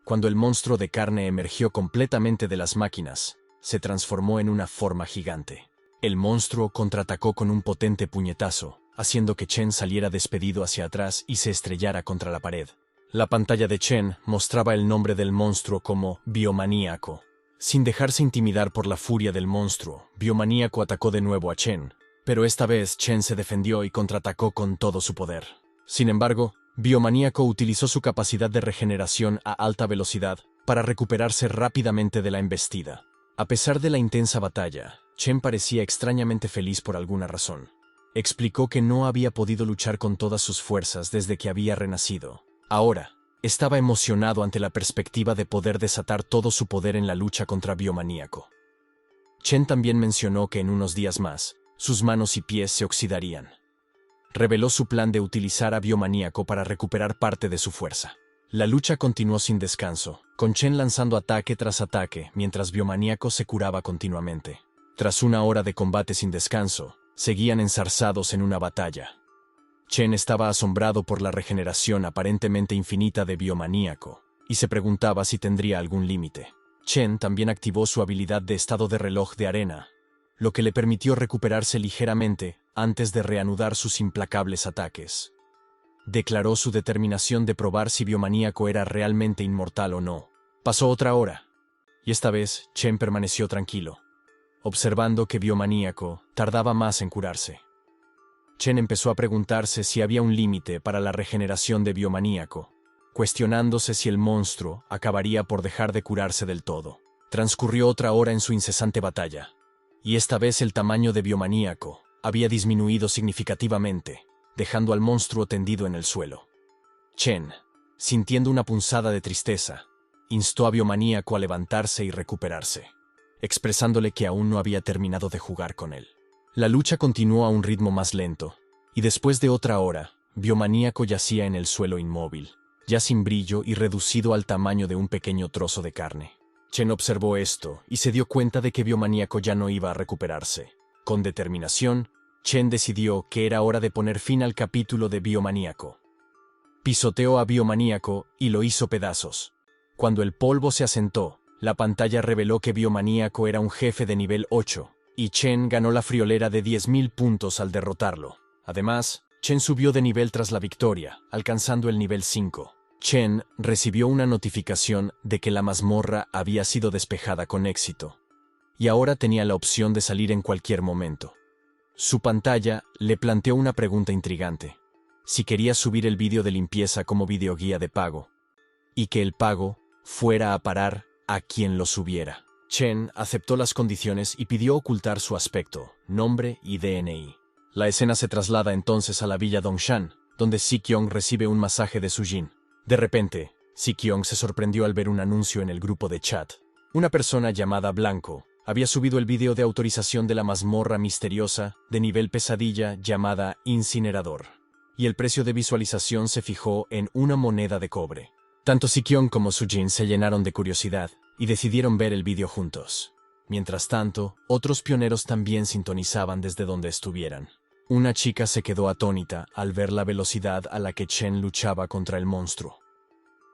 Cuando el monstruo de carne emergió completamente de las máquinas, se transformó en una forma gigante. El monstruo contraatacó con un potente puñetazo, haciendo que Chen saliera despedido hacia atrás y se estrellara contra la pared. La pantalla de Chen mostraba el nombre del monstruo como Biomaníaco. Sin dejarse intimidar por la furia del monstruo, Biomaníaco atacó de nuevo a Chen, pero esta vez Chen se defendió y contraatacó con todo su poder. Sin embargo, Biomaníaco utilizó su capacidad de regeneración a alta velocidad para recuperarse rápidamente de la embestida. A pesar de la intensa batalla, Chen parecía extrañamente feliz por alguna razón. Explicó que no había podido luchar con todas sus fuerzas desde que había renacido. Ahora, estaba emocionado ante la perspectiva de poder desatar todo su poder en la lucha contra Biomaníaco. Chen también mencionó que en unos días más, sus manos y pies se oxidarían. Reveló su plan de utilizar a Biomaníaco para recuperar parte de su fuerza. La lucha continuó sin descanso, con Chen lanzando ataque tras ataque mientras Biomaníaco se curaba continuamente. Tras una hora de combate sin descanso, seguían enzarzados en una batalla. Chen estaba asombrado por la regeneración aparentemente infinita de Biomaníaco, y se preguntaba si tendría algún límite. Chen también activó su habilidad de estado de reloj de arena, lo que le permitió recuperarse ligeramente antes de reanudar sus implacables ataques. Declaró su determinación de probar si Biomaníaco era realmente inmortal o no. Pasó otra hora, y esta vez Chen permaneció tranquilo. observando que Biomaníaco tardaba más en curarse. Chen empezó a preguntarse si había un límite para la regeneración de Biomaníaco, cuestionándose si el monstruo acabaría por dejar de curarse del todo. Transcurrió otra hora en su incesante batalla, y esta vez el tamaño de Biomaníaco había disminuido significativamente, dejando al monstruo tendido en el suelo. Chen, sintiendo una punzada de tristeza, instó a Biomaníaco a levantarse y recuperarse, expresándole que aún no había terminado de jugar con él. La lucha continuó a un ritmo más lento, y después de otra hora, Biomaníaco yacía en el suelo inmóvil, ya sin brillo y reducido al tamaño de un pequeño trozo de carne. Chen observó esto y se dio cuenta de que Biomaníaco ya no iba a recuperarse. Con determinación, Chen decidió que era hora de poner fin al capítulo de Biomaníaco. Pisoteó a Biomaníaco y lo hizo pedazos. Cuando el polvo se asentó, la pantalla reveló que Biomaníaco era un jefe de nivel 8, y Chen ganó la friolera de 10.000 puntos al derrotarlo. Además, Chen subió de nivel tras la victoria, alcanzando el nivel 5. Chen recibió una notificación de que la mazmorra había sido despejada con éxito, y ahora tenía la opción de salir en cualquier momento. Su pantalla le planteó una pregunta intrigante: si quería subir el vídeo de limpieza como videoguía de pago, y que el pago fuera a parar a quien lo subiera. Chen aceptó las condiciones y pidió ocultar su aspecto, nombre y DNI. La escena se traslada entonces a la villa Dongshan, donde Si-kyung recibe un masaje de Sujin. De repente, Si-kyung se sorprendió al ver un anuncio en el grupo de chat. Una persona llamada Blanco había subido el vídeo de autorización de la mazmorra misteriosa de nivel pesadilla llamada Incinerador, y el precio de visualización se fijó en una moneda de cobre. Tanto Si-kyung como Sujin se llenaron de curiosidad y decidieron ver el vídeo juntos. Mientras tanto, otros pioneros también sintonizaban desde donde estuvieran. Una chica se quedó atónita al ver la velocidad a la que Chen luchaba contra el monstruo.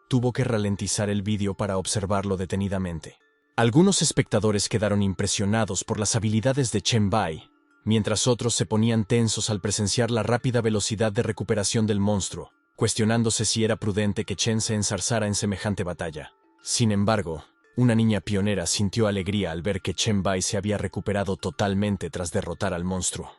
Tuvo que ralentizar el vídeo para observarlo detenidamente. Algunos espectadores quedaron impresionados por las habilidades de Chen Bai, mientras otros se ponían tensos al presenciar la rápida velocidad de recuperación del monstruo, cuestionándose si era prudente que Chen se enzarzara en semejante batalla. Sin embargo, una niña pionera sintió alegría al ver que Chen Bai se había recuperado totalmente tras derrotar al monstruo.